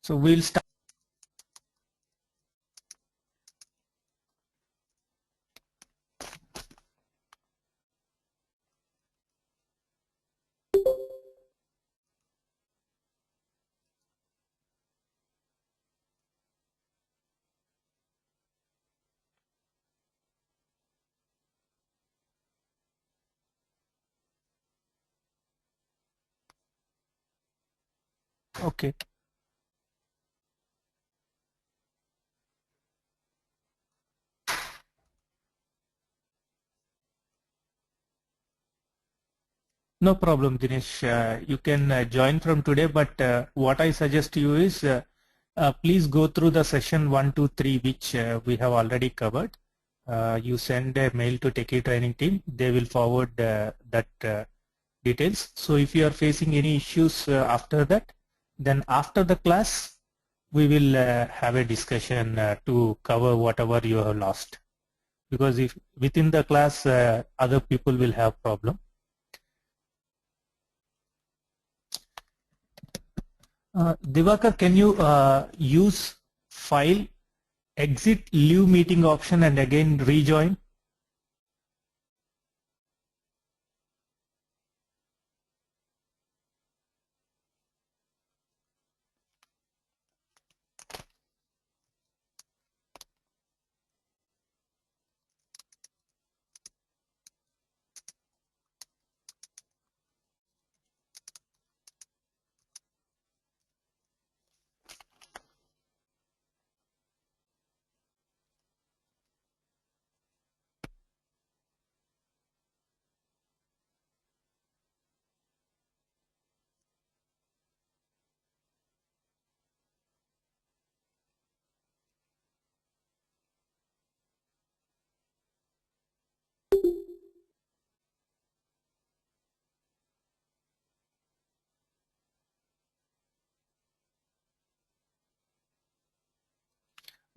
So we'll start. Okay. No problem, Dinesh. You can join from today, but what I suggest to you is please go through the session 1, 2, 3, which we have already covered. You send a mail to Techie Training team. They will forward that details. So if you are facing any issues after that, then after the class, we will have a discussion to cover whatever you have lost. Because if within the class, other people will have problem. Divakar, can you use file, exit, leave meeting option and again rejoin?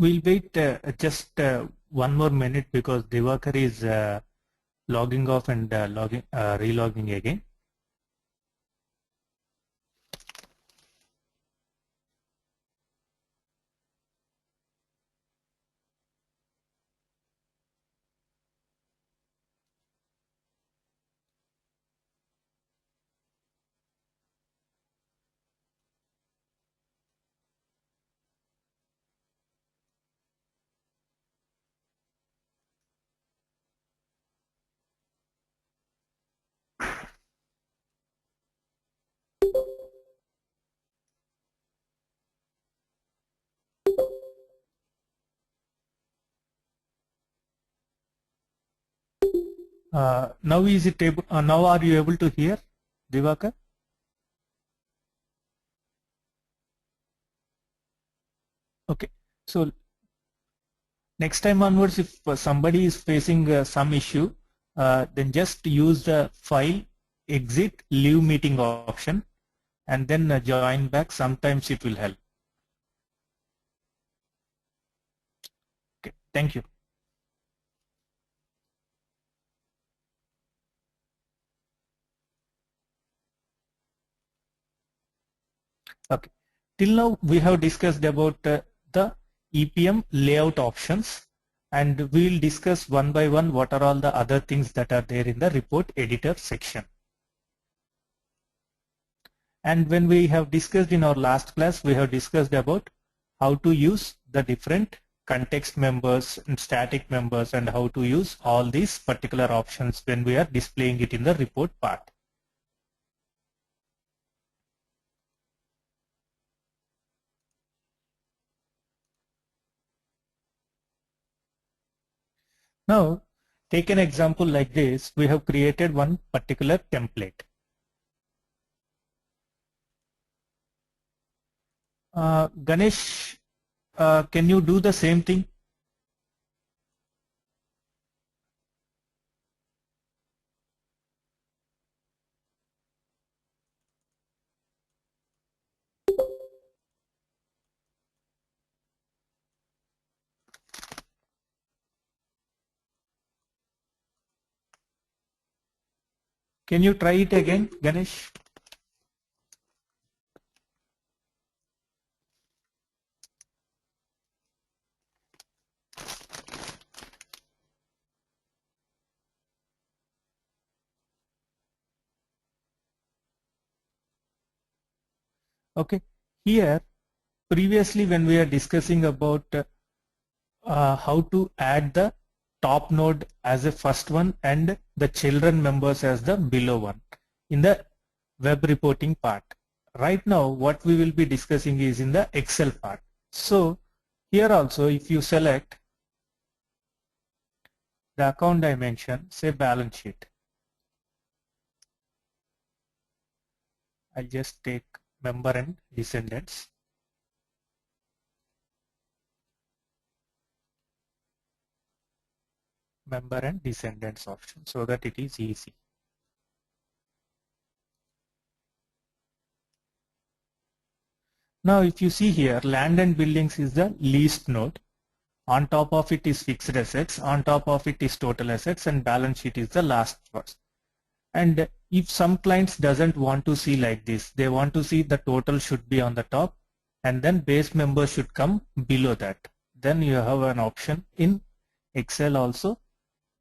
We'll wait just one more minute because Divakar is logging off and relogging again. Now is it able? Now are you able to hear, Divakar? Okay. So next time onwards, if somebody is facing some issue, then just use the file, exit, leave meeting option, and then join back. Sometimes it will help. Okay. Thank you. Okay. Till now, we have discussed about the EPM layout options, and we will discuss one by one what are all the other things that are there in the report editor section. And when we have discussed in our last class, we have discussed about how to use the different context members and static members and how to use all these particular options when we are displaying it in the report part. Now, take an example like this. We have created one particular template. Ganesh, can you do the same thing? Can you try it again, Ganesh? Okay, here previously when we are discussing about how to add the top node as a first one and the children members as the below one in the web reporting part. Right now what we will be discussing is in the Excel part. So here also if you select the account dimension, say balance sheet, I'll just take member and descendants. Member and descendants option so that it is easy. Now if you see here, land and buildings is the least node. On top of it is fixed assets, on top of it is total assets, and balance sheet is the last one. And if some clients doesn't want to see like this, they want to see the total should be on the top and then base members should come below that. Then you have an option in Excel also.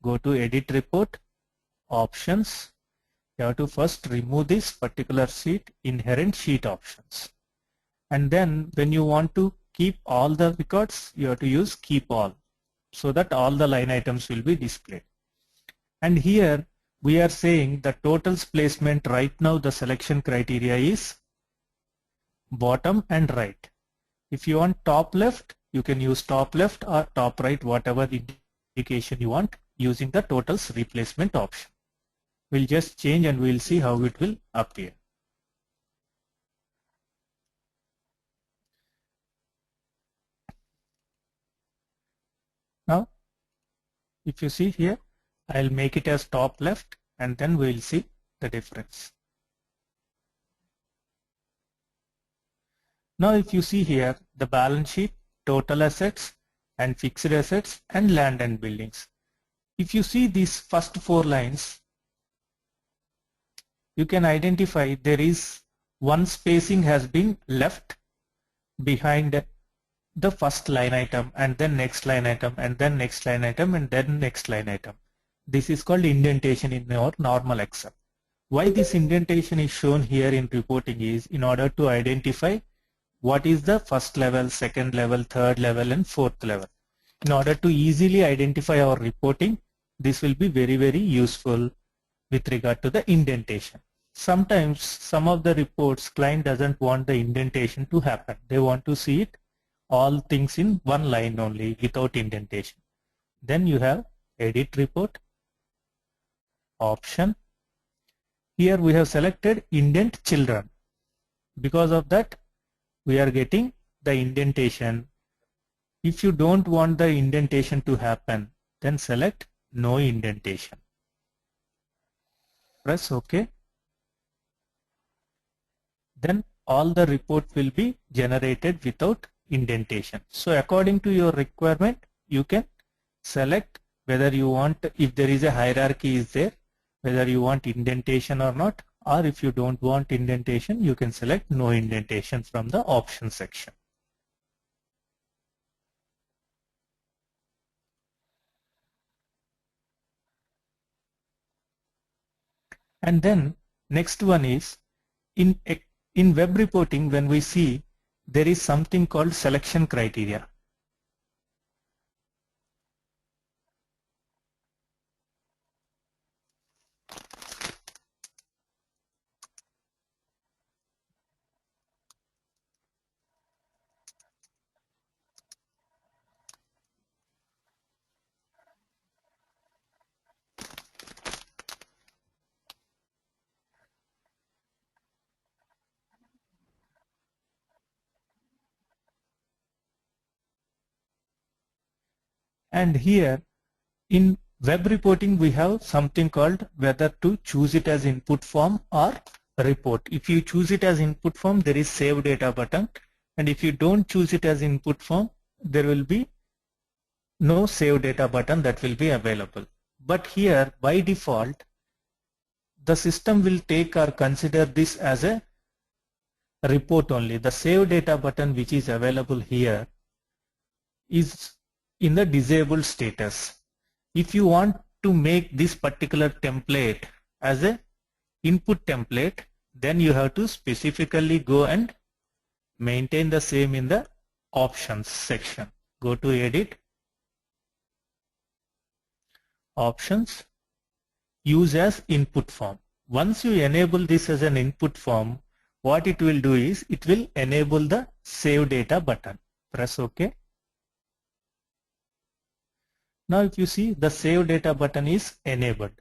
Go to edit report, options. You have to first remove this particular sheet, inherent sheet options. And then when you want to keep all the records, you have to use keep all so that all the line items will be displayed. And here we are saying the totals placement right now the selection criteria is bottom and right. If you want top left, you can use top left or top right, whatever indication you want using the totals replacement option. We'll just change and we'll see how it will appear. Now, if you see here, I'll make it as top left and then we'll see the difference. Now, if you see here, the balance sheet, total assets and fixed assets and land and buildings. If you see these first 4 lines, you can identify there is one spacing has been left behind the first line item and then next line item and then next line item and then next line item. This is called indentation in our normal Excel. Why this indentation is shown here in reporting is in order to identify what is the first level, second level, third level and fourth level. In order to easily identify our reporting, this will be very, very useful with regard to the indentation. Sometimes some of the reports client doesn't want the indentation to happen. They want to see it all things in one line only without indentation. Then you have edit report option. Here we have selected indent children. Because of that we are getting the indentation. If you don't want the indentation to happen, then select no indentation. Press OK. Then all the report will be generated without indentation. So according to your requirement, you can select whether you want, if there is a hierarchy is there, whether you want indentation or not, or if you don't want indentation, you can select no indentation from the option section. And then next one is in web reporting, when we see there is something called selection criteria. And here in web reporting we have something called whether to choose it as input form or report. If you choose it as input form, there is save data button, and if you don't choose it as input form, there will be no save data button that will be available. But here by default the system will take or consider this as a report only. The save data button which is available here is in the disabled status. If you want to make this particular template as a input template, then you have to specifically go and maintain the same in the options section. Go to edit, options, use as input form. Once you enable this as an input form, what it will do is it will enable the save data button. Press OK. Now if you see, the save data button is enabled.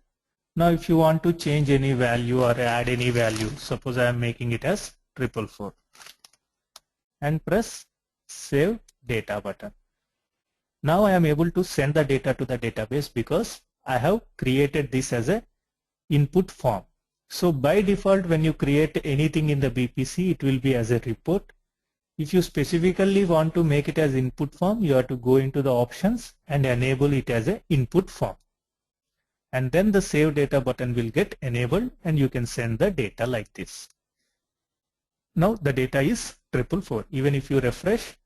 Now if you want to change any value or add any value, suppose I am making it as 444 and press save data button. Now I am able to send the data to the database because I have created this as a input form. So by default, when you create anything in the BPC, it will be as a report. If you specifically want to make it as input form, you have to go into the options and enable it as a input form. And then the save data button will get enabled and you can send the data like this. Now the data is 444. Even if you refresh,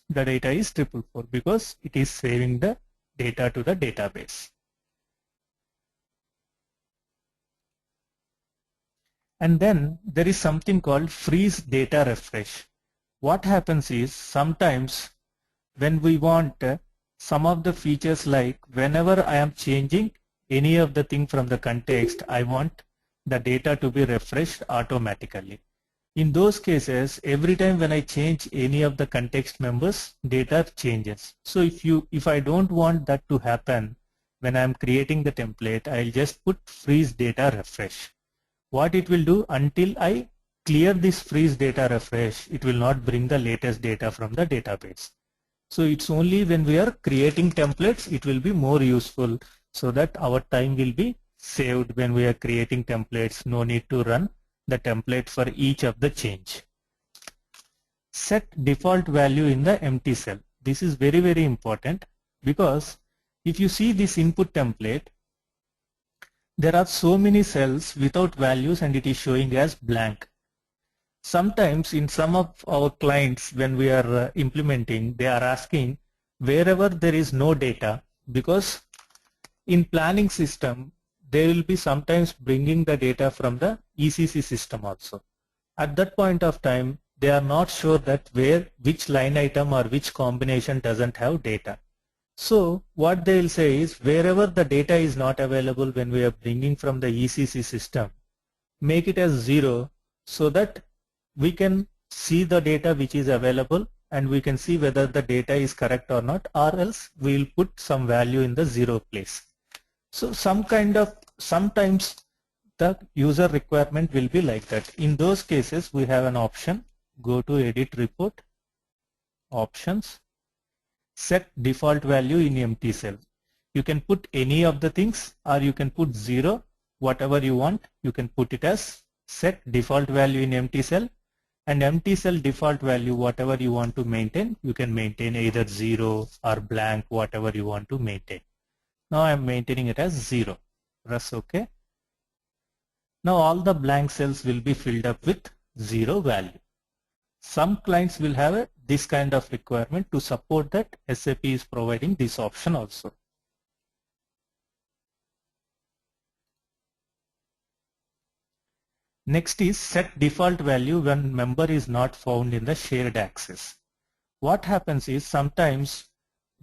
the data is 444 because it is saving the data to the database. And then there is something called freeze data refresh. What happens is sometimes when we want some of the features, like whenever I am changing any of the thing from the context, I want the data to be refreshed automatically. In those cases, every time when I change any of the context members, data changes. So if I don't want that to happen when I am creating the template, I'll just put freeze data refresh. What it will do, until I clear this freeze data refresh, it will not bring the latest data from the database. So it's only when we are creating templates, it will be more useful, so that our time will be saved when we are creating templates. No need to run the template for each of the change. Set default value in the empty cell. This is very, very important, because if you see this input template, there are so many cells without values and it is showing as blank. Sometimes in some of our clients, when we are implementing, they are asking wherever there is no data, because in planning system, they will be sometimes bringing the data from the ECC system also. At that point of time, they are not sure that which line item or which combination doesn't have data. So what they will say is, wherever the data is not available when we are bringing from the ECC system, make it as 0, so that we can see the data which is available and we can see whether the data is correct or not, or else we will put some value in the 0 place. So sometimes the user requirement will be like that. In those cases, we have an option. Go to edit report, options, set default value in empty cell. You can put any of the things, or you can put 0, whatever you want. You can put it as set default value in empty cell, and empty cell default value, whatever you want to maintain, you can maintain either 0 or blank, whatever you want to maintain. Now I am maintaining it as 0. Press OK. Now all the blank cells will be filled up with 0 value. Some clients will have this kind of requirement. To support that, SAP is providing this option also. Next is set default value when member is not found in the shared access. What happens is, sometimes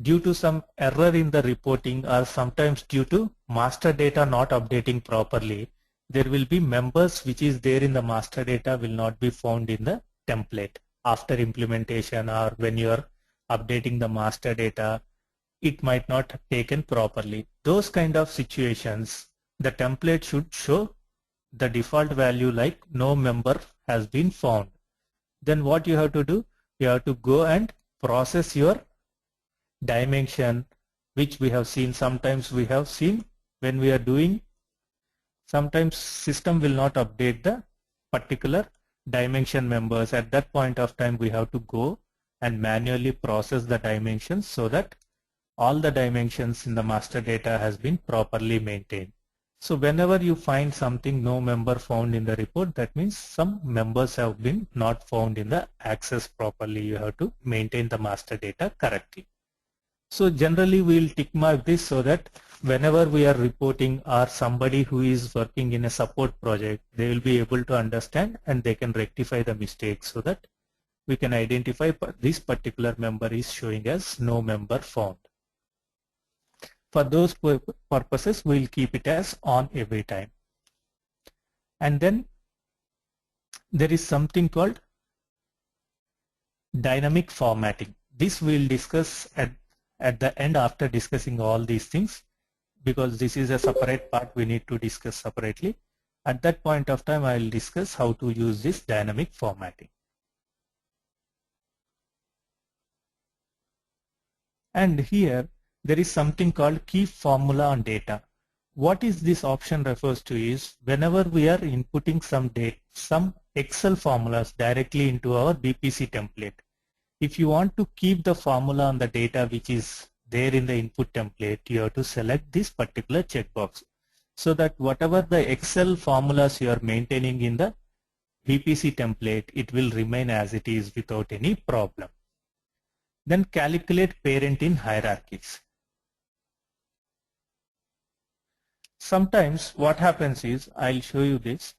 due to some error in the reporting, or sometimes due to master data not updating properly, there will be members which is there in the master data will not be found in the template. After implementation, or when you are updating the master data, it might not have taken properly. Those kind of situations, the template should show the default value like no member has been found. Then what you have to do, you have to go and process your dimension, which we have seen. Sometimes we have seen when we are doing, sometimes system will not update the particular dimension members. At that point of time, we have to go and manually process the dimensions, so that all the dimensions in the master data has been properly maintained. So whenever you find something no member found in the report, that means some members have been not found in the access properly. You have to maintain the master data correctly. So generally we will tick mark this so that whenever we are reporting or somebody who is working in a support project, they will be able to understand and they can rectify the mistakes so that we can identify this particular member is showing as no member found. For those purposes, we will keep it as on every time. And then there is something called dynamic formatting. This we will discuss at the end after discussing all these things, because this is a separate part we need to discuss separately. At that point of time, I will discuss how to use this dynamic formatting. And here there is something called key formula on data. What is this option refers to is whenever we are inputting some Excel formulas directly into our BPC template. If you want to keep the formula on the data which is there in the input template, you have to select this particular checkbox so that whatever the Excel formulas you are maintaining in the BPC template, it will remain as it is without any problem. Then calculate parent in hierarchies. Sometimes what happens is, I'll show you this.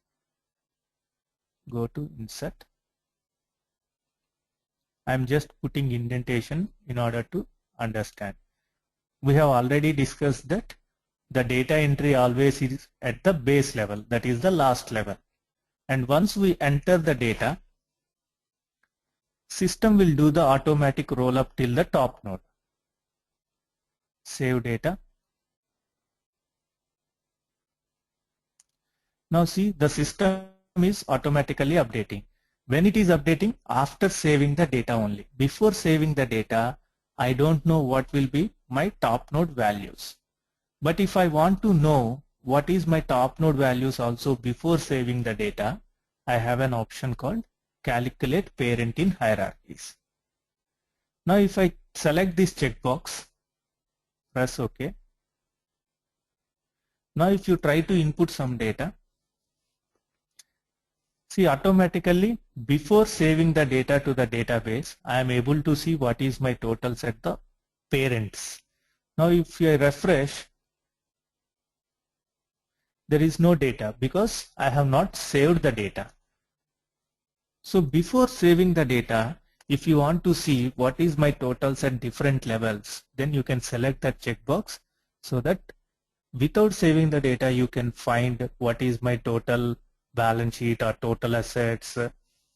Go to insert. I'm just putting indentation in order to understand. We have already discussed that the data entry always is at the base level, that is the last level. And once we enter the data, system will do the automatic roll up till the top node. Save data. Now see, the system is automatically updating. When it is updating, after saving the data only. Before saving the data, I don't know what will be my top node values. But if I want to know what is my top node values also before saving the data, I have an option called calculate parent in hierarchies. Now if I select this checkbox, press OK. Now if you try to input some data, see, automatically before saving the data to the database, I am able to see what is my totals at the parents. Now if I refresh, there is no data because I have not saved the data. So before saving the data, if you want to see what is my totals at different levels, then you can select that checkbox so that without saving the data, you can find what is my total balance sheet or total assets.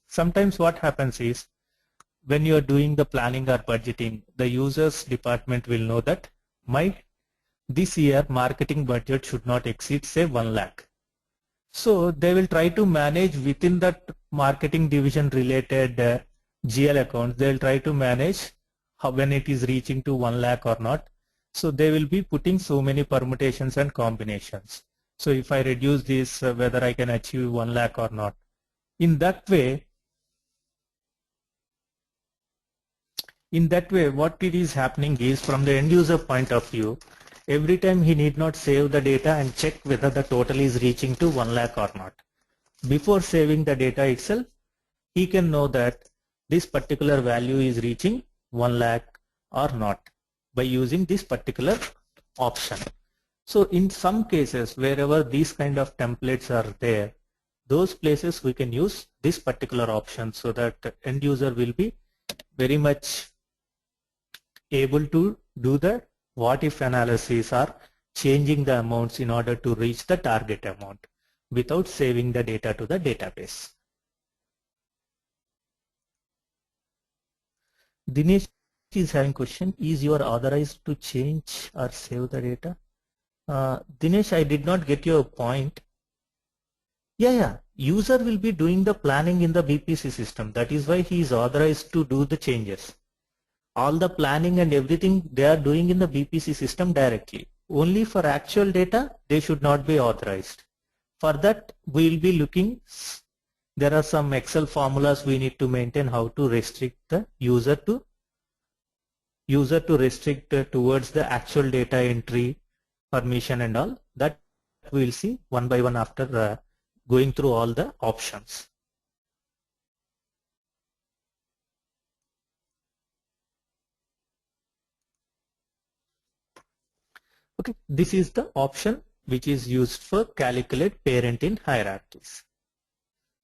Sometimes what happens is when you are doing the planning or budgeting, the users department will know that this year marketing budget should not exceed say 1 lakh. So they will try to manage within that marketing division related GL accounts. They will try to manage when it is reaching to 1 lakh or not. So they will be putting so many permutations and combinations. So if I reduce this, whether I can achieve 1 lakh or not. In that way, what it is happening is from the end user point of view, every time he need not save the data and check whether the total is reaching to 1 lakh or not. Before saving the data itself, he can know that this particular value is reaching 1 lakh or not by using this particular option. So in some cases, wherever these kind of templates are there, those places we can use this particular option so that the end user will be very much able to do the what if analysis or changing the amounts in order to reach the target amount without saving the data to the database. Dinesh is having question, is you are authorized to change or save the data? Dinesh, I did not get your point. Yeah. User will be doing the planning in the BPC system. That is why he is authorized to do the changes. All the planning and everything they are doing in the BPC system directly. Only for actual data, they should not be authorized. For that, we will be looking, there are some Excel formulas we need to maintain how to restrict the user to restrict towards the actual data entry, permission and all. That we will see one by one after going through all the options. Okay, this is the option which is used for calculate parent in hierarchies.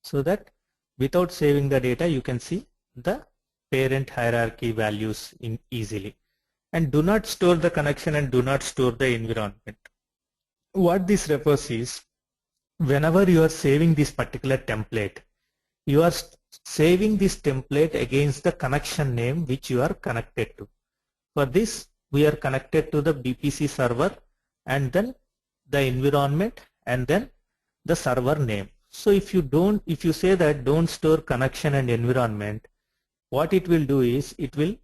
So that without saving the data, you can see the parent hierarchy values in easily. And do not store the connection and do not store the environment. What this refers is, whenever you are saving this particular template, you are saving this template against the connection name which you are connected to. For this, we are connected to the BPC server and then the environment and then the server name. So if you say that don't store connection and environment, what it will do is it will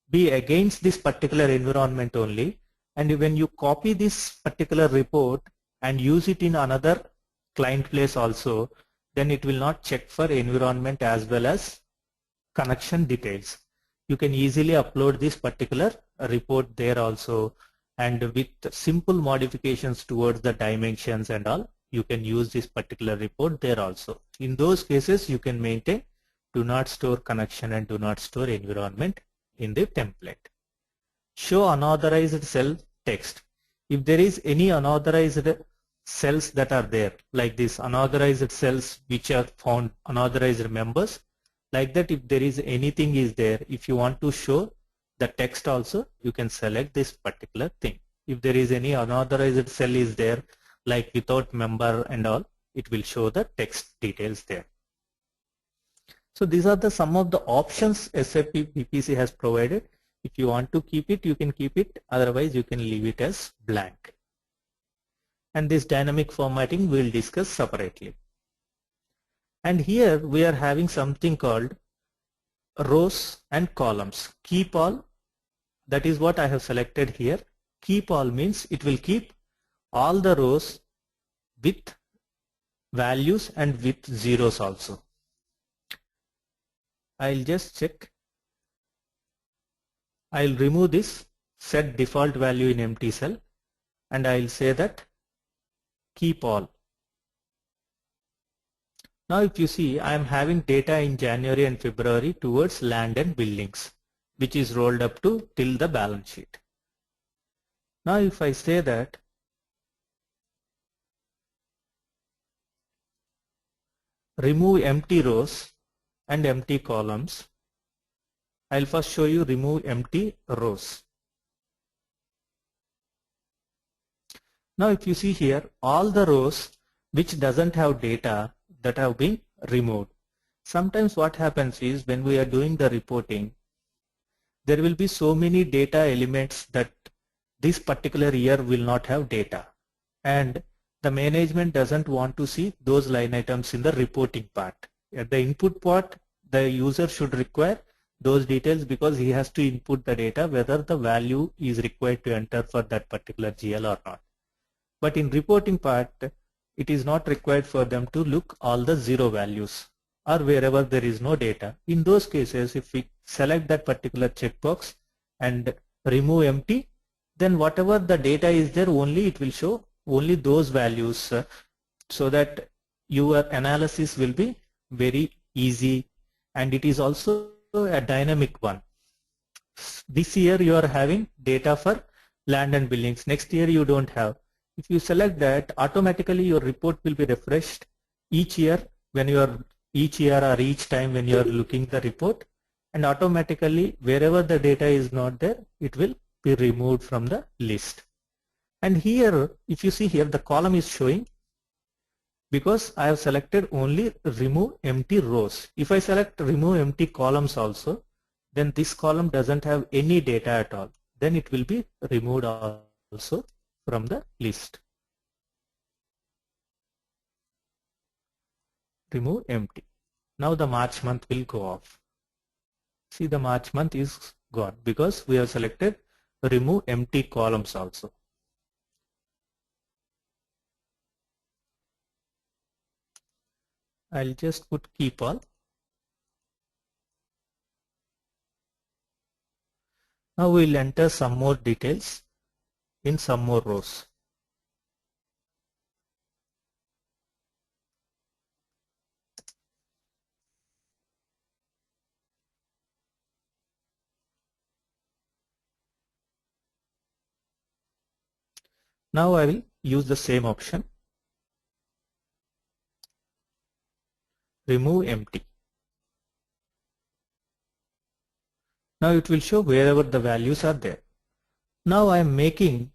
be against this particular environment only, and when you copy this particular report and use it in another client place also, then it will not check for environment as well as connection details. You can easily upload this particular report there also, and with simple modifications towards the dimensions and all, you can use this particular report there also. In those cases, you can maintain do not store connection and do not store environment in the template. Show unauthorized cell text. If there is any unauthorized cells that are there, like this unauthorized cells which are found unauthorized members, like that, if there is anything is there, if you want to show the text also, you can select this particular thing. If there is any unauthorized cell is there, like without member and all, it will show the text details there. So these are the some of the options SAP BPC has provided. If you want to keep it, you can keep it. Otherwise, you can leave it as blank. And this dynamic formatting we will discuss separately. And here we are having something called rows and columns. Keep all, that is what I have selected here. Keep all means it will keep all the rows with values and with zeros also. I'll just check. I'll remove this set default value in empty cell and I'll say that keep all. Now if you see, I am having data in January and February towards land and buildings, which is rolled up to till the balance sheet. Now if I say that remove empty rows and empty columns, I'll first show you remove empty rows. Now if you see here, all the rows which doesn't have data that have been removed. Sometimes what happens is when we are doing the reporting, there will be so many data elements that this particular year will not have data, and the management doesn't want to see those line items in the reporting part. At the input part, the user should require those details because he has to input the data whether the value is required to enter for that particular GL or not. But in reporting part, it is not required for them to look all the zero values or wherever there is no data. In those cases, if we select that particular checkbox and remove empty, then whatever the data is there, only it will show only those values, so that your analysis will be very easy, and it is also a dynamic one. This year you are having data for land and buildings, next year you don't have. If you select that, automatically your report will be refreshed each year when you are each year or each time when you are looking the report, and automatically wherever the data is not there, it will be removed from the list. And here, if you see here, the column is showing because I have selected only remove empty rows. If I select remove empty columns also, then this column doesn't have any data at all. Then it will be removed also from the list. Remove empty. Now the March month will go off. See, the March month is gone because we have selected remove empty columns also. I'll just put keep all. Now we'll enter some more details in some more rows. Now I will use the same option, remove empty. Now it will show wherever the values are there. Now I am making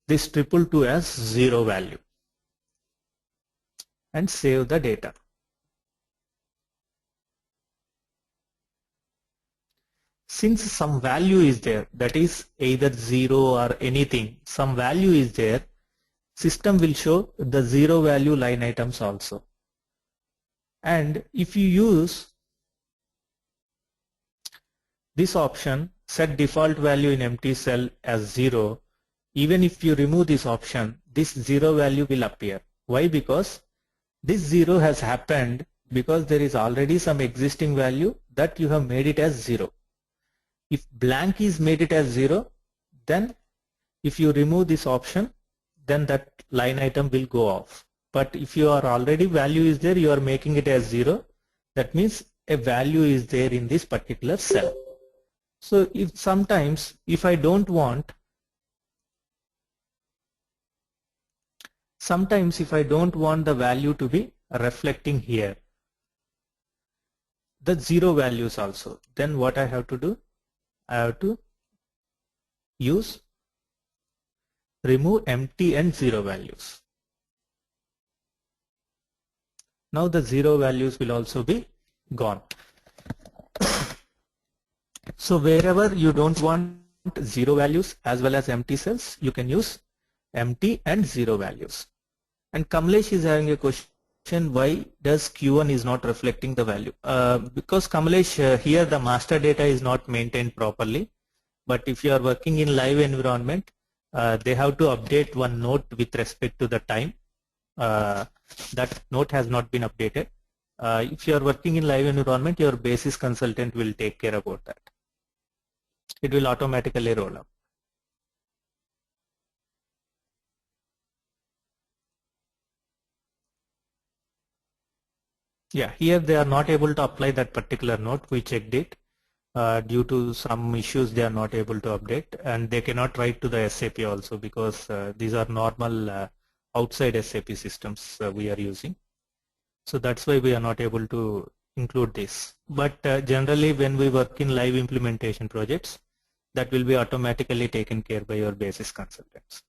this 222 as 0 value and save the data. Since some value is there, that is either 0 or anything, some value is there, system will show the 0 value line items also. And if you use this option, set default value in empty cell as 0, even if you remove this option, this 0 value will appear. Why? Because this 0 has happened because there is already some existing value that you have made it as 0. If blank is made it as 0, then if you remove this option, then that line item will go off. But if you are already value is there, you are making it as 0, that means a value is there in this particular cell. So if sometimes if I don't want, the value to be reflecting here, the 0 values also, then what I have to do? I have to use remove empty and 0 values. Now the 0 values will also be gone. So wherever you don't want 0 values as well as empty cells, you can use empty and 0 values. And Kamlesh is having a question, why does Q1 is not reflecting the value? Because Kamlesh, here the master data is not maintained properly. But if you are working in live environment, they have to update one note with respect to the time. That note has not been updated. If you are working in live environment, your basis consultant will take care about that. It will automatically roll up. Yeah, here they are not able to apply that particular note. We checked it. Due to some issues, they are not able to update, and they cannot write to the SAP also, because these are normal outside SAP systems we are using. So that's why we are not able to include this. But generally when we work in live implementation projects, that will be automatically taken care by your basis consultants.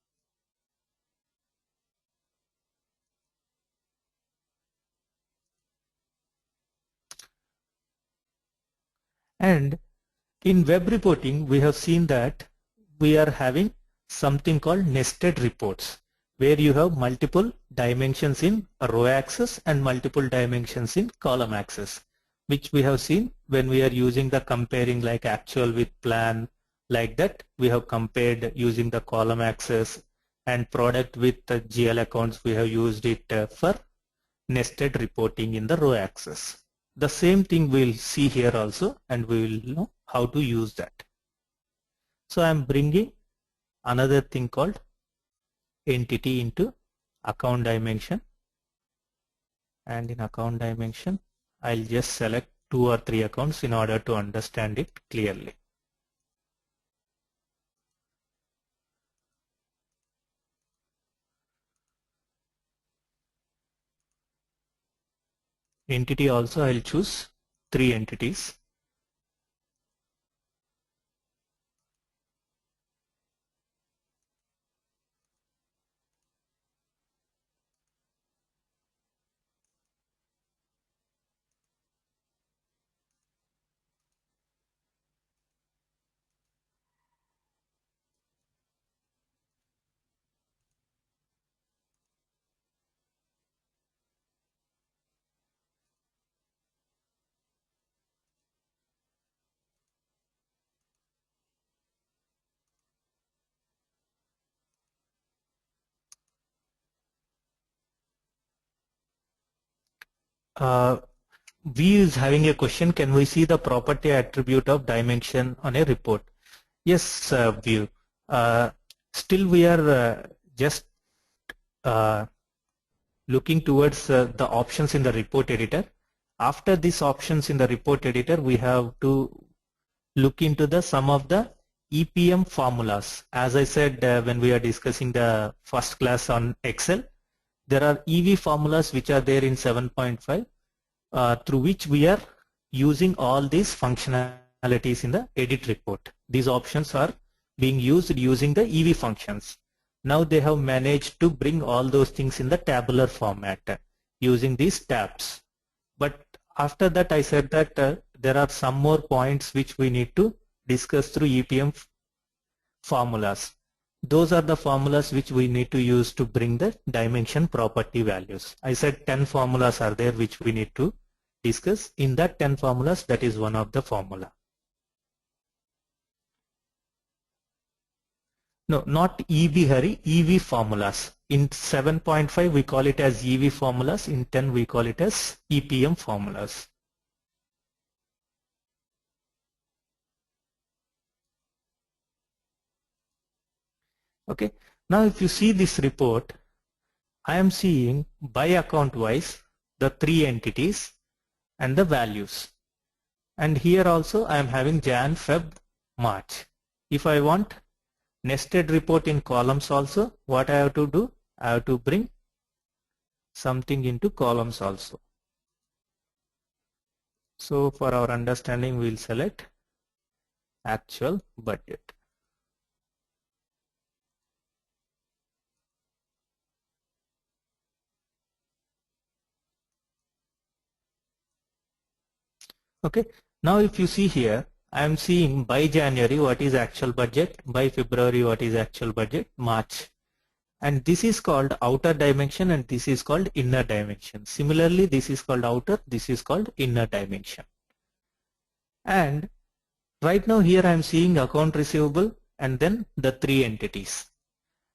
And in web reporting, we have seen that we are having something called nested reports, where you have multiple dimensions in row axis and multiple dimensions in column axis, which we have seen when we are using the comparing like actual with plan. Like that, we have compared using the column axis, and product with the GL accounts, we have used it for nested reporting in the row axis. The same thing we'll see here also, and we will know how to use that. So I'm bringing another thing called entity into account dimension, and in account dimension I'll just select 2 or 3 accounts in order to understand it clearly. Entity also I'll choose 3 entities. V is having a question, can we see the property attribute of dimension on a report? Yes, View. Still we are just looking towards the options in the report editor. After these options in the report editor, we have to look into the some of the EPM formulas. As I said when we are discussing the first class on Excel, there are EV formulas which are there in 7.5 through which we are using all these functionalities in the edit report. These options are being used using the EV functions. Now they have managed to bring all those things in the tabular format using these tabs. But after that I said that there are some more points which we need to discuss through EPM formulas. Those are the formulas which we need to use to bring the dimension property values. I said 10 formulas are there which we need to discuss. In that 10 formulas, that is one of the formula. No, not EB Hari, EV formulas. In 7.5 we call it as EV formulas, in 10 we call it as EPM formulas. Okay, now if you see this report, I am seeing by account wise the 3 entities and the values. And here also I am having Jan, Feb, March. If I want nested report in columns also, what I have to do? I have to bring something into columns also. So for our understanding, we will select actual budget. Okay, now if you see here, I am seeing by January what is actual budget, by February what is actual budget, March. And this is called outer dimension and this is called inner dimension. Similarly, this is called outer, this is called inner dimension. And right now here I am seeing account receivable and then the 3 entities.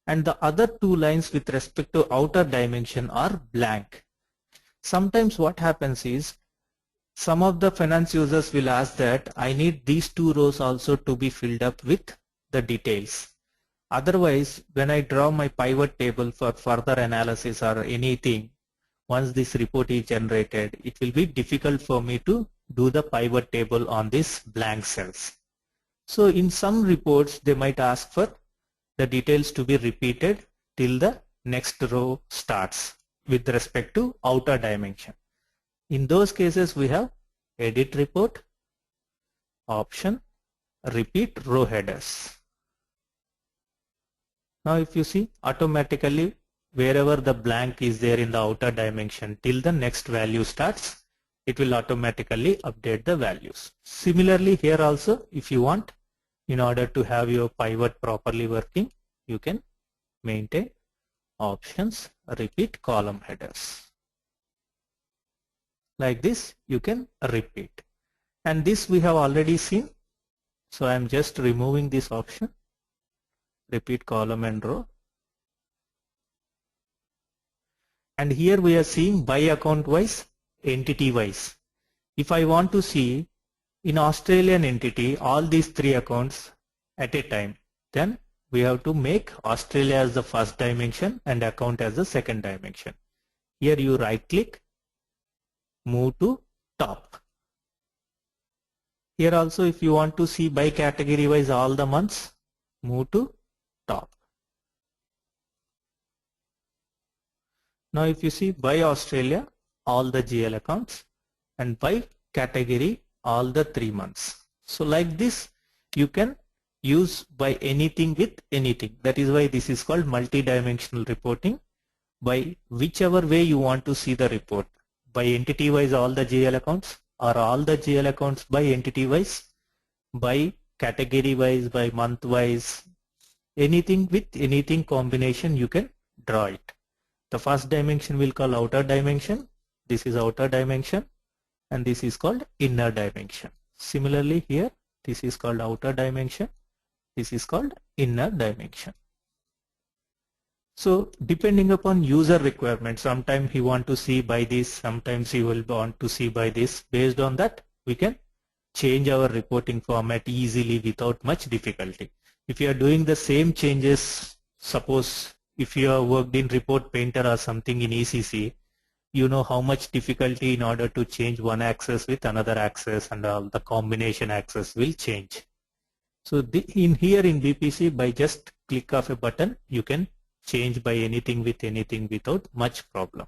And the other 2 lines with respect to outer dimension are blank. Sometimes what happens is, some of the finance users will ask that I need these 2 rows also to be filled up with the details. Otherwise, when I draw my pivot table for further analysis or anything, once this report is generated, it will be difficult for me to do the pivot table on these blank cells. So in some reports, they might ask for the details to be repeated till the next row starts with respect to outer dimension. In those cases, we have edit report, option, repeat row headers. Now if you see, automatically wherever the blank is there in the outer dimension till the next value starts, it will automatically update the values. Similarly here also, if you want, in order to have your pivot properly working, you can maintain options, repeat column headers. Like this you can repeat, and this we have already seen, so I am just removing this option, repeat column and row. And here we are seeing by account wise, entity wise. If I want to see in Australian entity all these 3 accounts at a time, then we have to make Australia as the first dimension and account as the second dimension. Here you right click, move to top. Here also if you want to see by category wise all the months, move to top. Now if you see by Australia all the GL accounts and by category all the 3 months. So like this you can use by anything with anything. That is why this is called multi-dimensional reporting. By whichever way you want to see the report, by entity wise all the GL accounts or all the GL accounts by entity wise, by category wise, by month wise, anything with anything combination you can draw it. The first dimension will call outer dimension, this is outer dimension, and this is called inner dimension. Similarly here this is called outer dimension, this is called inner dimension. So depending upon user requirement, sometimes he want to see by this, sometimes he will want to see by this. Based on that, we can change our reporting format easily without much difficulty. If you are doing the same changes, suppose if you have worked in Report Painter or something in ECC, you know how much difficulty in order to change one axis with another axis and all the combination axis will change. So in here in BPC, by just click of a button, you can change by anything with anything without much problem.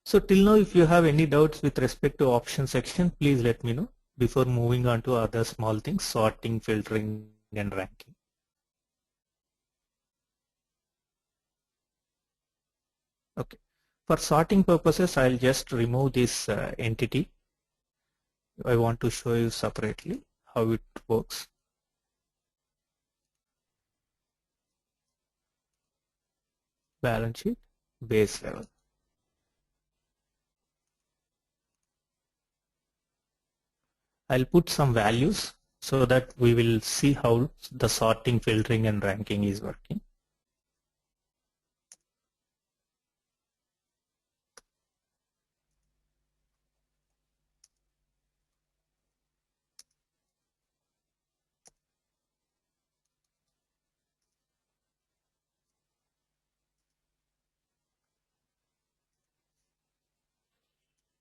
So till now, if you have any doubts with respect to option section, please let me know before moving on to other small things, sorting, filtering, and ranking. Okay. For sorting purposes, I'll just remove this entity. I want to show you separately how it works. Balance sheet, base level. I'll put some values so that we will see how the sorting, filtering, and ranking is working.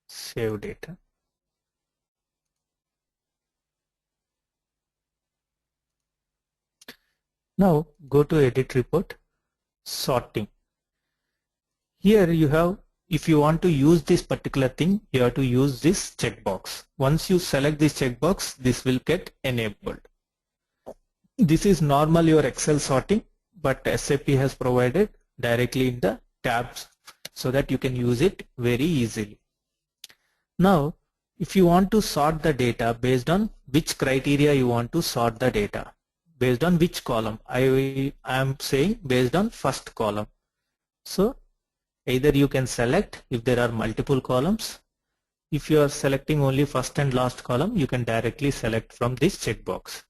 Save data. Now go to edit report, sorting. Here you have, if you want to use this particular thing, you have to use this checkbox. Once you select this checkbox, this will get enabled. This is normal your Excel sorting, but SAP has provided directly in the tabs so that you can use it very easily. Now, if you want to sort the data based on which criteria you want to sort the data, based on which column, I am saying based on first column. So either you can select if there are multiple columns. If you are selecting only first and last column, you can directly select from this checkbox.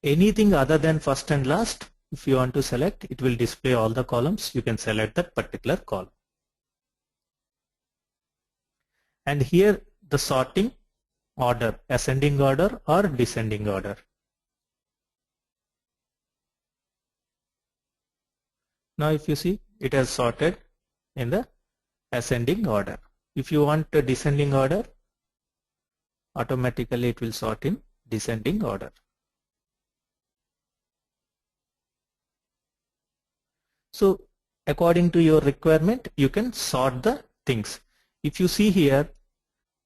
Anything other than first and last, if you want to select, it will display all the columns. You can select that particular column. And here the sorting order, ascending order or descending order. Now if you see, it has sorted in the ascending order. If you want a descending order, automatically it will sort in descending order. So according to your requirement, you can sort the things. If you see here,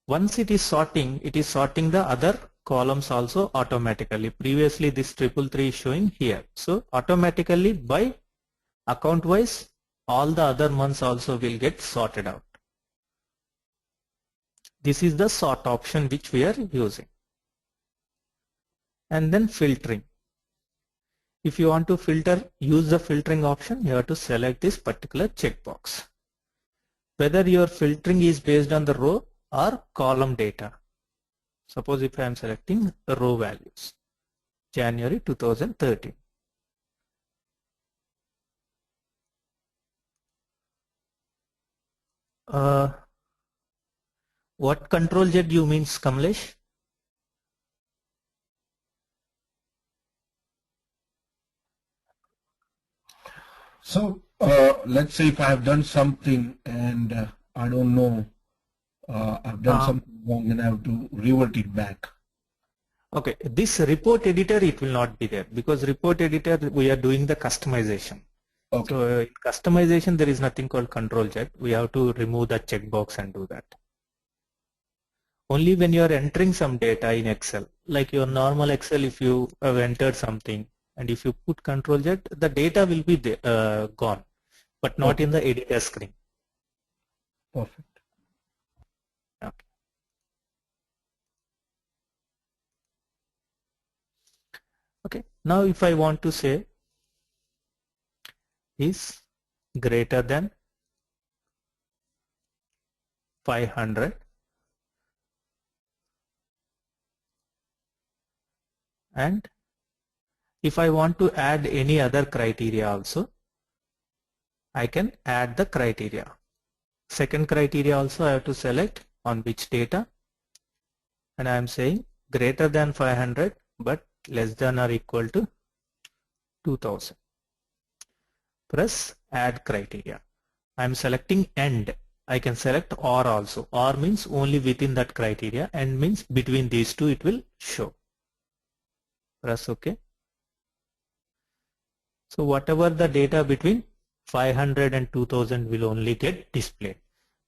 once it is sorting the other columns also automatically. Previously this 333 is showing here. So automatically by account wise, all the other months also will get sorted out. This is the sort option which we are using. And then filtering. If you want to filter, use the filtering option, you have to select this particular checkbox. Whether your filtering is based on the row or column data. Suppose if I am selecting the row values, January 2013. What control Z you means, Kamlesh? So let's say if I have done something and I don't know, I've done something wrong and I have to revert it back. Okay, this report editor, it will not be there because report editor we are doing the customization. Okay. So in customization there is nothing called control Z. We have to remove the checkbox and do that. Only when you are entering some data in Excel, like your normal Excel, if you have entered something and if you put control Z, the data will be there, gone, but not in the editor screen. Perfect. Okay. Okay. Now if I want to say is greater than 500 and if I want to add any other criteria also, I can add the criteria. Second criteria also I have to select on which data, and I am saying greater than 500 but less than or equal to 2000. Press add criteria. I'm selecting and. I can select or also. Or means only within that criteria, and means between these two it will show. Press OK. So whatever the data between 500 and 2000 will only get displayed.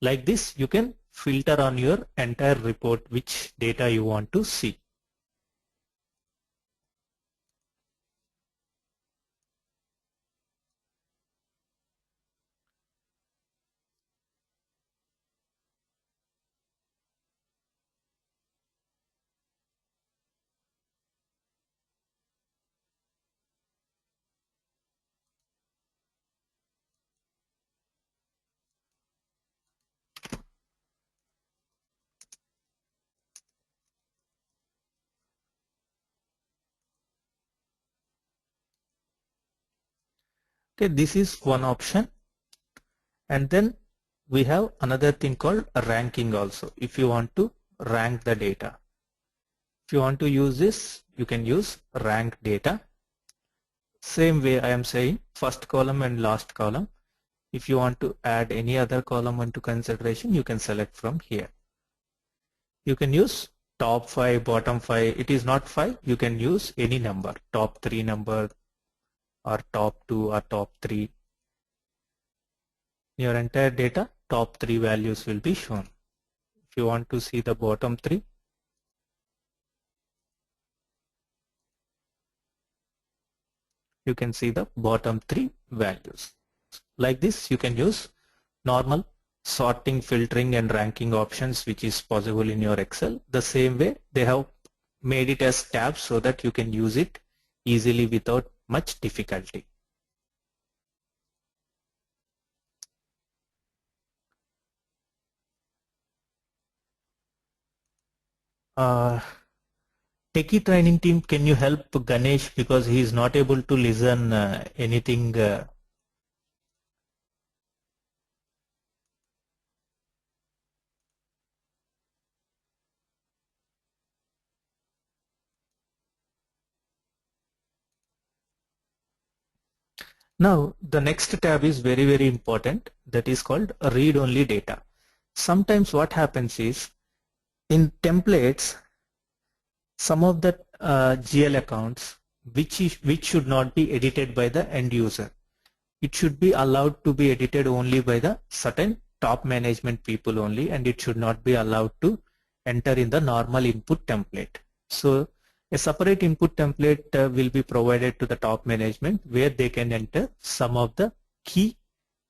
Like this you can filter on your entire report which data you want to see. Okay, this is one option. And then we have another thing called ranking also. If you want to rank the data. If you want to use this, you can use rank data. Same way I am saying first column and last column. If you want to add any other column into consideration, you can select from here. You can use top 5, bottom 5. It is not 5. You can use any number, top 3 number or top 2 or top 3. Your entire data, top 3 values will be shown. If you want to see the bottom 3, you can see the bottom 3 values. Like this, you can use normal sorting, filtering and ranking options which is possible in your Excel. The same way they have made it as tabs so that you can use it easily without much difficulty. Techie training team, can you help Ganesh because he is not able to listen anything. Now the next tab is very important, that is called read only data. Sometimes what happens is in templates some of the GL accounts which should not be edited by the end user. It should be allowed to be edited only by the certain top management people only, and it should not be allowed to enter in the normal input template. So a separate input template will be provided to the top management where they can enter some of the key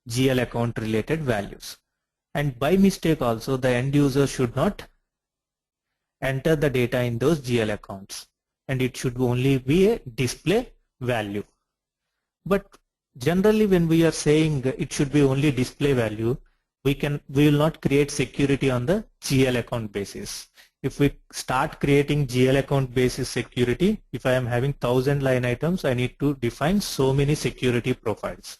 GL account related values. And by mistake also the end user should not enter the data in those GL accounts, and it should only be a display value. But generally when we are saying it should be only display value, we will not create security on the GL account basis. If we start creating GL account basis security, if I am having 1000 line items, I need to define so many security profiles.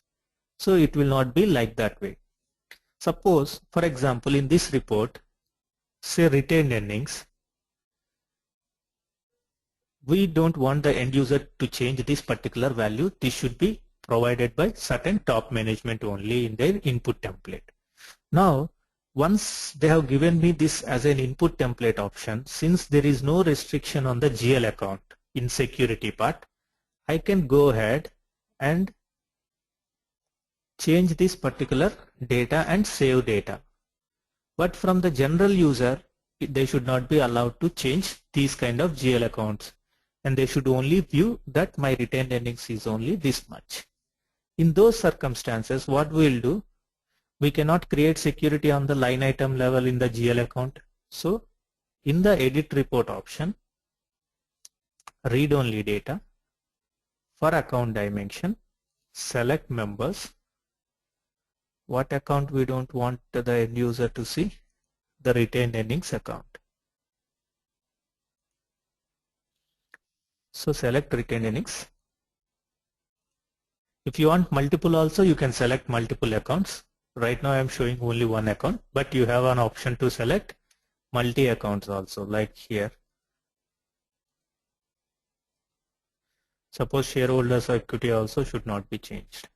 So it will not be like that way. Suppose, for example, in this report, say retained earnings, we don't want the end user to change this particular value. This should be provided by certain top management only in their input template. Now, once they have given me this as an input template option, since there is no restriction on the GL account in security part, I can go ahead and change this particular data and save data. But from the general user, they should not be allowed to change these kind of GL accounts, and they should only view that my retained earnings is only this much. In those circumstances, what we will do, we cannot create security on the line item level in the GL account. So in the edit report option, read only data, for account dimension, select members. What account we don't want the end user to see? The retained earnings account. So select retained earnings. If you want multiple also, you can select multiple accounts. Right now I am showing only one account, but you have an option to select multi accounts also, like here. Suppose shareholders equity also should not be changed.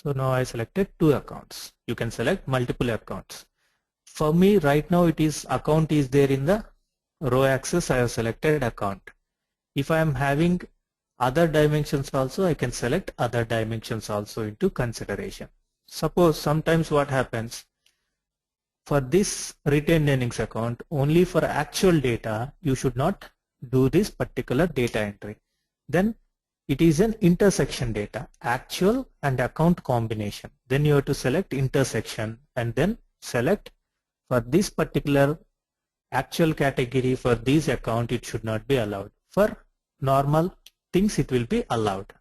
So now I selected 2 accounts. You can select multiple accounts. For me right now it is account is there in the row axis. I have selected account. If I am having other dimensions also, I can select other dimensions also into consideration. Suppose sometimes what happens, for this retained earnings account, only for actual data, you should not do this particular data entry. Then it is an intersection data, actual and account combination. Then you have to select intersection and then select for this particular actual category for this account it should not be allowed. For normal things it will be allowed.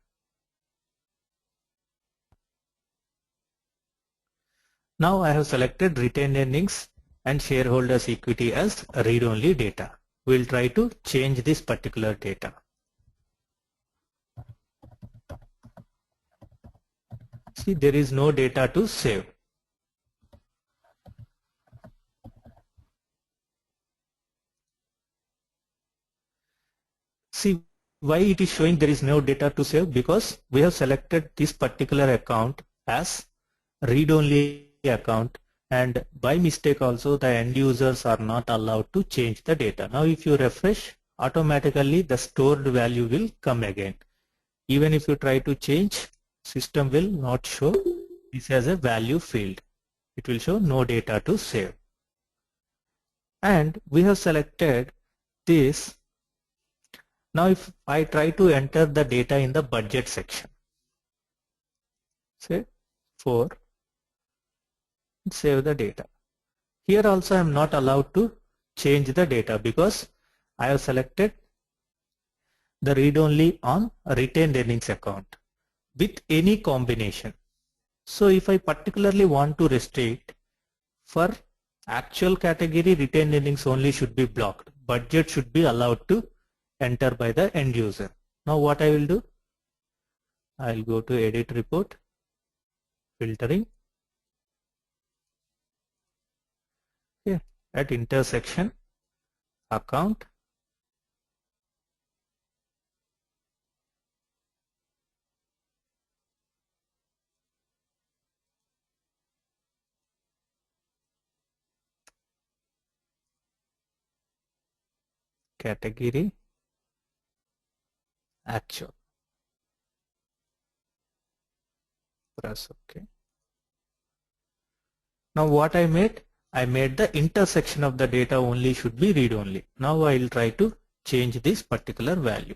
Now I have selected retained earnings and shareholders equity as read-only data. We will try to change this particular data. See, there is no data to save. See why it is showing there is no data to save, because we have selected this particular account as read-only account, and by mistake also the end users are not allowed to change the data. Now if you refresh, automatically the stored value will come again. Even if you try to change, system will not show this as a value field. It will show no data to save. And we have selected this. Now if I try to enter the data in the budget section, say 4, save the data. Here also I am not allowed to change the data because I have selected the read-only on retained earnings account with any combination. So if I particularly want to restrict, for actual category retained earnings only should be blocked. Budget should be allowed to enter by the end user. Now what I will do? I will go to edit report, filtering. Okay. At intersection, account, category, actual. Press OK. Now what I made? I made the intersection of the data only should be read only. Now I will try to change this particular value.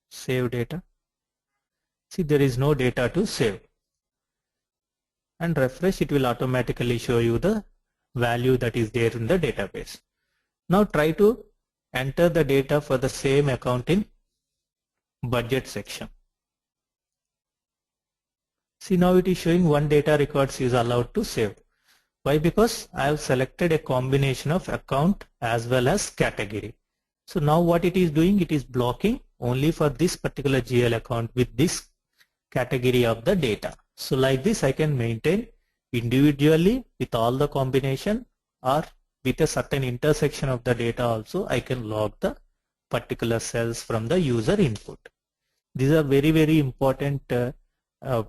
Save data. See, there is no data to save. And refresh, it will automatically show you the value that is there in the database. Now try to enter the data for the same account in budget section. See, now it is showing one data records is allowed to save. Why? Because I have selected a combination of account as well as category. So now what it is doing, it is blocking only for this particular GL account with this category of the data. So like this I can maintain individually with all the combination, or with a certain intersection of the data also I can log the particular cells from the user input. These are very, very important.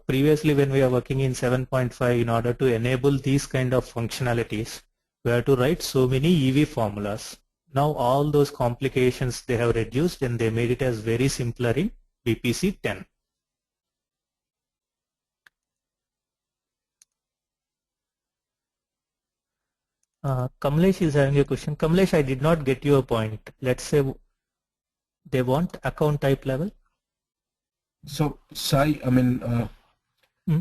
Previously when we are working in 7.5, in order to enable these kind of functionalities, we have to write so many EV formulas. Now all those complications they have reduced and they made it as very simpler in BPC 10. Kamlesh is having a question. Kamlesh, I did not get your point. Let's say they want account type level. So Sai, I mean,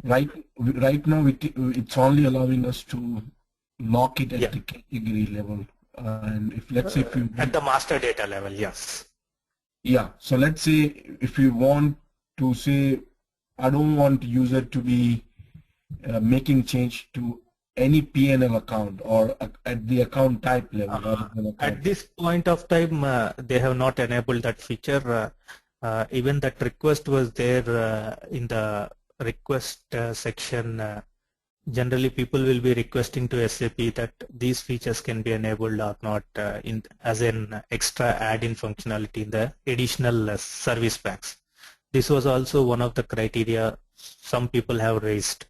right now it's only allowing us to lock it at the category level, and if let's say if you at the master data level, yes. Yeah. So let's say if you want to say, I don't want user to be making change to any P&L account or at the account type level. At this point of time, they have not enabled that feature. Even that request was there in the request section. Generally, people will be requesting to SAP that these features can be enabled or not as an extra add-in functionality in the additional service packs. This was also one of the criteria some people have raised,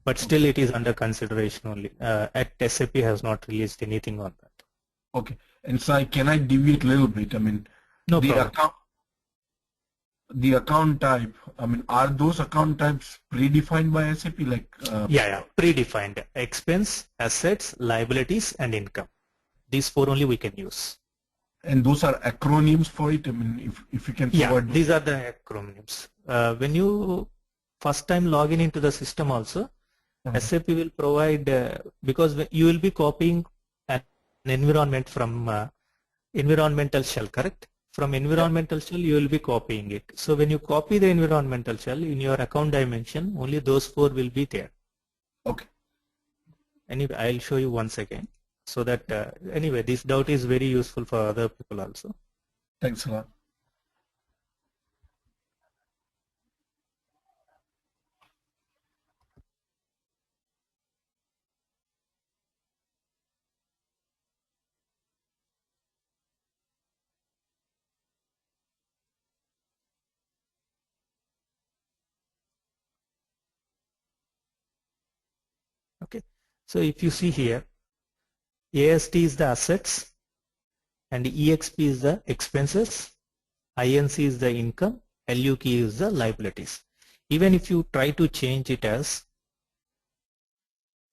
but still it is under consideration only. At SAP has not released anything on that. Okay. And Sai, can I deviate a little bit? I mean, No the problem. account type, I mean, are those account types predefined by SAP? Like, Yeah, predefined: expense, assets, liabilities, and income. These four only we can use. and those are acronyms for it. I mean, if you can Yeah, provide. these are the acronyms. When you first time log in into the system also, SAP will provide, because you will be copying an environment from environmental shell, correct? From Yeah. environmental shell you will be copying it. So when you copy the environmental shell in your account dimension, only those four will be there. Okay. Anyway, I'll show you once again. So that anyway, this doubt is very useful for other people also. Thanks a lot. Okay. So if you see here, AST is the assets and EXP is the expenses, INC is the income, LUQ is the liabilities. Even if you try to change it as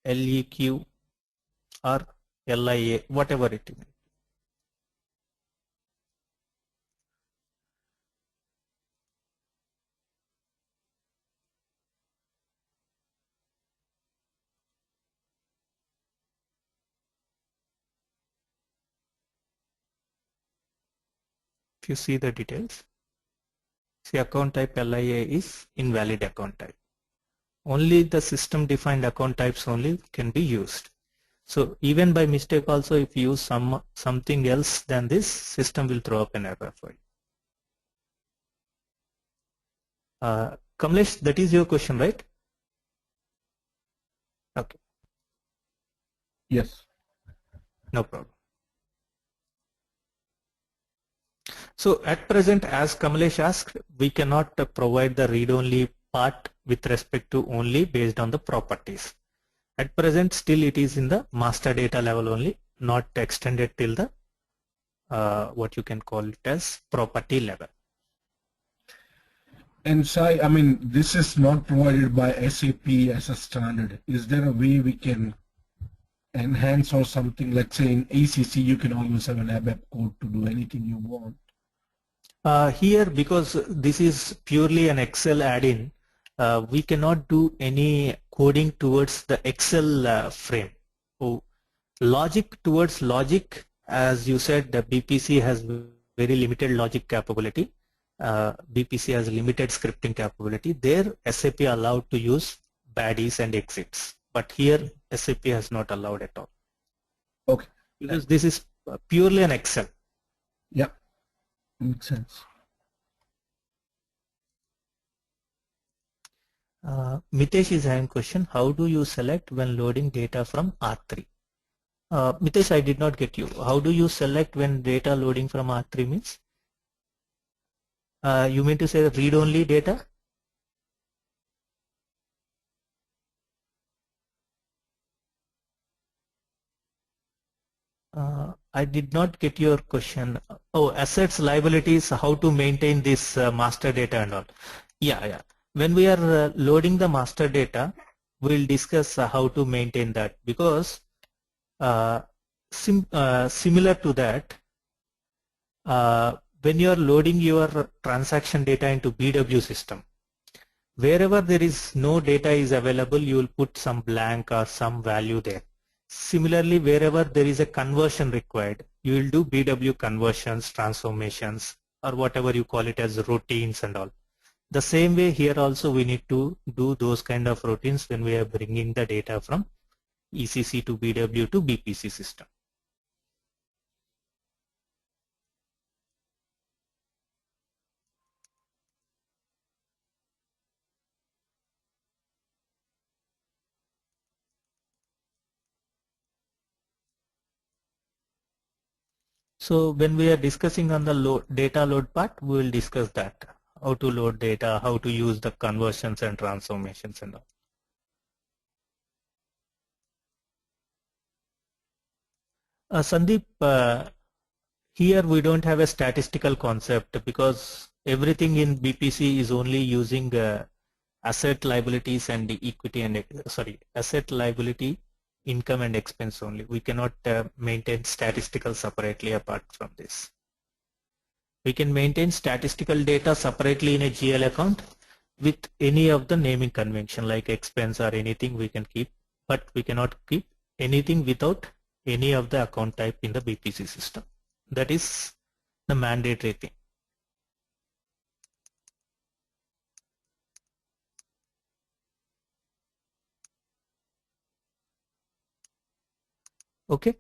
LEQ or LIA, whatever it is. If you see the details, see account type LIA is invalid account type. Only the system defined account types only can be used. So even by mistake also, if you use something else than this, system will throw up an error for you. Kamlesh, that is your question, right? Okay. Yes. No problem. So at present, as Kamlesh asked, we cannot provide the read-only part with respect to only based on the properties. At present, still it is in the master data level only, not extended till the what you can call it as property level. And Sai, I mean, this is not provided by SAP as a standard. Is there a way we can enhance or something? Let's say in ACC, you can always have an ABAP code to do anything you want. Here, because this is purely an Excel add-in, we cannot do any coding towards the Excel frame. So, logic towards logic, as you said, the BPC has very limited logic capability. BPC has limited scripting capability. There, SAP allowed to use baddies and exits, but here SAP has not allowed at all. Okay. Because this is purely an Excel. Yeah, makes sense. Mitesh is having a question. How do you select when loading data from R3? Mitesh, I did not get you. How do you select when data loading from R3 means? You mean to say read-only data? I did not get your question. Oh, assets, liabilities, how to maintain this master data and all. Yeah. When we are loading the master data, we'll discuss how to maintain that, because similar to that, when you are loading your transaction data into BW system, wherever there is no data is available, you will put some blank or some value there. Similarly, wherever there is a conversion required, you will do BW conversions, transformations, or whatever you call it as routines and all. The same way here also we need to do those kind of routines when we are bringing the data from ECC to BW to BPC system. So when we are discussing on the data load part, we will discuss that, how to load data, how to use the conversions and transformations and all. Sandeep, here we don't have a statistical concept because everything in BPC is only using asset liabilities and the equity and asset liability, income and expense only. We cannot maintain statistical separately apart from this. We can maintain statistical data separately in a GL account with any of the naming convention like expense or anything we can keep, but we cannot keep anything without any of the account type in the BPC system. That is the mandatory thing. Okay.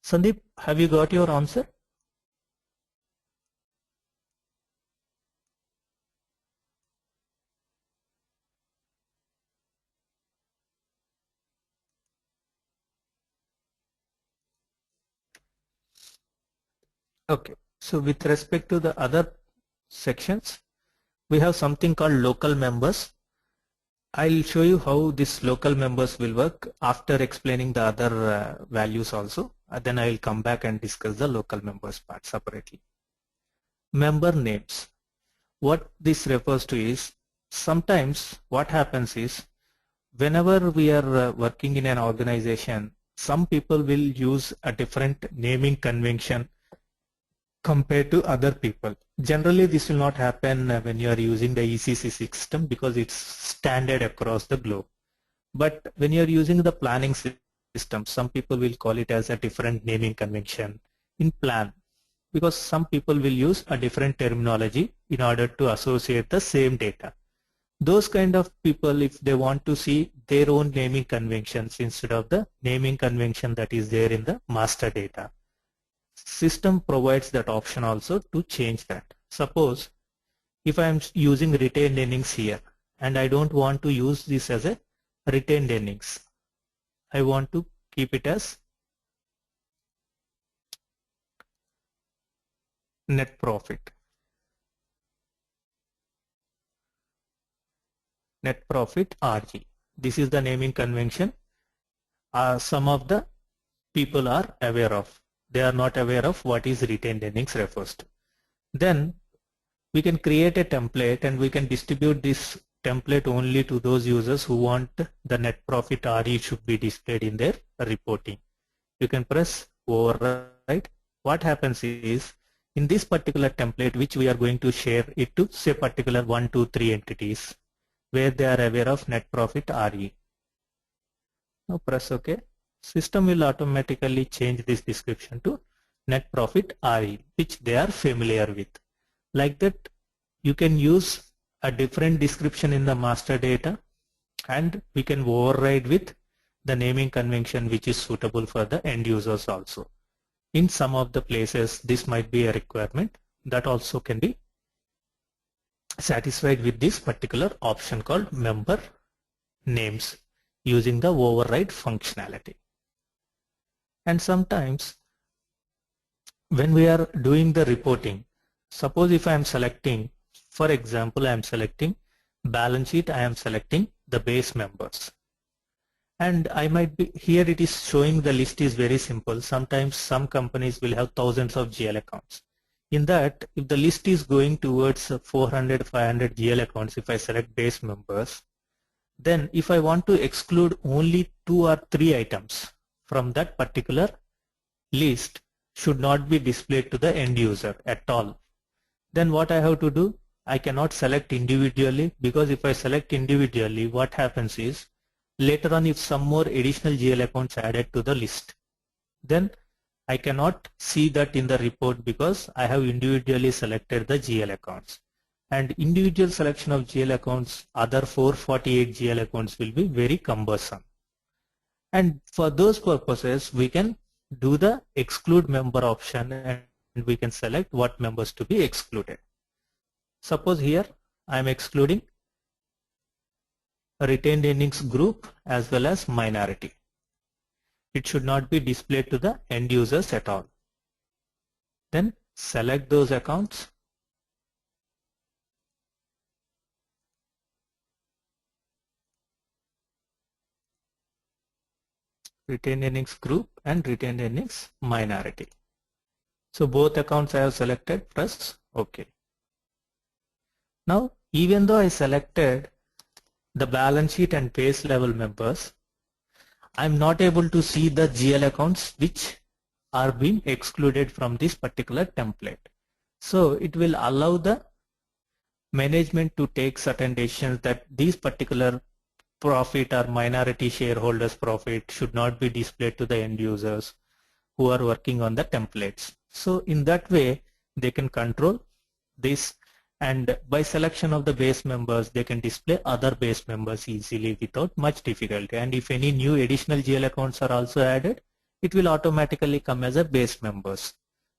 Sandeep, have you got your answer? Okay. So with respect to the other sections, we have something called local members. I'll show you how this local members will work after explaining the other values also. Then I'll come back and discuss the local members part separately. Member names. What this refers to is sometimes what happens is whenever we are working in an organization, some people will use a different naming convention compared to other people. Generally, this will not happen when you are using the ECC system because it's standard across the globe. But when you are using the planning system, some people will call it as a different naming convention in plan because some people will use a different terminology in order to associate the same data. Those kind of people, if they want to see their own naming conventions instead of the naming convention that is there in the master data, system provides that option also to change that. Suppose if I am using retained earnings here and I don't want to use this as a retained earnings, I want to keep it as net profit. Net profit RG. This is the naming convention some of the people are aware of. They are not aware of what is retained earnings refers to. Then we can create a template and we can distribute this template only to those users who want the net profit RE should be displayed in their reporting. You can press override. What happens is in this particular template which we are going to share it to say particular 1, 2, 3 entities where they are aware of net profit RE. Now press OK. System will automatically change this description to net profit RE which they are familiar with. Like that you can use a different description in the master data and we can override with the naming convention which is suitable for the end users also. In some of the places this might be a requirement that also can be satisfied with this particular option called member names using the override functionality. And sometimes when we are doing the reporting, suppose if I am selecting, for example, I am selecting balance sheet, I am selecting the base members. And I might be, here it is showing the list is very simple. Sometimes some companies will have thousands of GL accounts. In that, if the list is going towards 400, 500 GL accounts, if I select base members, then if I want to exclude only 2 or 3 items from that particular list should not be displayed to the end user at all. Then what I have to do? I cannot select individually because if I select individually, what happens is later on if some more additional GL accounts added to the list, then I cannot see that in the report because I have individually selected the GL accounts. And individual selection of GL accounts, other 448 GL accounts will be very cumbersome. And for those purposes, we can do the exclude member option and we can select what members to be excluded. Suppose here I am excluding retained earnings group as well as minority. It should not be displayed to the end users at all. Then select those accounts retained earnings group and retained earnings minority. So both accounts I have selected, press OK. Now even though I selected the balance sheet and base level members, I'm not able to see the GL accounts which are being excluded from this particular template. So it will allow the management to take certain decisions that these particular profit or minority shareholders profit should not be displayed to the end users who are working on the templates. So in that way they can control this, and by selection of the base members they can display other base members easily without much difficulty. And if any new additional GL accounts are also added, it will automatically come as a base members.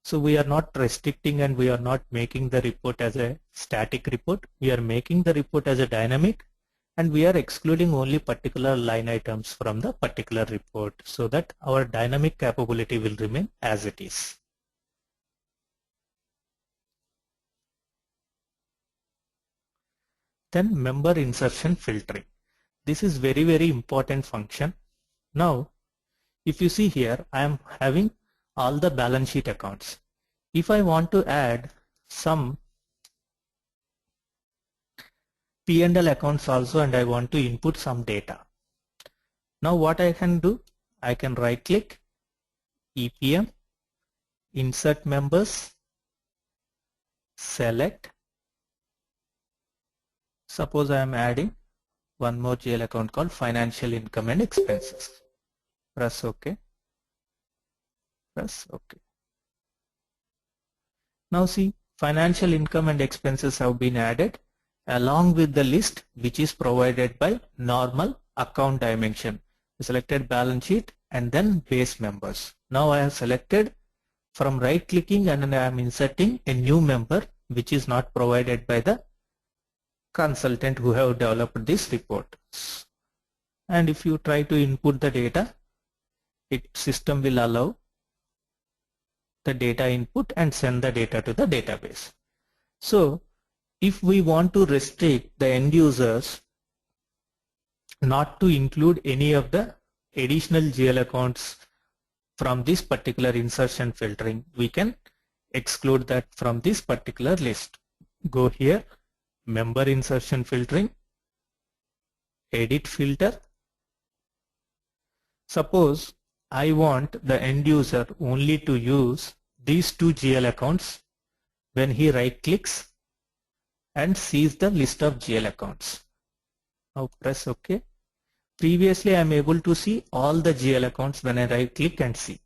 So we are not restricting and we are not making the report as a static report. We are making the report as a dynamic, and we are excluding only particular line items from the particular report so that our dynamic capability will remain as it is. Then member insertion filtering. This is very important function. Now if you see here, I am having all the balance sheet accounts. If I want to add some P&L accounts also and I want to input some data. Now what I can do, I can right click, EPM, insert members, select. Suppose I am adding one more GL account called financial income and expenses. Press OK. Press OK. Now see, financial income and expenses have been added along with the list which is provided by normal account dimension. I selected balance sheet and then base members. Now I have selected from right clicking and I am inserting a new member which is not provided by the consultant who have developed this report. And if you try to input the data, system will allow the data input and send the data to the database. So if we want to restrict the end users not to include any of the additional GL accounts from this particular insertion filtering, we can exclude that from this particular list. Go here, member insertion filtering, edit filter. Suppose I want the end user only to use these two GL accounts when he right clicks and sees the list of GL accounts. Now press OK. Previously I am able to see all the GL accounts when I right click and see.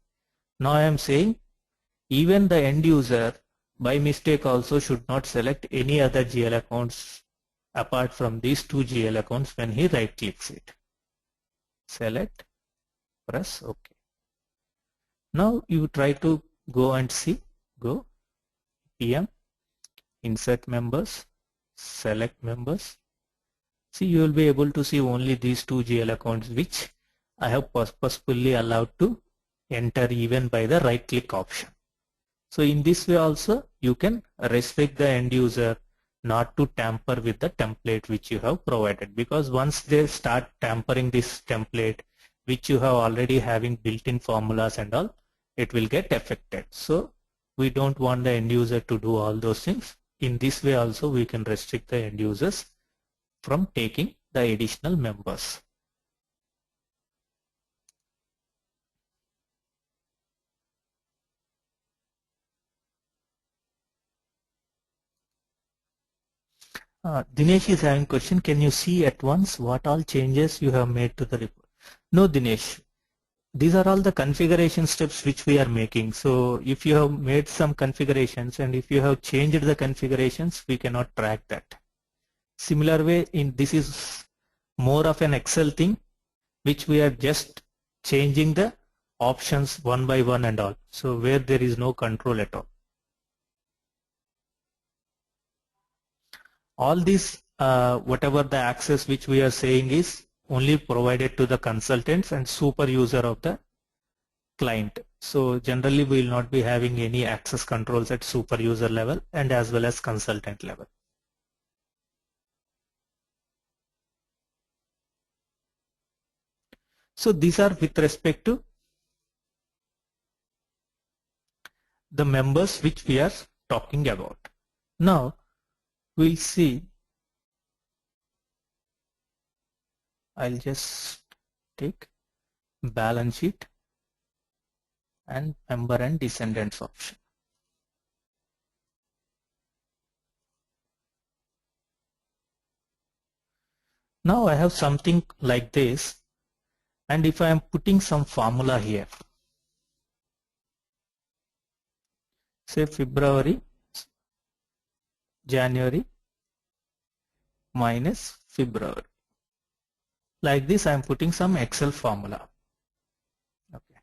Now I am saying even the end user by mistake also should not select any other GL accounts apart from these two GL accounts when he right clicks it. Select, press OK. Now you try to go and see, go PM, insert members, select members. See, you will be able to see only these two GL accounts which I have purposefully allowed to enter even by the right click option. So in this way also you can restrict the end user not to tamper with the template which you have provided, because once they start tampering this template which you have already having built-in formulas and all, it will get affected. So we don't want the end user to do all those things. In this way also we can restrict the end users from taking the additional members. Dinesh is having a question. Can you see at once what all changes you have made to the report? No, Dinesh. These are all the configuration steps which we are making. So if you have made some configurations and if you have changed the configurations, we cannot track that. Similar way, this is more of an Excel thing which we are just changing the options one by one and all. So where there is no control at all. All these whatever the access which we are saying is only provided to the consultants and super user of the client. So generally we will not be having any access controls at super user level and as well as consultant level. So these are with respect to the members which we are talking about. Now we'll see, I'll just take balance sheet and member and descendants option. Now I have something like this, and if I am putting some formula here, say February, January minus February. Like this I am putting some Excel formula. Okay.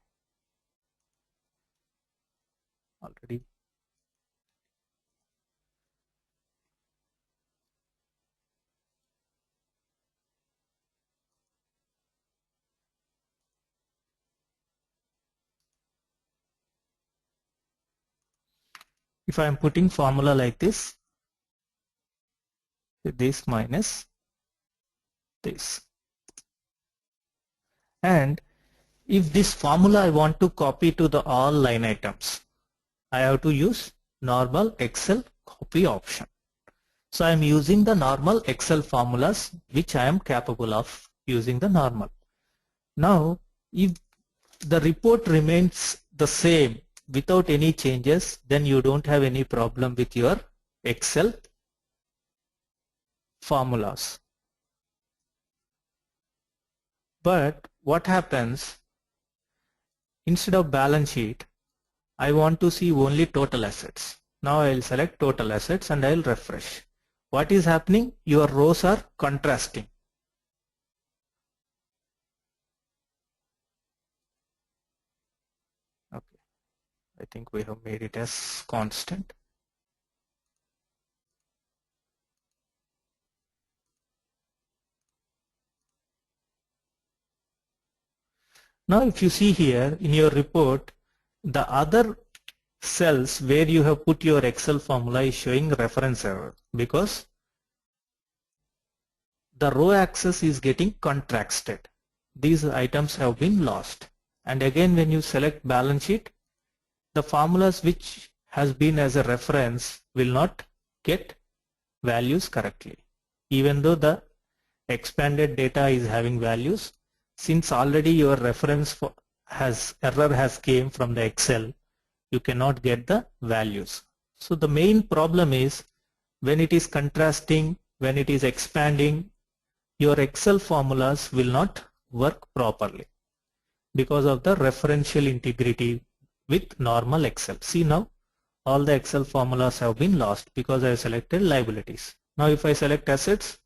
Already. If I am putting formula like this minus this. And if this formula I want to copy to the all line items, I have to use normal Excel copy option. So I am using the normal Excel formulas which I am capable of using the normal. Now if the report remains the same without any changes, then you don't have any problem with your Excel formulas. But what happens, instead of balance sheet, I want to see only total assets. Now I will select total assets and I will refresh. What is happening? Your rows are contrasting. Okay, I think we have made it as constant. Now if you see here in your report, the other cells where you have put your Excel formula is showing reference error because the row axis is getting contrasted. These items have been lost. And again when you select balance sheet, the formulas which has been as a reference will not get values correctly. Even though the expanded data is having values, since already your reference error has came from the Excel, you cannot get the values. So the main problem is when it is contrasting, when it is expanding, your Excel formulas will not work properly because of the referential integrity with normal Excel. See now all the Excel formulas have been lost because I have selected liabilities. Now if I select assets,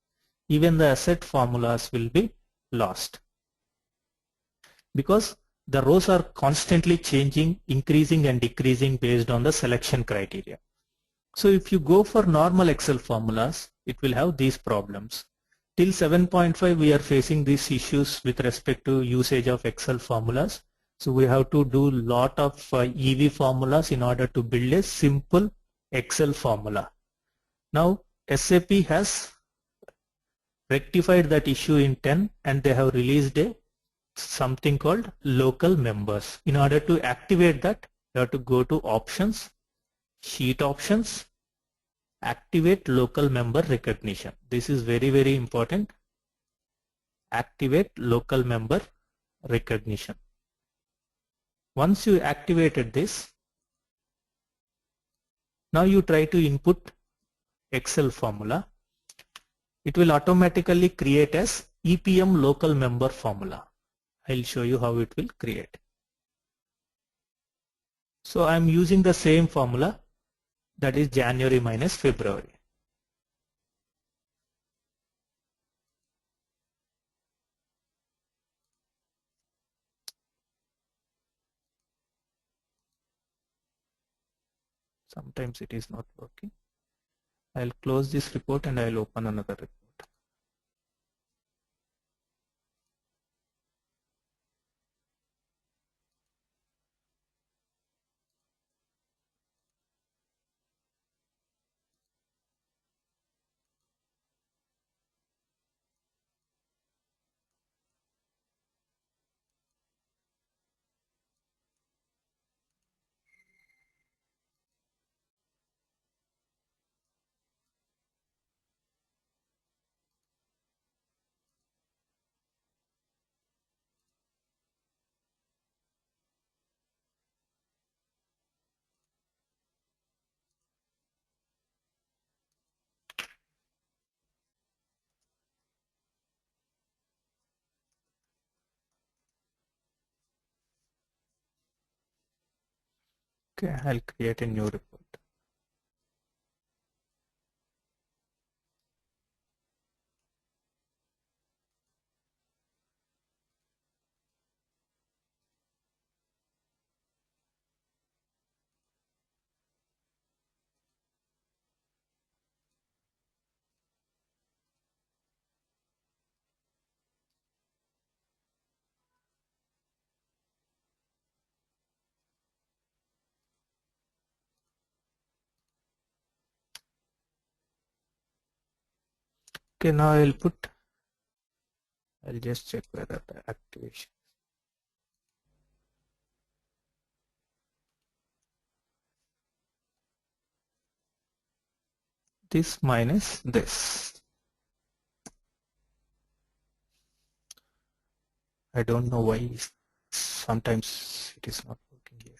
even the asset formulas will be lost because the rows are constantly changing, increasing and decreasing based on the selection criteria. So if you go for normal Excel formulas, it will have these problems. Till 7.5 we are facing these issues with respect to usage of Excel formulas. So we have to do lot of EV formulas in order to build a simple Excel formula. Now SAP has rectified that issue in 10 and they have released something called local members. In order to activate that, you have to go to options, sheet options, activate local member recognition. This is very, very important. Activate local member recognition. Once you activated this, now you try to input Excel formula. It will automatically create as EPM local member formula. I'll show you how it will create. So I'm using the same formula, that is January minus February. Sometimes it is not working. I'll close this report and I'll open another report. Okay, I'll create a new report. Okay, now I'll just check whether the activation. This minus this. I don't know why sometimes it is not working here.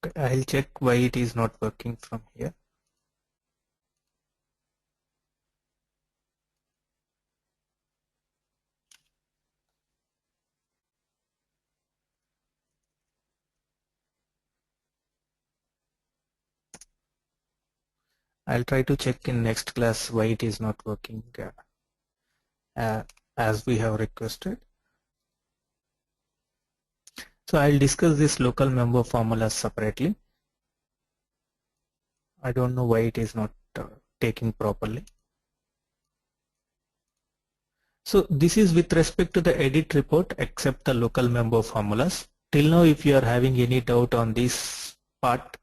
Okay, I'll check why it is not working from here. I'll try to check in next class why it is not working uh, as we have requested. So I'll discuss this local member formulas separately. I don't know why it is not taking properly. So this is with respect to the edit report except the local member formulas. Till now, if you are having any doubt on this part,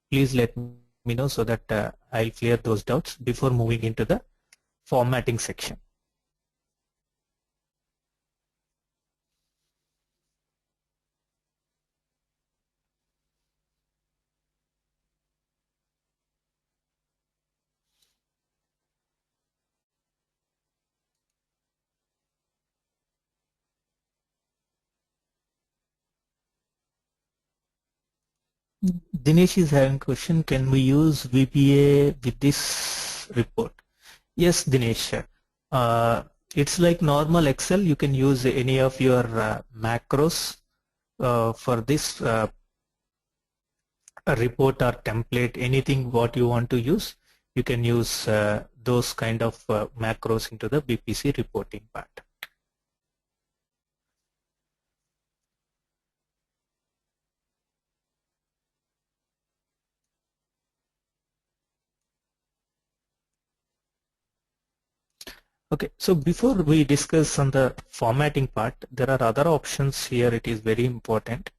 please let me know so that I'll clear those doubts before moving into the formatting section. Dinesh is having a question, can we use VBA with this report? Yes, Dinesh. It's like normal Excel. You can use any of your macros for this report or template, anything what you want to use. You can use those kind of macros into the BPC reporting part. Okay, so before we discuss on the formatting part, there are other options here. It is very important.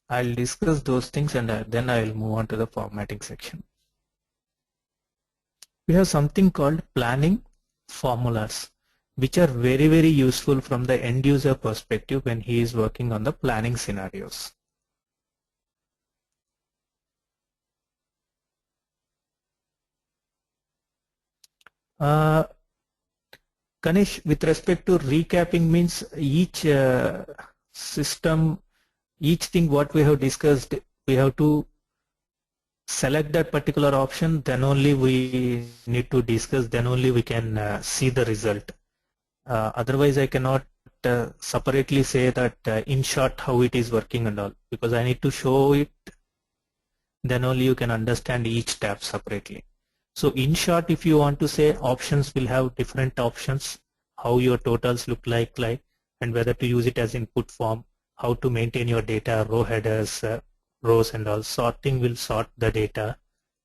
I'll discuss those things and then I'll move on to the formatting section. We have something called planning formulas, which are very useful from the end user perspective when he is working on the planning scenarios. Ganesh, with respect to recapping means each system, each thing what we have discussed, we have to select that particular option, then only we need to discuss, then only we can see the result. Otherwise I cannot separately say that in short how it is working and all, because I need to show it, then only you can understand each tab separately. So in short, if you want to say, options will have different options, how your totals look like, and whether to use it as input form, how to maintain your data, row headers, rows and all. Sorting will sort the data.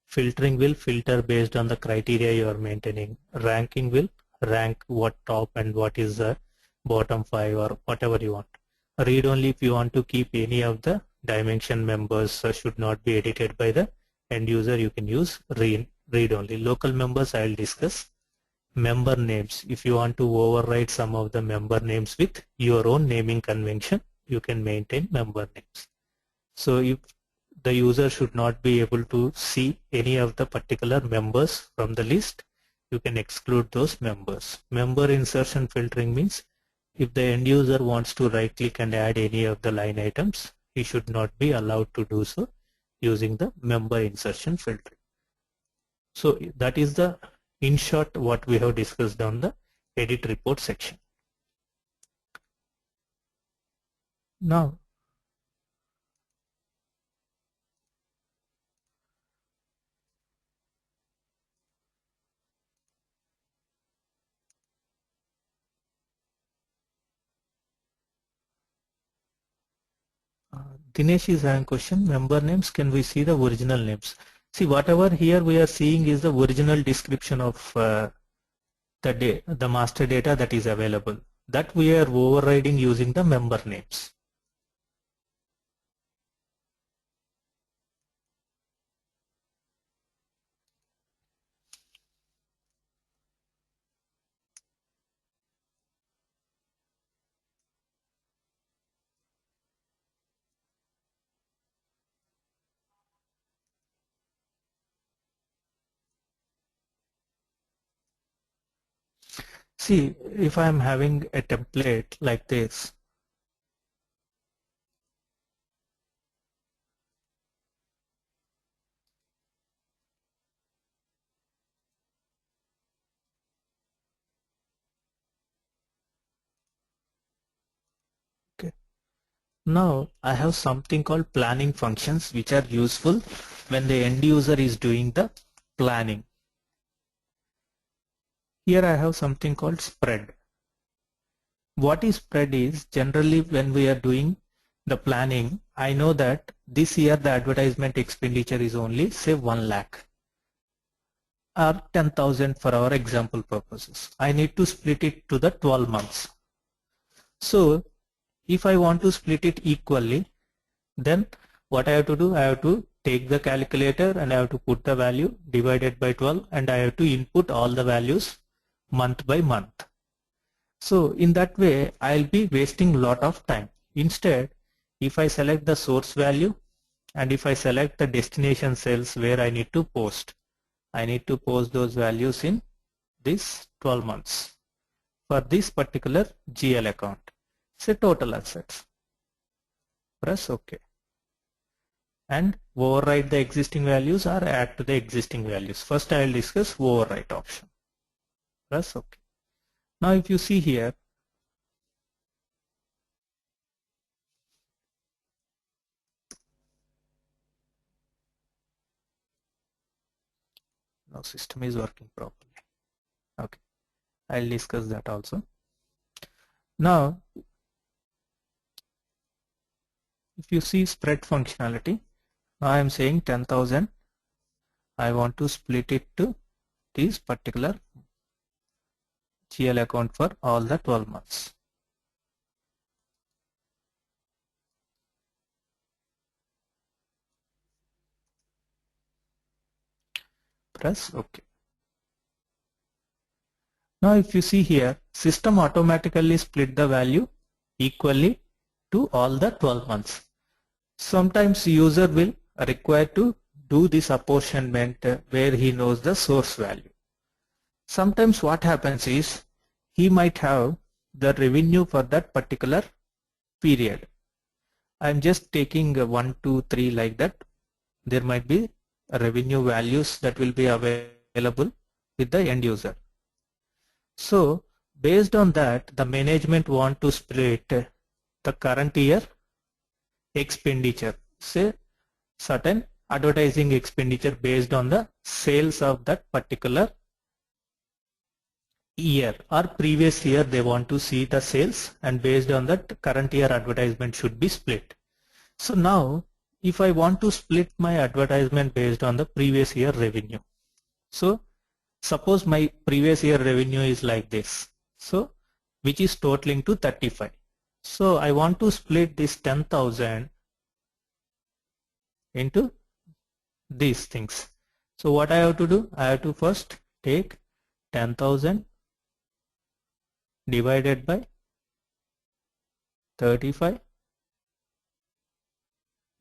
Filtering will filter based on the criteria you are maintaining. Ranking will rank what top and what is the bottom 5 or whatever you want. Read only, if you want to keep any of the dimension members should not be edited by the end user, you can use read only. Local members I will discuss. Member names, if you want to override some of the member names with your own naming convention, you can maintain member names. So if the user should not be able to see any of the particular members from the list, you can exclude those members. Member insertion filtering means if the end user wants to right click and add any of the line items, he should not be allowed to do so using the member insertion filtering. So that is the in short what we have discussed on the edit report section. Now Dinesh is having question, member names, can we see the original names? See, whatever here we are seeing is the original description of the master data that is available. That we are overriding using the member names. See, if I am having a template like this, okay. Now I have something called planning functions which are useful when the end user is doing the planning. Here I have something called spread. What is spread is generally when we are doing the planning, I know that this year the advertisement expenditure is only say 1 lakh or 10,000 for our example purposes. I need to split it to the 12 months. So if I want to split it equally, then what I have to do, I have to take the calculator and I have to put the value divided by 12 and I have to input all the values month by month. So in that way I'll be wasting a lot of time. Instead, if I select the source value and if I select the destination cells where I need to post those values in this 12 months for this particular GL account. Say total assets. Press OK. And override the existing values or add to the existing values. First I will discuss override option. Press OK. Now if you see here, now system is working properly. Okay, I'll discuss that also. Now if you see spread functionality, now I am saying 10,000 I want to split it to this particular GL account for all the 12 months. Press OK. Now if you see here, system automatically split the value equally to all the 12 months. Sometimes user will require to do this apportionment where he knows the source value. Sometimes what happens is he might have the revenue for that particular period. I'm just taking 1, 2, 3 like that. There might be revenue values that will be available with the end user. So based on that, the management want to split the current year expenditure, say certain advertising expenditure based on the sales of that particular year or previous year. They want to see the sales, and based on that current year advertisement should be split. So now if I want to split my advertisement based on the previous year revenue, so suppose my previous year revenue is like this, so which is totaling to 35. So I want to split this 10,000 into these things. So what I have to do? I have to first take 10,000 divided by 35.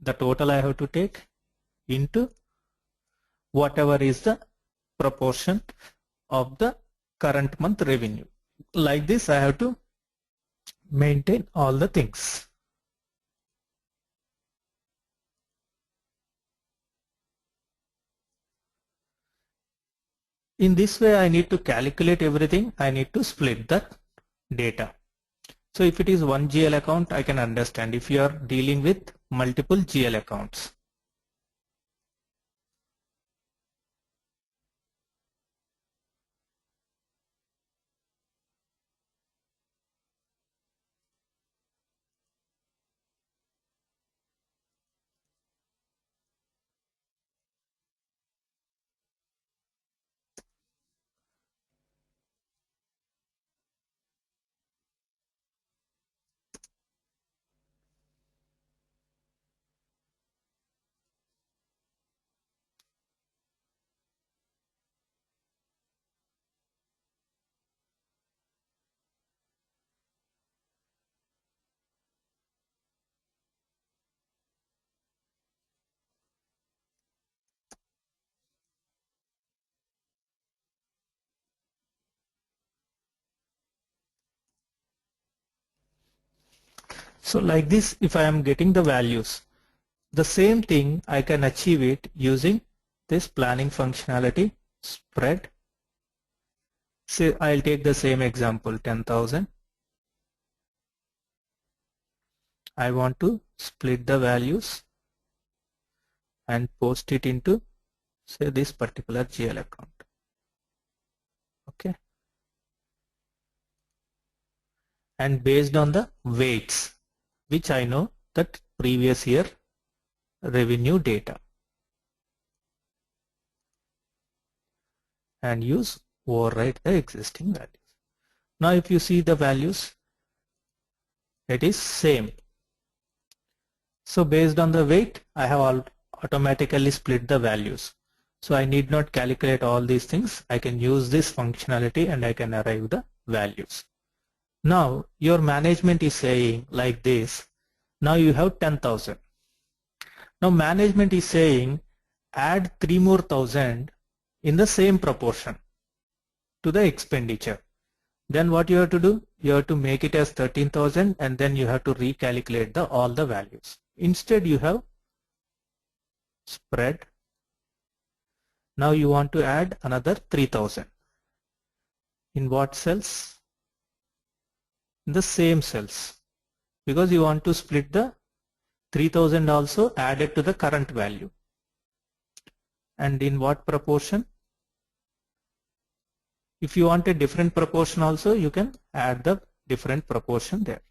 The total I have to take into whatever is the proportion of the current month revenue. Like this I have to maintain all the things. In this way I need to calculate everything. I need to split the data. So if it is one GL account, I can understand. If you are dealing with multiple GL accounts, so like this, if I am getting the values, the same thing I can achieve it using this planning functionality, spread. Say I'll take the same example, 10,000. I want to split the values and post it into, say, this particular GL account. Okay. And based on the weights, which I know that previous year revenue data, and use override the existing values. Now if you see the values, it is same. So based on the weight, I have automatically split the values. So I need not calculate all these things. I can use this functionality and I can arrive the values. Now your management is saying like this. Now you have 10,000. Now management is saying add 3 more thousand in the same proportion to the expenditure. Then what you have to do? You have to make it as 13,000 and then you have to recalculate all the values. Instead you have spread. Now you want to add another 3,000. In what cells? In the same cells. Because you want to split the 3,000 also added to the current value. And in what proportion? If you want a different proportion also, you can add the different proportion there.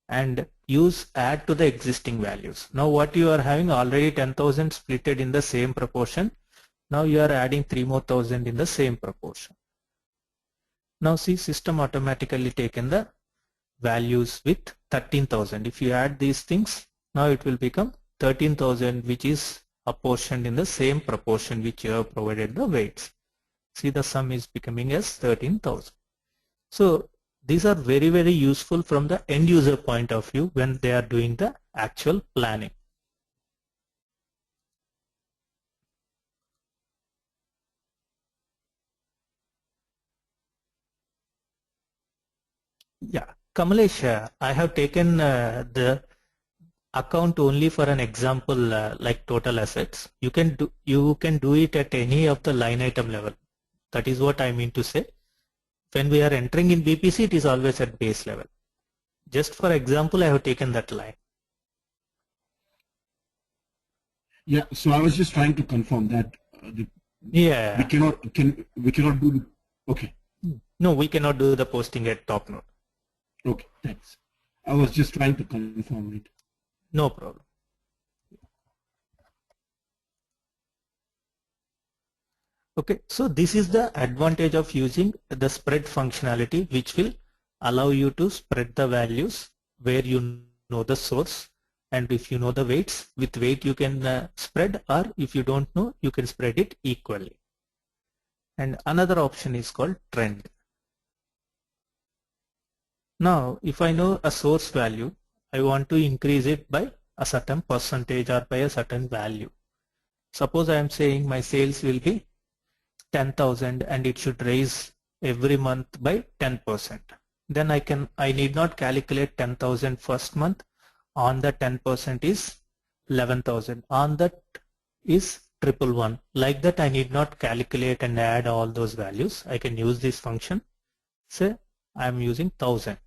And use add to the existing values. Now what you are having already 10,000 splitted in the same proportion. Now you are adding 3 more thousand in the same proportion. Now see, system automatically taken the values with 13,000. If you add these things, now it will become 13,000, which is apportioned in the same proportion which you have provided the weights. See, the sum is becoming as 13,000. So these are very, very useful from the end user point of view when they are doing the actual planning. Yeah, Kamalesh, I have taken the account only for an example like total assets. You can do it at any of the line item level. That is what I mean to say. When we are entering in BPC, it is always at base level. Just for example, I have taken that line. Yeah, so I was just trying to confirm that Yeah. we cannot do the, okay. No, we cannot do the posting at top node. Okay, thanks. I was just trying to confirm it. No problem. Okay, so this is the advantage of using the spread functionality, which will allow you to spread the values where you know the source, and if you know the weights, with weight you can spread, or if you don't know, you can spread it equally. And another option is called trend. Now, if I know a source value, I want to increase it by a certain percentage or by a certain value. Suppose I am saying my sales will be 10,000 and it should raise every month by 10%. Then I need not calculate 10,000 first month. On the 10% is 11,000. On that is 111. Like that, I need not calculate and add all those values. I can use this function. Say I am using 1,000.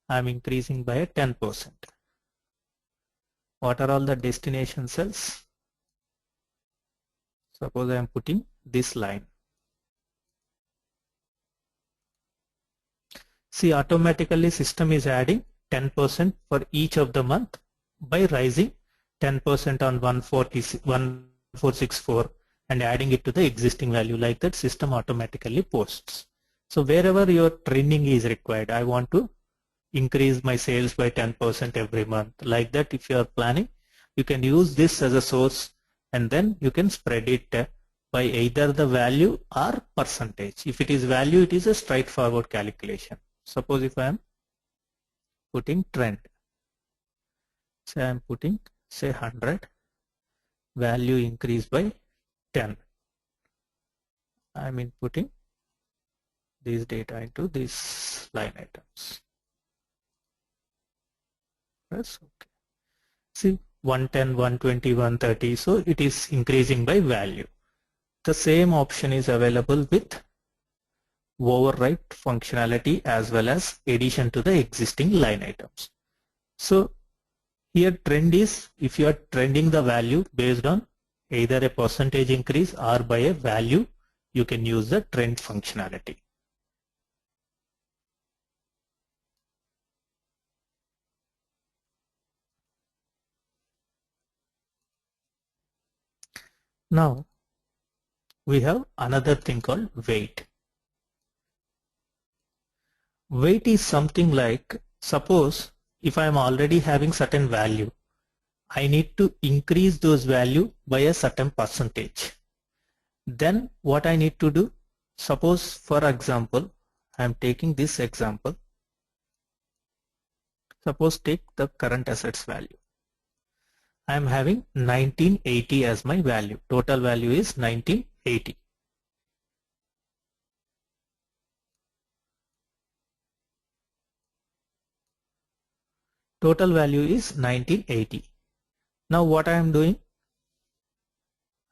I am increasing by 10%. What are all the destination cells? Suppose I am putting this line. See, automatically system is adding 10% for each of the month by rising 10% on 1464 and adding it to the existing value. Like that, system automatically posts. So wherever your training is required, I want to increase my sales by 10% every month. Like that, if you are planning, you can use this as a source and then you can spread it by either the value or percentage. If it is value, it is a straightforward calculation. Suppose if I am putting trend, say I am putting say 100, value increase by 10. I am inputting this data into these line items. Press OK. See, 110, 120, 130. So it is increasing by value. The same option is available with override functionality as well as addition to the existing line items. So here trend is if you are trending the value based on either a percentage increase or by a value, you can use the trend functionality. Now we have another thing called weight. Weight is something like, suppose if I am already having certain value, I need to increase those value by a certain percentage. Then what I need to do, suppose for example, I am taking this example. Suppose take the current assets value. I am having 1980 as my value. Total value is 1980. Total value is 1980. Now what I am doing?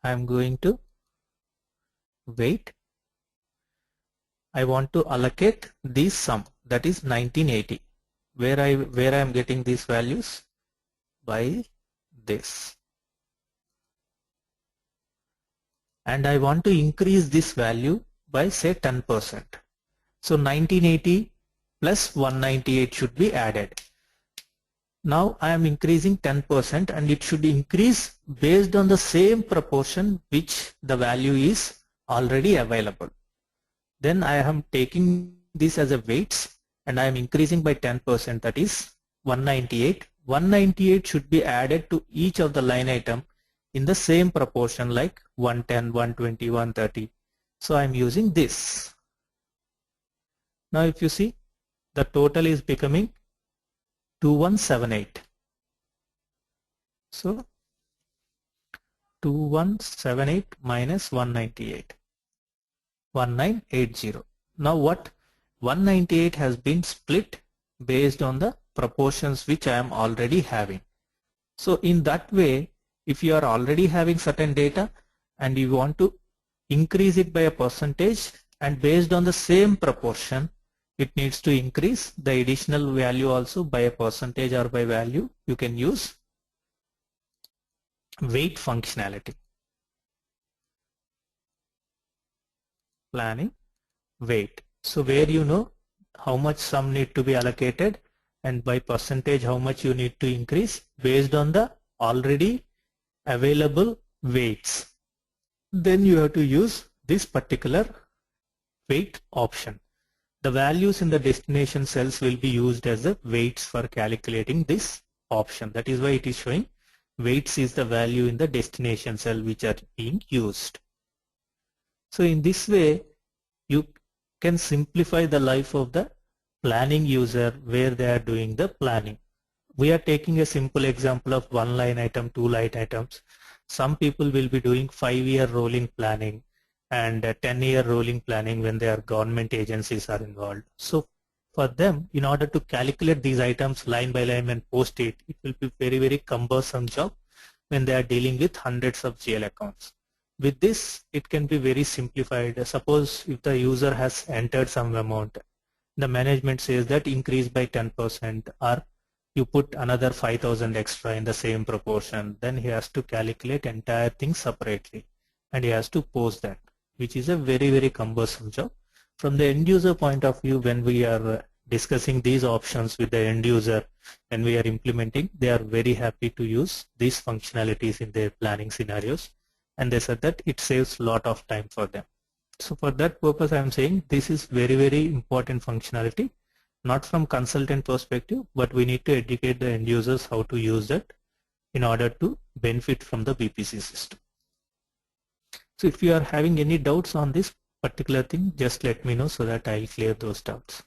I am going to weight. I want to allocate this sum, that is 1980. Where I am getting these values? By this. And I want to increase this value by say 10%. So 1980 plus 198 should be added. Now I am increasing 10% and it should increase based on the same proportion which the value is already available. Then I am taking this as a weights and I am increasing by 10%, that is 198. 198 should be added to each of the line item in the same proportion like 110, 120, 130. So I am using this. Now if you see, the total is becoming 2178. So 2178 minus 198, 1980. Now what? 198 has been split based on the proportions which I am already having. So in that way, if you are already having certain data and you want to increase it by a percentage, and based on the same proportion, it needs to increase the additional value also by a percentage or by value, you can use weight functionality. Planning weight. So where you know how much sum need to be allocated and by percentage how much you need to increase based on the already available weights. Then you have to use this particular weight option. The values in the destination cells will be used as the weights for calculating this option. That is why it is showing weights is the value in the destination cell which are being used. So in this way, you can simplify the life of the planning user where they are doing the planning. We are taking a simple example of one line item, two line items. Some people will be doing 5-year rolling planning and 10-year rolling planning when their government agencies are involved. So for them, in order to calculate these items line by line and post it, it will be very, very cumbersome job when they are dealing with hundreds of GL accounts. With this, it can be very simplified. Suppose if the user has entered some amount, the management says that increase by 10% or you put another 5,000 extra in the same proportion, then he has to calculate entire thing separately and he has to post that, which is a very, very cumbersome job. From the end user point of view, when we are discussing these options with the end user and we are implementing, they are very happy to use these functionalities in their planning scenarios, and they said that it saves a lot of time for them. So for that purpose, I am saying this is very, very important functionality, not from consultant perspective, but we need to educate the end users how to use that in order to benefit from the BPC system. So if you are having any doubts on this particular thing, just let me know so that I will clear those doubts.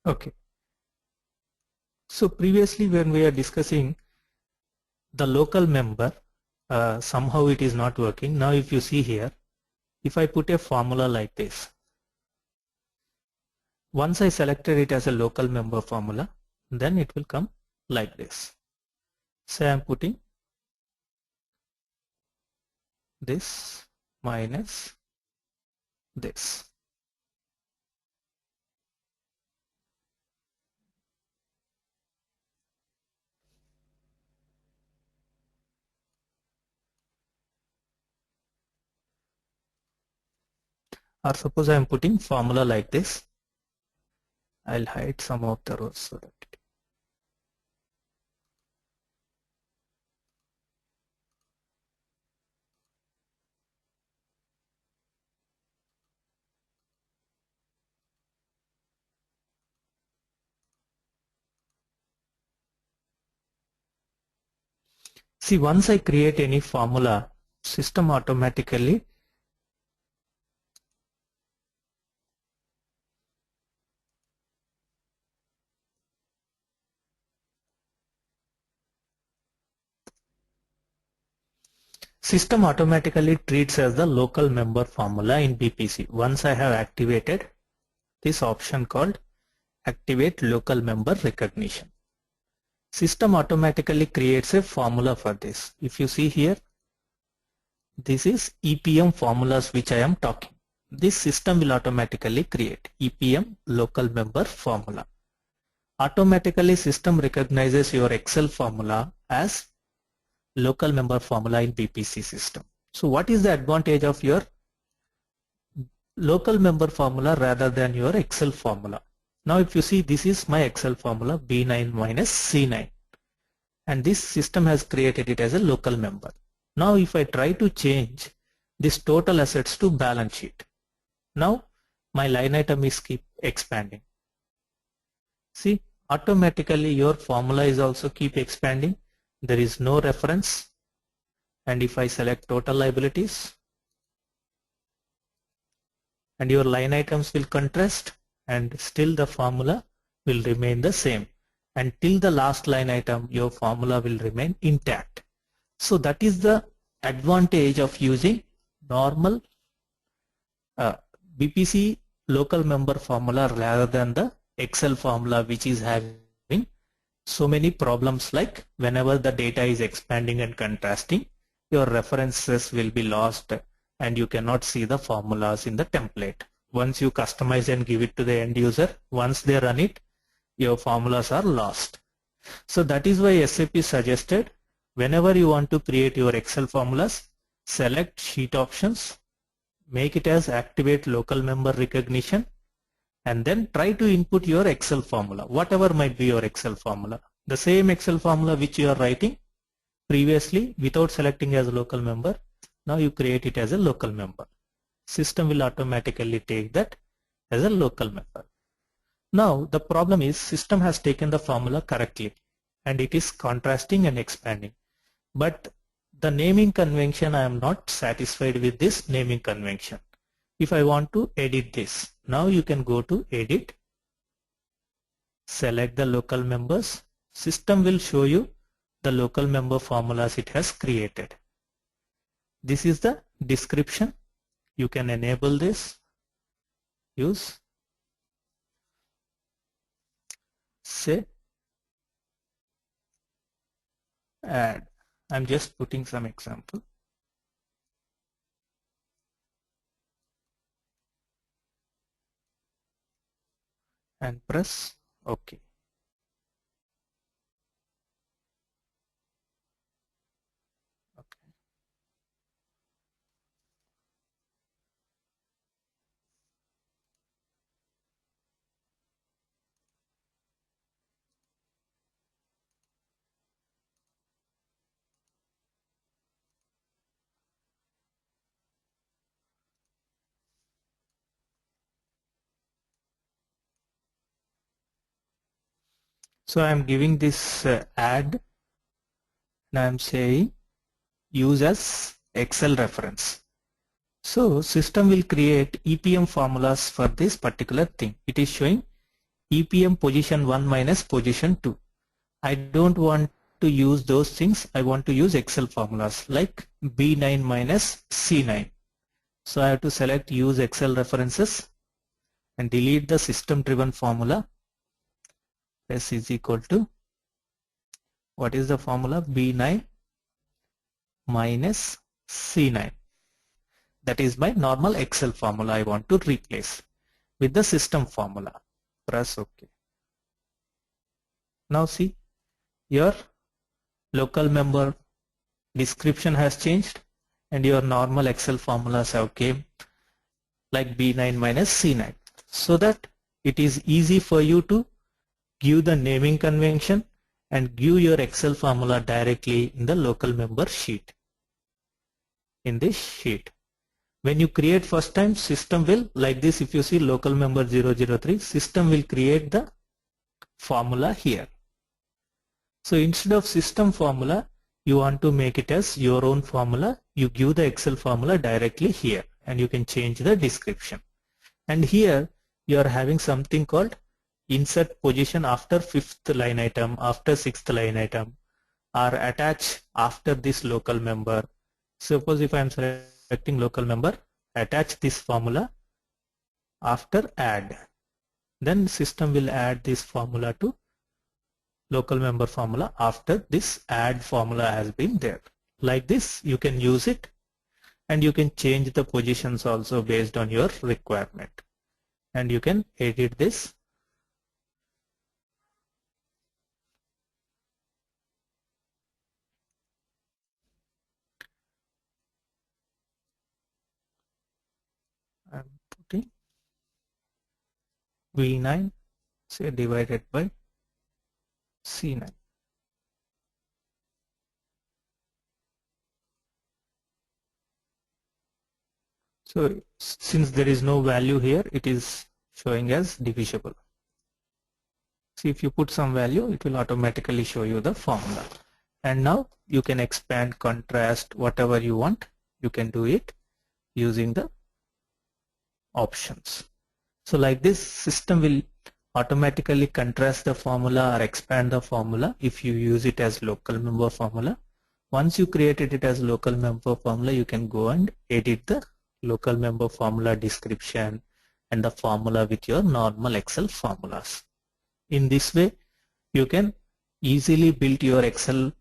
Okay. So previously when we are discussing the local member, somehow it is not working. Now if you see here, if I put a formula like this, once I selected it as a local member formula, then it will come like this. Say I am putting this minus this. Or suppose I am putting formula like this. I'll hide some of the rows so that see, once I create any formula, system automatically treats as the local member formula in BPC. Once I have activated this option called activate local member recognition, system automatically creates a formula for this. If you see here, this is EPM formulas which I am talking. This system will automatically create EPM local member formula. Automatically system recognizes your Excel formula as local member formula in BPC system. So what is the advantage of your local member formula rather than your Excel formula? Now if you see, this is my Excel formula B9 minus C9, and this system has created it as a local member. Now if I try to change this total assets to balance sheet, now my line item is keep expanding. See, automatically your formula is also keep expanding. There is no reference, and if I select total liabilities, and your line items will contrast, and still the formula will remain the same. Until the last line item, your formula will remain intact. So that is the advantage of using normal BPC local member formula rather than the Excel formula, which is having so many problems, like whenever the data is expanding and contrasting, your references will be lost and you cannot see the formulas in the template. Once you customize and give it to the end user, once they run it, your formulas are lost. So that is why SAP suggested, whenever you want to create your Excel formulas, select sheet options, make it as activate local member recognition, and then try to input your Excel formula, whatever might be your Excel formula. The same Excel formula which you are writing previously without selecting as a local member, now you create it as a local member. System will automatically take that as a local member. Now the problem is, system has taken the formula correctly and it is contrasting and expanding. But the naming convention, I am not satisfied with this naming convention. If I want to edit this, now you can go to edit, select the local members. System will show you the local member formulas it has created. This is the description. You can enable this, use, say, add. I'm just putting some example. And press OK. So I'm giving this add, and I'm saying use as Excel reference. So system will create EPM formulas for this particular thing. It is showing EPM position 1 minus position 2. I don't want to use those things. I want to use Excel formulas like B9 minus C9. So I have to select use Excel references and delete the system driven formula. S is equal to, what is the formula? B9 minus C9. That is my normal Excel formula I want to replace with the system formula. Press OK. Now see, your local member description has changed and your normal Excel formulas have came like B9 minus C9, so that it is easy for you to give the naming convention and give your Excel formula directly in the local member sheet. In this sheet, when you create first time, system will, like this, if you see local member 003, system will create the formula here. So instead of system formula, you want to make it as your own formula, you give the Excel formula directly here and you can change the description. And here you are having something called insert position after 5th line item, after 6th line item, or attach after this local member. Suppose if I am selecting local member, attach this formula after add. Then system will add this formula to local member formula after this add formula has been there. Like this you can use it, and you can change the positions also based on your requirement. And you can edit this. V9 say divided by C9. So since there is no value here, it is showing as divisible. See, if you put some value, it will automatically show you the formula. And now you can expand, contrast, whatever you want. You can do it using the options. So like this, system will automatically contrast the formula or expand the formula if you use it as local member formula. Once you created it as local member formula, you can go and edit the local member formula description and the formula with your normal Excel formulas. In this way, you can easily build your Excel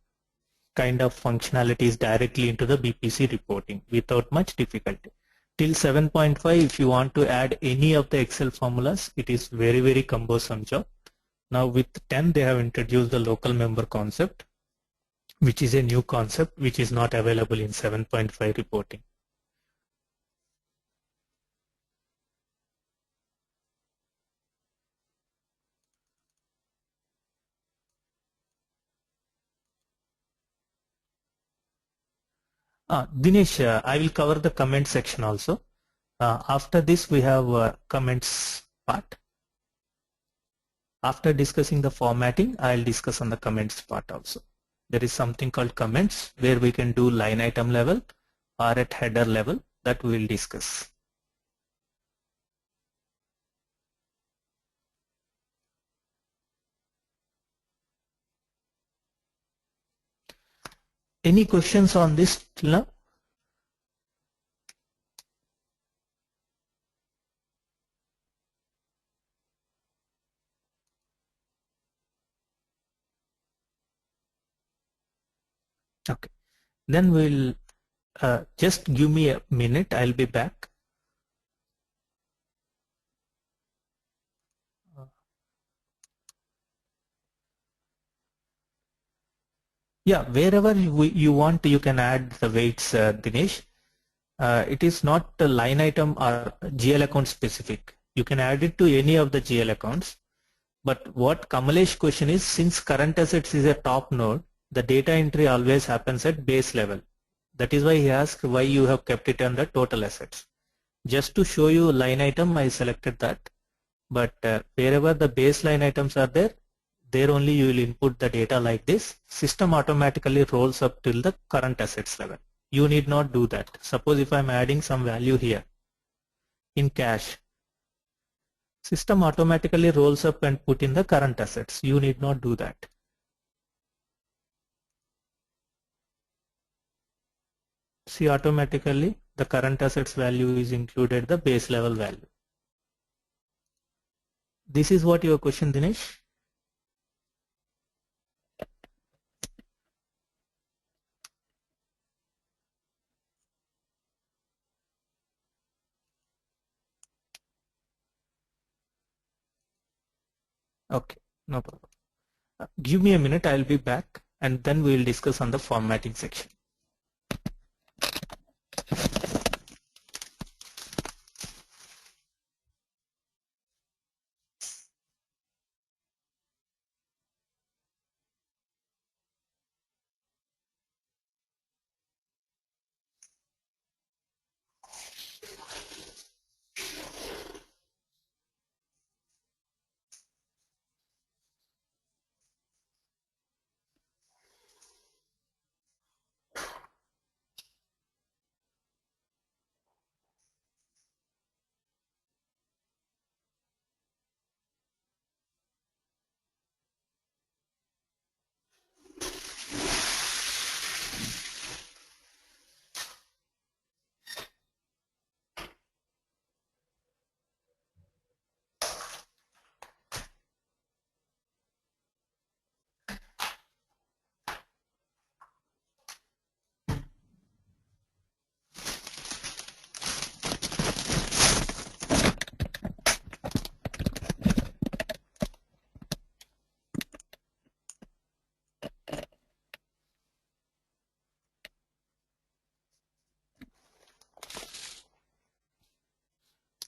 kind of functionalities directly into the BPC reporting without much difficulty. Till 7.5, if you want to add any of the Excel formulas, it is very cumbersome job. Now with 10, they have introduced the local member concept, which is a new concept which is not available in 7.5 reporting. Dinesh, I will cover the comment section also. After this, we have comments part. After discussing the formatting, I'll discuss on the comments part also. There is something called comments where we can do line item level or at header level that we will discuss. Any questions on this till now? Okay, then we'll just give me a minute. I'll be back. Yeah, wherever you want, you can add the weights, Dinesh. It is not a line item or GL account specific. You can add it to any of the GL accounts. But what Kamalesh question is, since current assets is a top node, the data entry always happens at base level. That is why he asked why you have kept it on the total assets. Just to show you line item, I selected that. But wherever the baseline items are there, there only you will input the data like this. System automatically rolls up till the current assets level. You need not do that. Suppose if I am adding some value here in cash, system automatically rolls up and put in the current assets. You need not do that. See, automatically the current assets value is included the base level value. This is what your question, Dinesh? Okay, no problem. Give me a minute, I'll be back and then we will discuss on the formatting section.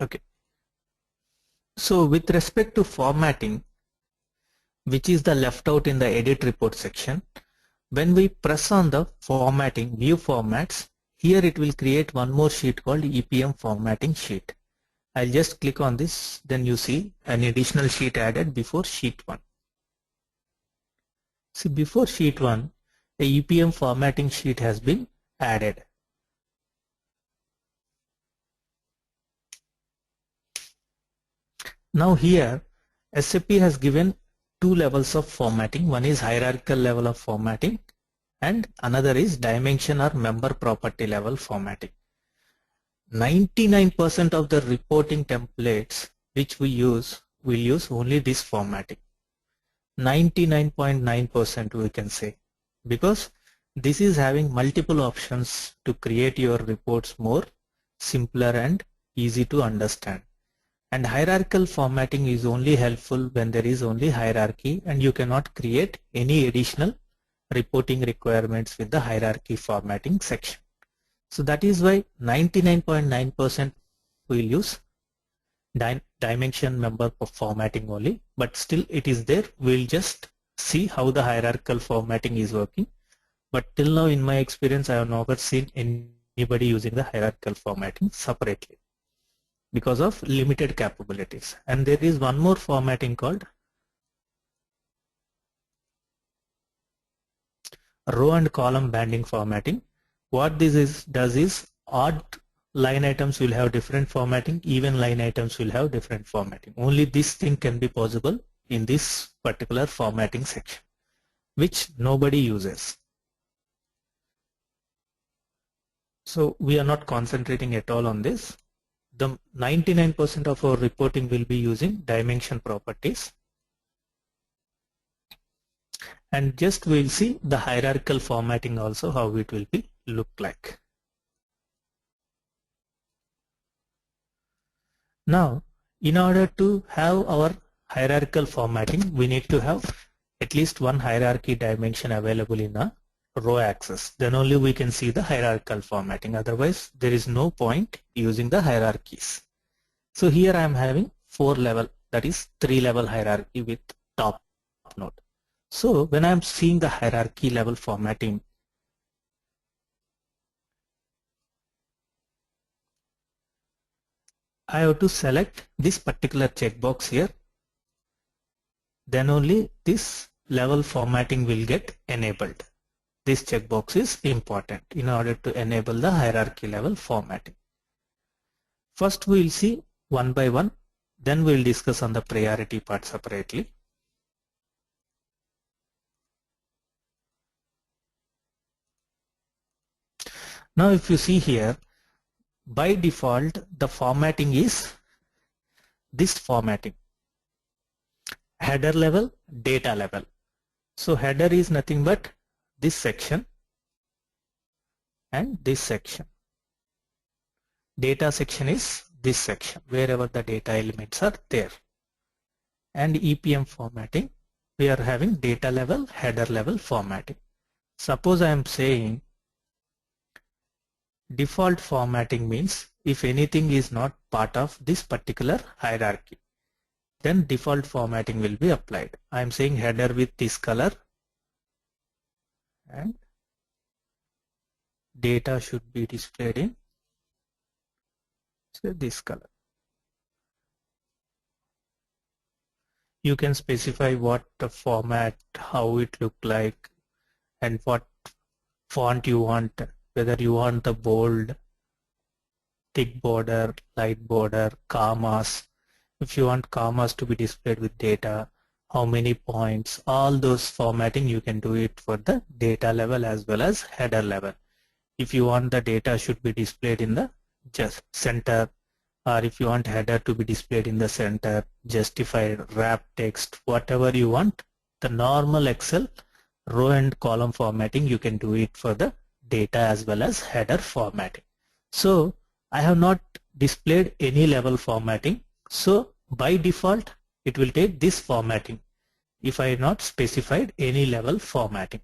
Okay. So with respect to formatting, which is the left out in the edit report section, when we press on the formatting, view formats, here it will create one more sheet called EPM formatting sheet. I'll just click on this, then you see an additional sheet added before sheet 1. See, before sheet 1, a EPM formatting sheet has been added. Now here, SAP has given two levels of formatting. One is hierarchical level of formatting and another is dimension or member property level formatting. 99% of the reporting templates which we use will use only this formatting. 99.9% we can say, because this is having multiple options to create your reports more simpler and easy to understand. And hierarchical formatting is only helpful when there is only hierarchy and you cannot create any additional reporting requirements with the hierarchy formatting section. So that is why 99.9% will use dimension member formatting only, but still it is there. We'll just see how the hierarchical formatting is working. But till now in my experience I have never seen anybody using the hierarchical formatting separately because of limited capabilities. And there is one more formatting called row and column banding formatting. What this does is odd line items will have different formatting, even line items will have different formatting. Only this thing can be possible in this particular formatting section, which nobody uses. So we are not concentrating at all on this. The 99% of our reporting will be using dimension properties. And just we'll see the hierarchical formatting also, how it will be look like. Now, in order to have our hierarchical formatting, we need to have at least one hierarchy dimension available in a row axis. Then only we can see the hierarchical formatting. Otherwise, there is no point using the hierarchies. So here I am having 4 level, that is 3 level hierarchy with top node. So when I am seeing the hierarchy level formatting, I have to select this particular checkbox here. Then only this level formatting will get enabled. This checkbox is important in order to enable the hierarchy level formatting. First we will see one by one, then we will discuss on the priority part separately. Now if you see here, by default the formatting is this formatting: header level, data level. So header is nothing but this section and this section. Data section is this section, wherever the data elements are there. And EPM formatting, we are having data level, header level formatting. Suppose I am saying default formatting means if anything is not part of this particular hierarchy, then default formatting will be applied. I am saying header with this color and data should be displayed in, say, this color. You can specify what the format, how it look like, and what font you want, whether you want the bold, thick border, light border, commas. If you want commas to be displayed with data, how many points, all those formatting you can do it for the data level as well as header level. If you want the data should be displayed in the just center, or if you want header to be displayed in the center, justify, wrap text, whatever you want, the normal Excel row and column formatting you can do it for the data as well as header formatting. So I have not displayed any level formatting, so by default it will take this formatting if I have not specified any level formatting.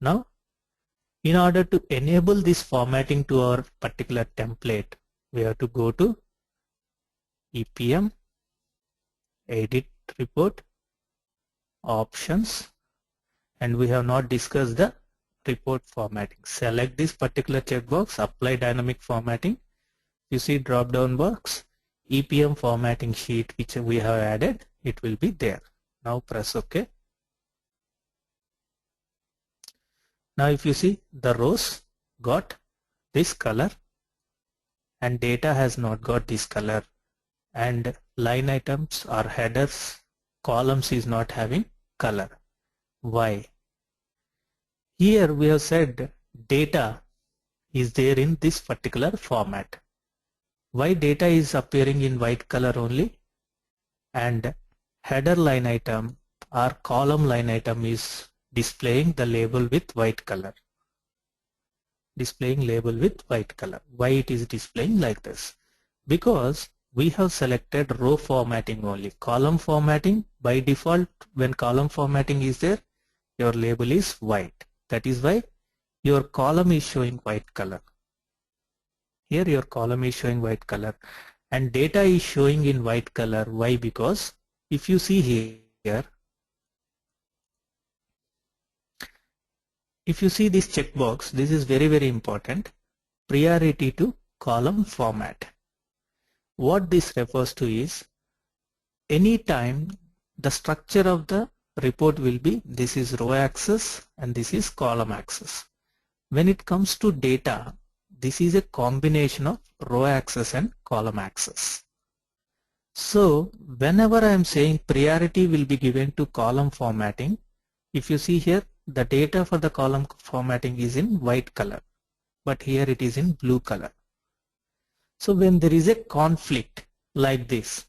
Now in order to enable this formatting to our particular template, we have to go to EPM, edit report, options, and we have not discussed the report formatting. Select this particular checkbox, apply dynamic formatting. You see drop down box, EPM formatting sheet which we have added, it will be there. Now press OK. Now if you see, the rows got this color and data has not got this color, and line items or headers, columns is not having color. Why? Here we have said data is there in this particular format. Why data is appearing in white color only and header line item or column line item is displaying the label with white color? Displaying label with white color. Why it is displaying like this? Because we have selected row formatting only. Column formatting, by default, when column formatting is there, your label is white. That is why your column is showing white color. Here your column is showing white color and data is showing in white color. Why? Because if you see here, if you see this checkbox, this is very important, priority to column format. What this refers to is, anytime the structure of the report will be, this is row axis and this is column axis. When it comes to data, this is a combination of row axis and column axis. So whenever I am saying priority will be given to column formatting, if you see here, the data for the column formatting is in white color, but here it is in blue color. So when there is a conflict like this,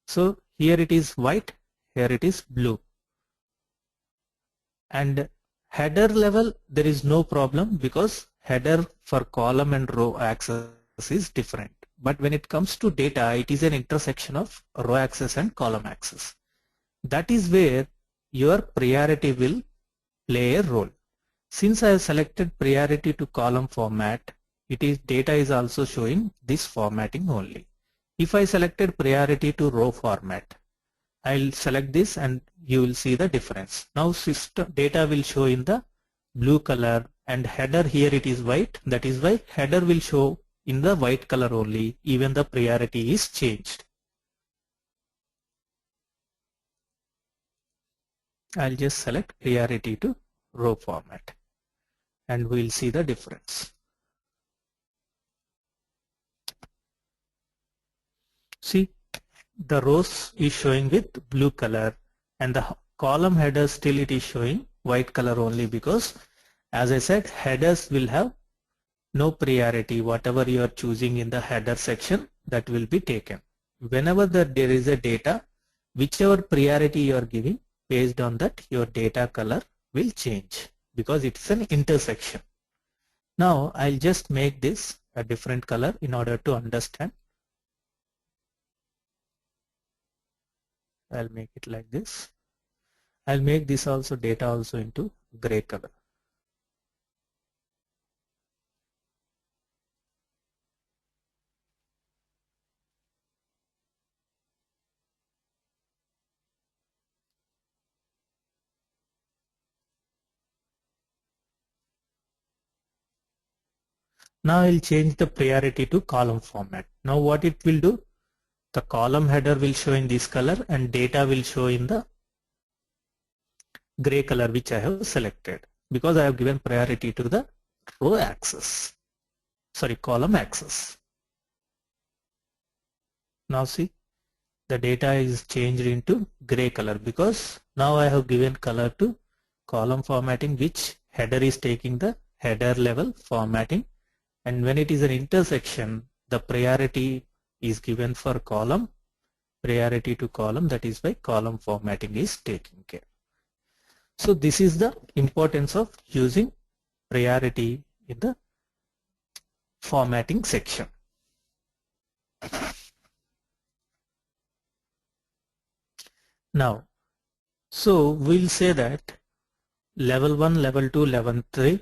so here it is white, here it is blue, and header level there is no problem because header for column and row axis is different. But when it comes to data, it is an intersection of row axis and column axis. That is where your priority will play a role. Since I have selected priority to column format, it is data is also showing this formatting only. If I selected priority to row format, I'll select this and you will see the difference. Now system data will show in the blue color and header here it is white. That is why header will show in the white color only, even the priority is changed. I'll just select priority to row format and we'll see the difference. See, the rows is showing with blue color and the column header still it is showing white color only, because as I said, headers will have no priority. Whatever you are choosing in the header section, that will be taken. Whenever there is a data, whichever priority you are giving, based on that your data color will change because it's an intersection. Now I'll just make this a different color in order to understand. I'll make it like this. I'll make this also data also into gray color. Now I'll change the priority to column format. Now what it will do? The column header will show in this color and data will show in the gray color which I have selected, because I have given priority to the row axis, sorry, column axis. Now see, the data is changed into gray color because now I have given color to column formatting, which header is taking the header level formatting, and when it is an intersection, the priority is given for column, priority to column, that is why column formatting is taken care. So this is the importance of using priority in the formatting section. Now, so we'll say that level 1, level 2, level 3,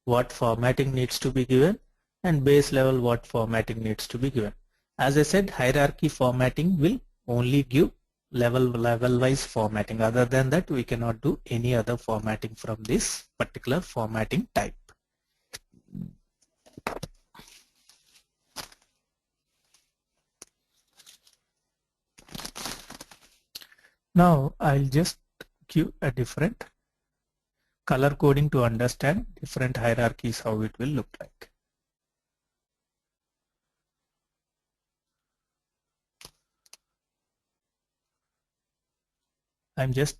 what formatting needs to be given, and base level what formatting needs to be given. As I said, hierarchy formatting will only give level wise formatting. Other than that, we cannot do any other formatting from this particular formatting type. Now I'll just give a different color coding to understand different hierarchies, how it will look like. I'm just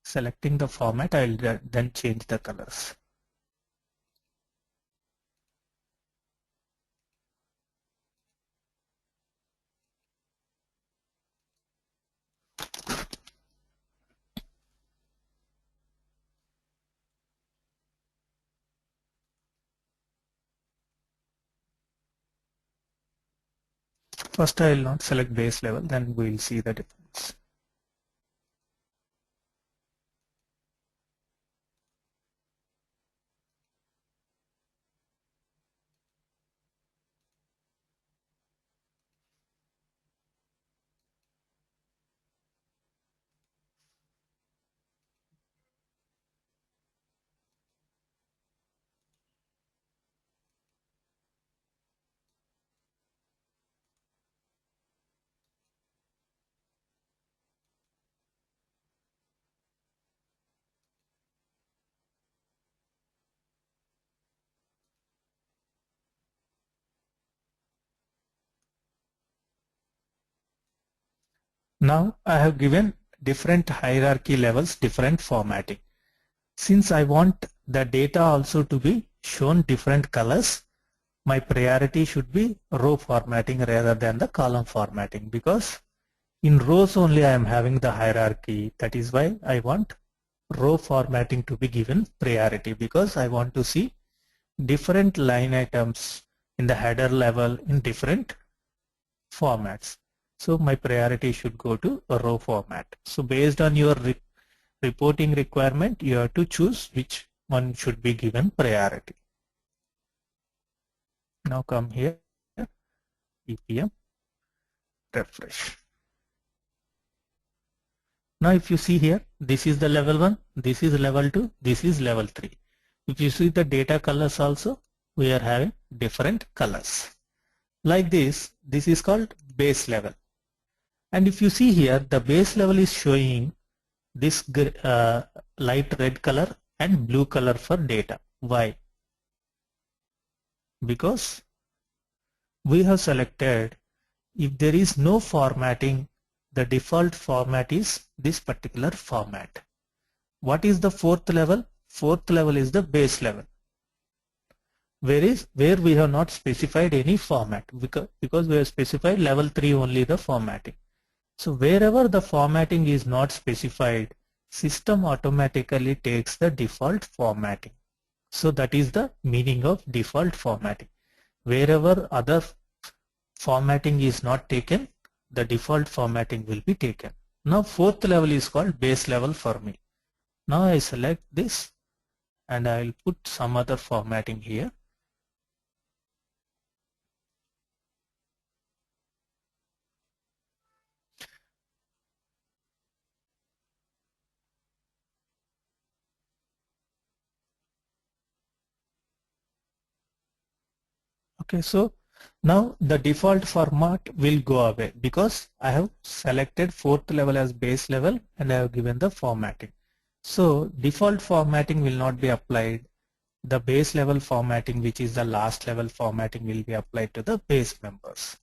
selecting the format. I'll then change the colors. First, I will not select base level, then we will see the difference. Now I have given different hierarchy levels, different formatting. Since I want the data also to be shown different colors, my priority should be row formatting rather than the column formatting, because in rows only I am having the hierarchy. That is why I want row formatting to be given priority, because I want to see different line items in the header level in different formats. So my priority should go to a row format. So based on your reporting requirement, you have to choose which one should be given priority. Now come here, EPM, refresh. Now if you see here, this is the level 1, this is level 2, this is level 3. If you see the data colors also, we are having different colors. Like this is called base level. And if you see here, the base level is showing this light red color and blue color for data. Why? Because we have selected, if there is no formatting, the default format is this particular format. What is the fourth level? Fourth level is the base level, where we have not specified any format, because we have specified level 3 only the formatting. So wherever the formatting is not specified, system automatically takes the default formatting. So that is the meaning of default formatting. Wherever other formatting is not taken, the default formatting will be taken. Now fourth level is called base level for me. Now I select this and I will put some other formatting here. Okay, so now the default format will go away because I have selected fourth level as base level and I have given the formatting. So default formatting will not be applied. The base level formatting, which is the last level formatting, will be applied to the base members.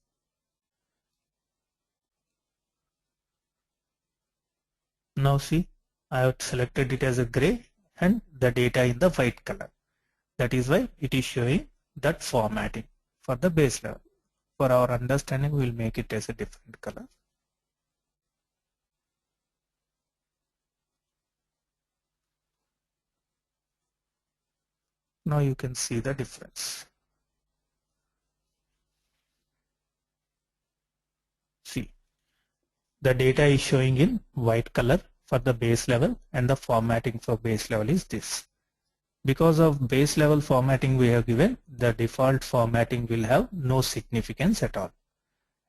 Now see, I have selected it as a gray and the data in the white color. That is why it is showing that formatting for the base level. For our understanding, we will make it as a different color. Now you can see the difference. See, the data is showing in white color for the base level and the formatting for base level is this. Because of base level formatting we have given, the default formatting will have no significance at all.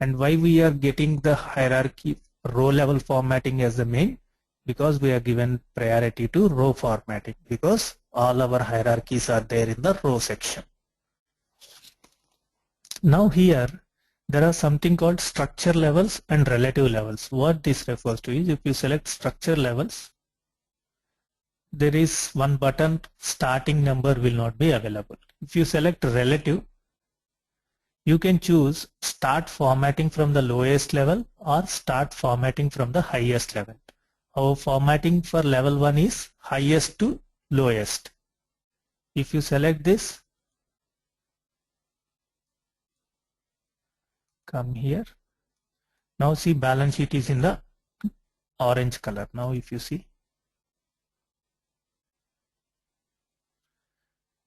And why we are getting the hierarchy row level formatting as the main, because we are given priority to row formatting because all our hierarchies are there in the row section. Now here there are something called structure levels and relative levels. What this refers to is, if you select structure levels, there is one button, starting number will not be available. If you select relative, you can choose start formatting from the lowest level or start formatting from the highest level. Our formatting for level 1 is highest to lowest. If you select this, come here. Now see, balance sheet is in the orange color. Now if you see,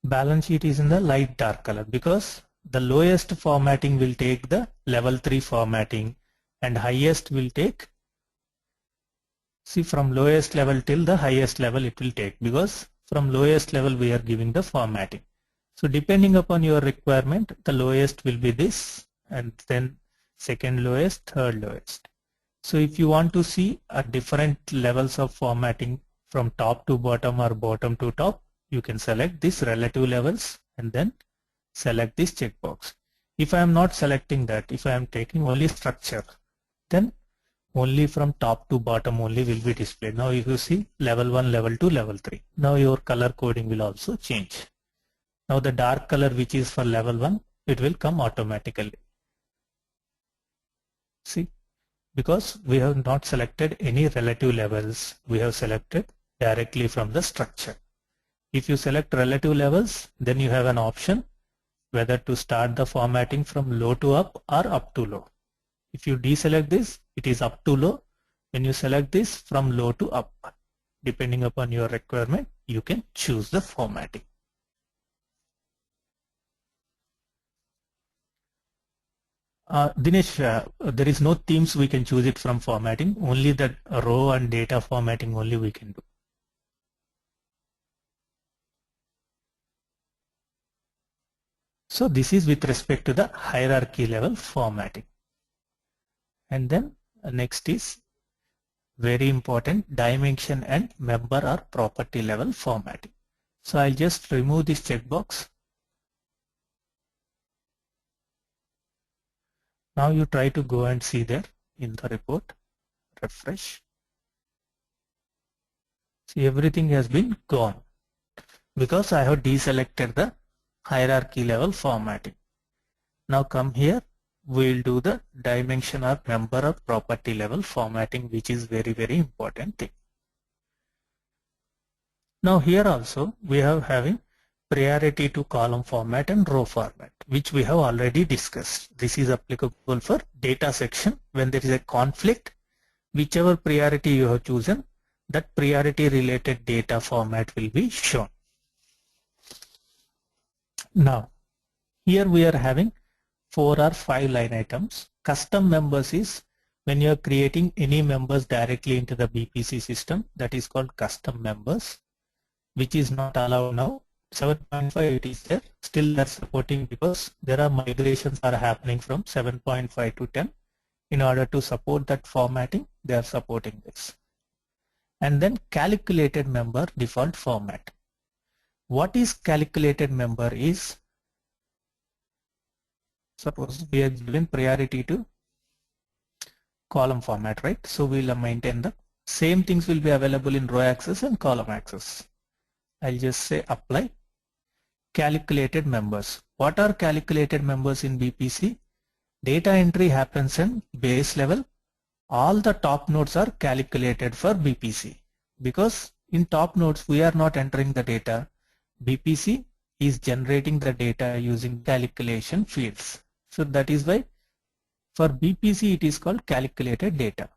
balance sheet is in the light dark color, because the lowest formatting will take the level 3 formatting and highest will take, see, from lowest level till the highest level it will take, because from lowest level we are giving the formatting. So depending upon your requirement, the lowest will be this, and then second lowest, third lowest. So if you want to see a different levels of formatting from top to bottom or bottom to top, you can select this relative levels and then select this checkbox. If I am not selecting that, if I am taking only structure, then only from top to bottom only will be displayed. Now if you see level 1, level 2, level 3, now your color coding will also change. Now the dark color which is for level 1, it will come automatically. See, because we have not selected any relative levels, we have selected directly from the structure. If you select relative levels, then you have an option whether to start the formatting from low to up or up to low. If you deselect this, it is up to low. When you select this, from low to up, depending upon your requirement, you can choose the formatting. Dinesh, there is no themes we can choose it from formatting, only that row and data formatting only we can do. So this is with respect to the hierarchy level formatting. And then next is very important, dimension and member or property level formatting. So I'll just remove this checkbox. Now you try to go and see there in the report, refresh. See, everything has been gone because I have deselected the hierarchy level formatting. Now come here, we will do the dimension or member or property level formatting, which is very important thing. Now here also we are having priority to column format and row format, which we have already discussed. This is applicable for data section. When there is a conflict, whichever priority you have chosen, that priority related data format will be shown. Now here we are having 4 or 5 line items. Custom members is when you are creating any members directly into the BPC system, that is called custom members, which is not allowed now. 7.5 it is there, still they are supporting because there are migrations are happening from 7.5 to 10. In order to support that formatting, they are supporting this. And then calculated member default format. What is calculated member is, suppose we are given priority to column format, right? So we will maintain the same things will be available in row access and column access. I'll just say apply. Calculated members. What are calculated members in BPC? Data entry happens in base level. All the top nodes are calculated for BPC because in top nodes we are not entering the data. BPC is generating the data using calculation fields. So that is why for BPC it is called calculated data.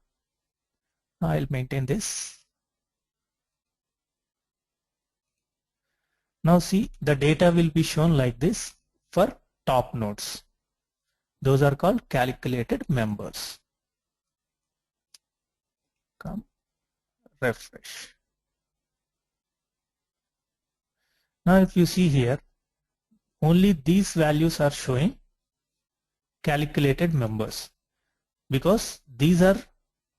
Now I'll maintain this. Now see, the data will be shown like this for top nodes. Those are called calculated members. Come, refresh. Now if you see here, only these values are showing calculated members because these are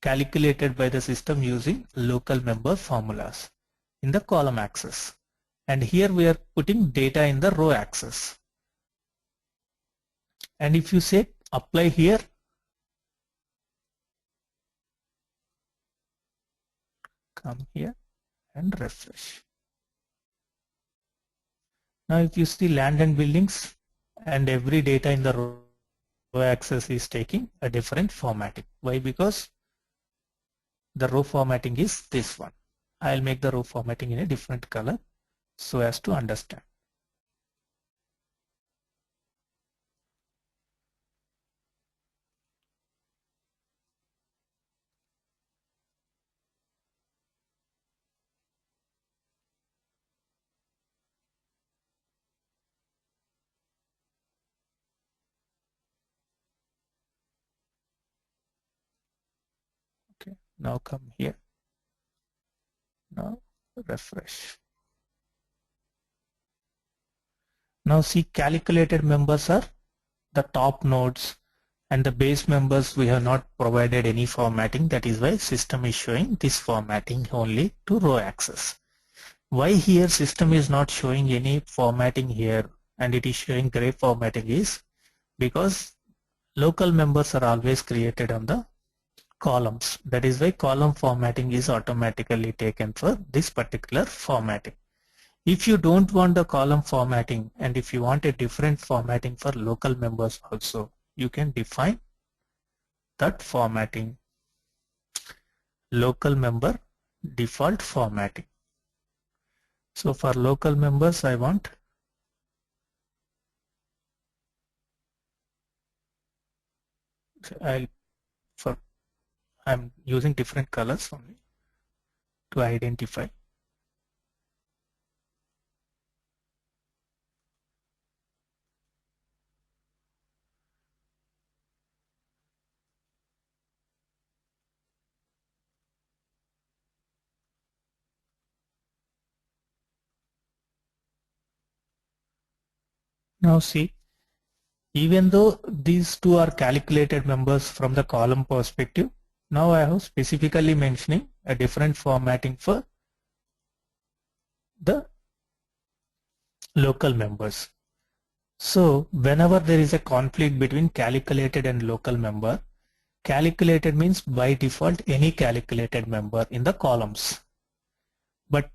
calculated by the system using local member formulas in the column axis. And here we are putting data in the row axis. And if you say apply here, come here and refresh. Now if you see land and buildings, and every data in the row axis is taking a different formatting. Why? Because the row formatting is this one. I'll make the row formatting in a different color so as to understand. Okay, now come here. Now refresh. Now see, calculated members are the top nodes, and the base members we have not provided any formatting. That is why system is showing this formatting only to row axis. Why here system is not showing any formatting here and it is showing gray formatting is because local members are always created on the columns. That is why column formatting is automatically taken for this particular formatting. If you don't want the column formatting and if you want a different formatting for local members also, you can define that formatting, local member default formatting. So for local members I want I'm using different colors only to identify. Now see, even though these two are calculated members from the column perspective, now I have specifically mentioning a different formatting for the local members. So whenever there is a conflict between calculated and local member, calculated means by default any calculated member in the columns. But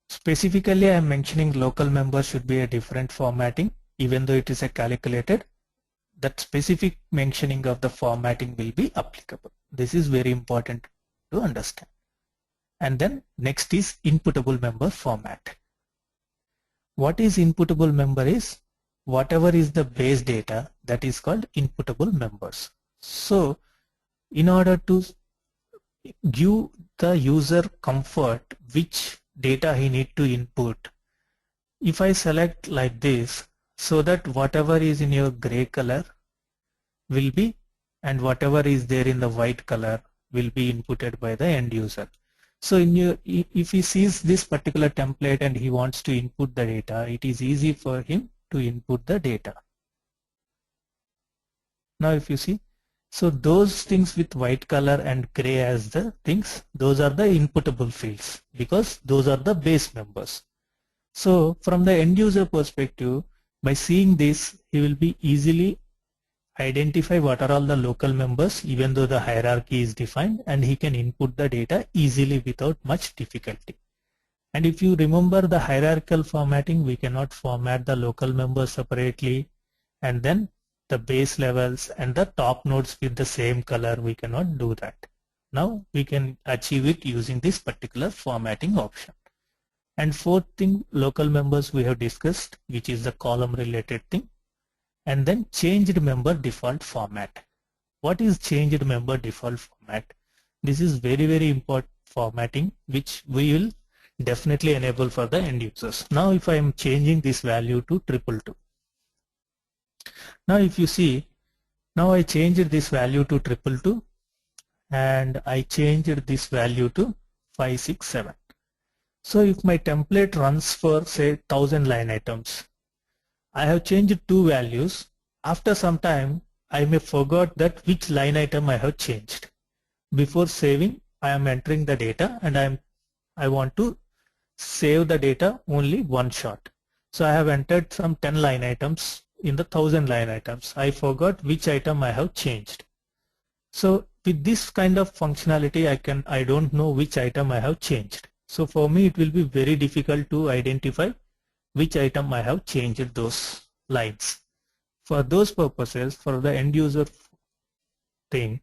specifically I am mentioning local member should be a different formatting even though it is a calculated. That specific mentioning of the formatting will be applicable. This is very important to understand. And then next is inputable member format. What is inputable member is whatever is the base data that is called inputable members. So in order to give the user comfort which data he need to input, if I select like this, so that whatever is in your gray color will be and whatever is there in the white color will be inputted by the end user. So if he sees this particular template and he wants to input the data, it is easy for him to input the data. Now if you see, so those things with white color and gray as the things, those are the inputable fields because those are the base members. So from the end user perspective, by seeing this, he will be easily identify what are all the local members even though the hierarchy is defined, and he can input the data easily without much difficulty. And if you remember the hierarchical formatting, we cannot format the local members separately and then the base levels and the top nodes with the same color. We cannot do that. Now we can achieve it using this particular formatting option. And fourth thing, local members we have discussed, which is the column related thing. And then changed member default format. What is changed member default format? This is very, very important formatting which we will definitely enable for the end users. Now if I am changing this value to 222. Now if you see, now I changed this value to 222 and I changed this value to 567. So if my template runs for say 1000 line items, I have changed two values. After some time, I may forgot that which line item I have changed. Before saving, I am entering the data and I want to save the data only one shot. So I have entered some 10 line items in the 1000 line items. I forgot which item I have changed. So with this kind of functionality, I don't know which item I have changed. So for me, it will be very difficult to identify which item I have changed those lines. For those purposes, for the end user thing,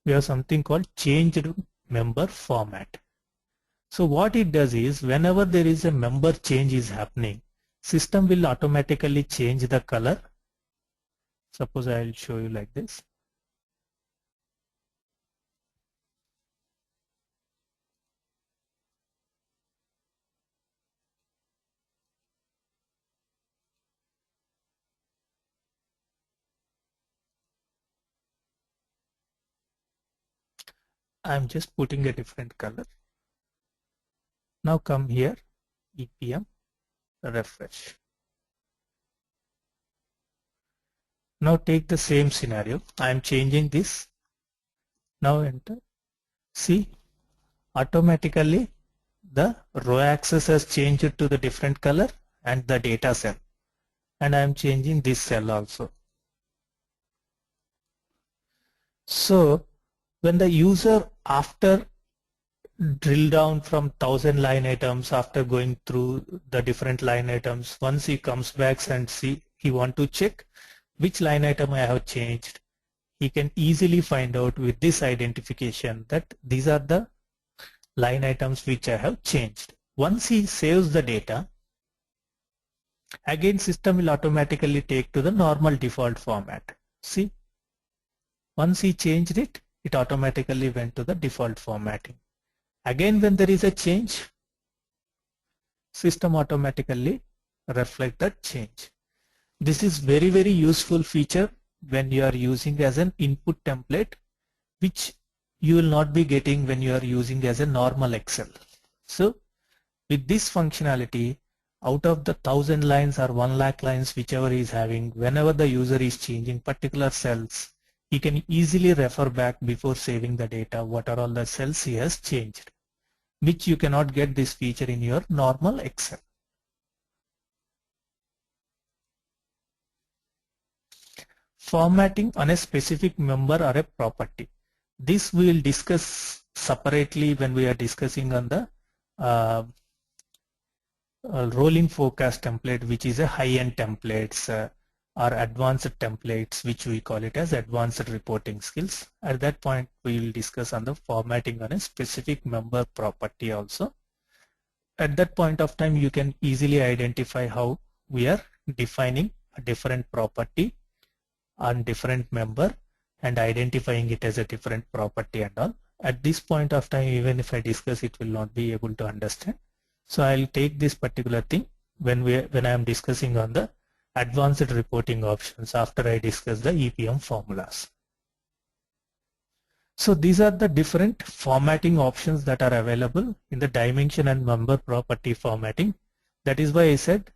we have something called changed member format. So what it does is, whenever there is a member change is happening, system will automatically change the color. Suppose I will show you like this. I'm just putting a different color. Now come here, EPM, refresh. Now take the same scenario. I am changing this. Now enter. See, automatically the row axis has changed to the different color and the data cell. And I am changing this cell also. So when the user, after drill down from 1000 line items, after going through the different line items, once he comes back and see, he want to check which line item I have changed, he can easily find out with this identification that these are the line items which I have changed. Once he saves the data, again system will automatically take to the normal default format. See, once he changed it, it automatically went to the default formatting. Again, when there is a change, system automatically reflect that change. This is very useful feature when you are using as an input template, which you will not be getting when you are using as a normal Excel. So with this functionality, out of the 1000 lines or 1 lakh lines, whichever he is having, whenever the user is changing particular cells, he can easily refer back before saving the data what are all the cells he has changed, which you cannot get this feature in your normal Excel. Formatting on a specific member or a property. This we will discuss separately when we are discussing on the rolling forecast template, which is a high-end templates or advanced templates, which we call it as advanced reporting skills. At that point, we will discuss on the formatting on a specific member property also. At that point of time, you can easily identify how we are defining a different property on different member and identifying it as a different property and all. At this point of time, even if I discuss, it will not be able to understand. So I'll take this particular thing when I am discussing on the advanced reporting options after I discuss the EPM formulas. So these are the different formatting options that are available in the dimension and member property formatting. That is why I said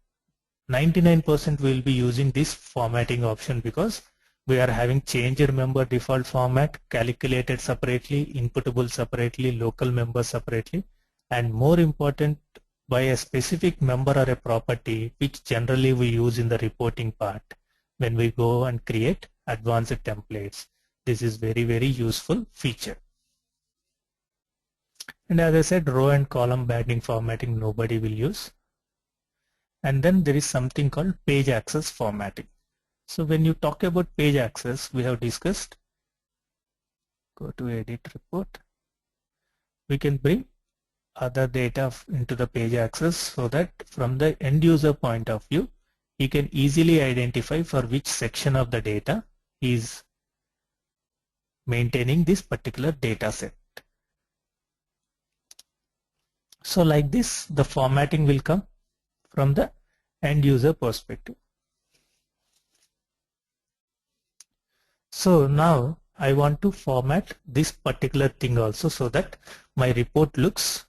99% will be using this formatting option, because we are having changed member default format, calculated separately, inputable separately, local member separately, and more important, by a specific member or a property, which generally we use in the reporting part when we go and create advanced templates. This is very useful feature. And as I said, row and column banding formatting nobody will use. And then there is something called page access formatting. So when you talk about page access, we have discussed, go to edit report, we can bring other data into the page access so that from the end user point of view, he can easily identify for which section of the data he is maintaining this particular data set. So like this, the formatting will come from the end user perspective. So now I want to format this particular thing also so that my report looks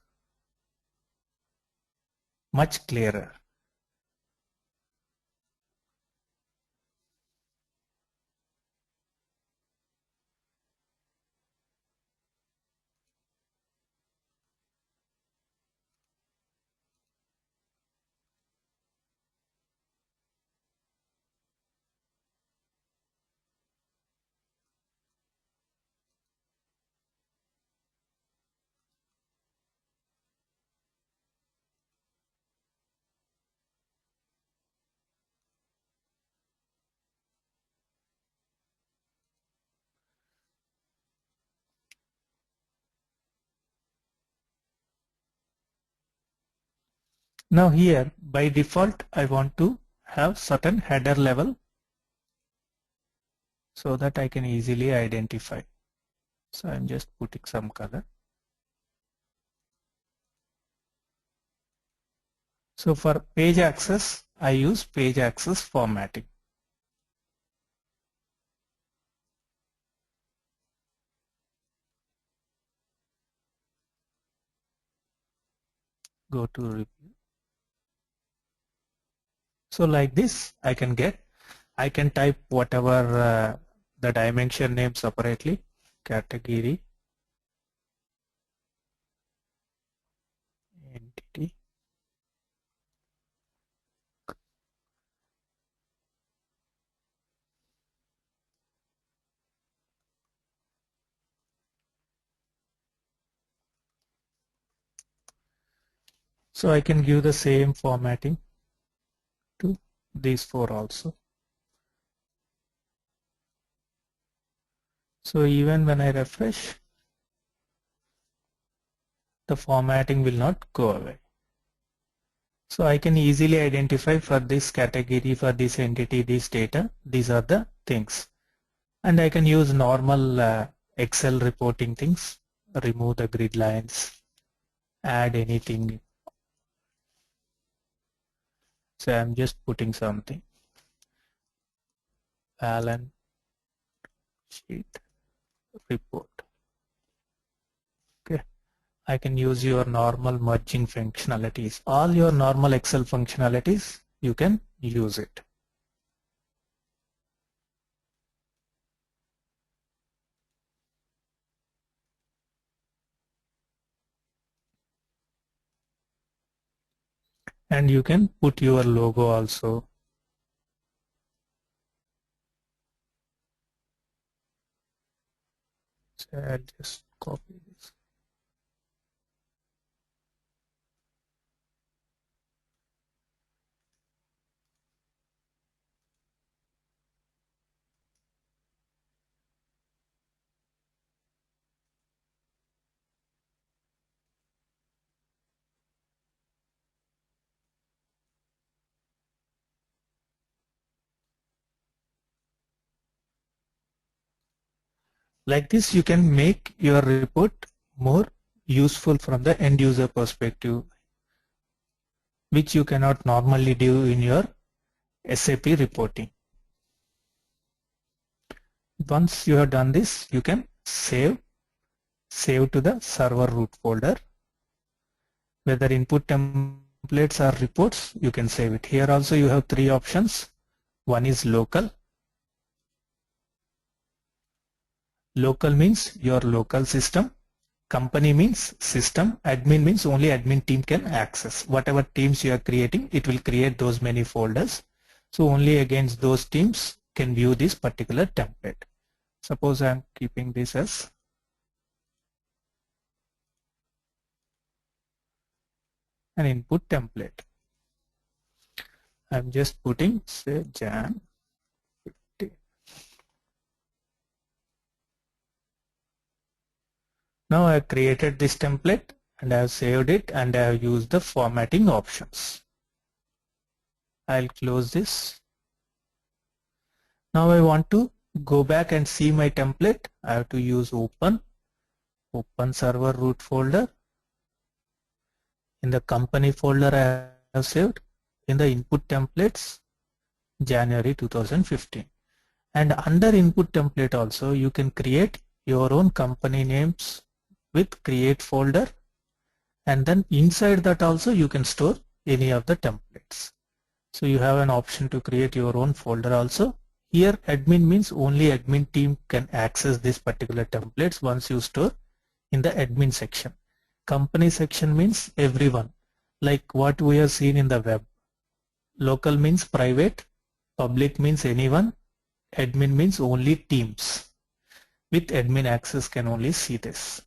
much clearer. Now here by default I want to have certain header level so that I can easily identify. So I'm just putting some color. So for page access, I use page access formatting. Go to review. So like this, I can type whatever the dimension name separately, category, entity. So I can give the same formatting to these four also. So even when I refresh, the formatting will not go away. So I can easily identify for this category, for this entity, this data, these are the things. And I can use normal Excel reporting things, remove the grid lines, add anything. So I'm just putting something. Balance sheet report. Okay. I can use your normal merging functionalities. All your normal Excel functionalities, you can use it. And you can put your logo also. So I'll just copy this. Like this, you can make your report more useful from the end user perspective, which you cannot normally do in your SAP reporting. Once you have done this, you can save to the server root folder. Whether input templates or reports, you can save it. Here also you have three options. One is local. Local means your local system. Company means system. Admin means only admin team can access. Whatever teams you are creating, it will create those many folders. So only against those teams can view this particular template. Suppose I am keeping this as an input template. I'm just putting say Jan 15. Now I have created this template and I have saved it and I have used the formatting options. I'll close this. Now I want to go back and see my template. I have to use open server root folder. In the company folder I have saved. In the input templates January 2015. And under input template also you can create your own company names with create folder, and then inside that also you can store any of the templates. So you have an option to create your own folder also. Here admin means only admin team can access this particular templates once you store in the admin section. Company section means everyone, like what we have seen in the web. Local means private, public means anyone, admin means only teams. With admin access can only see this.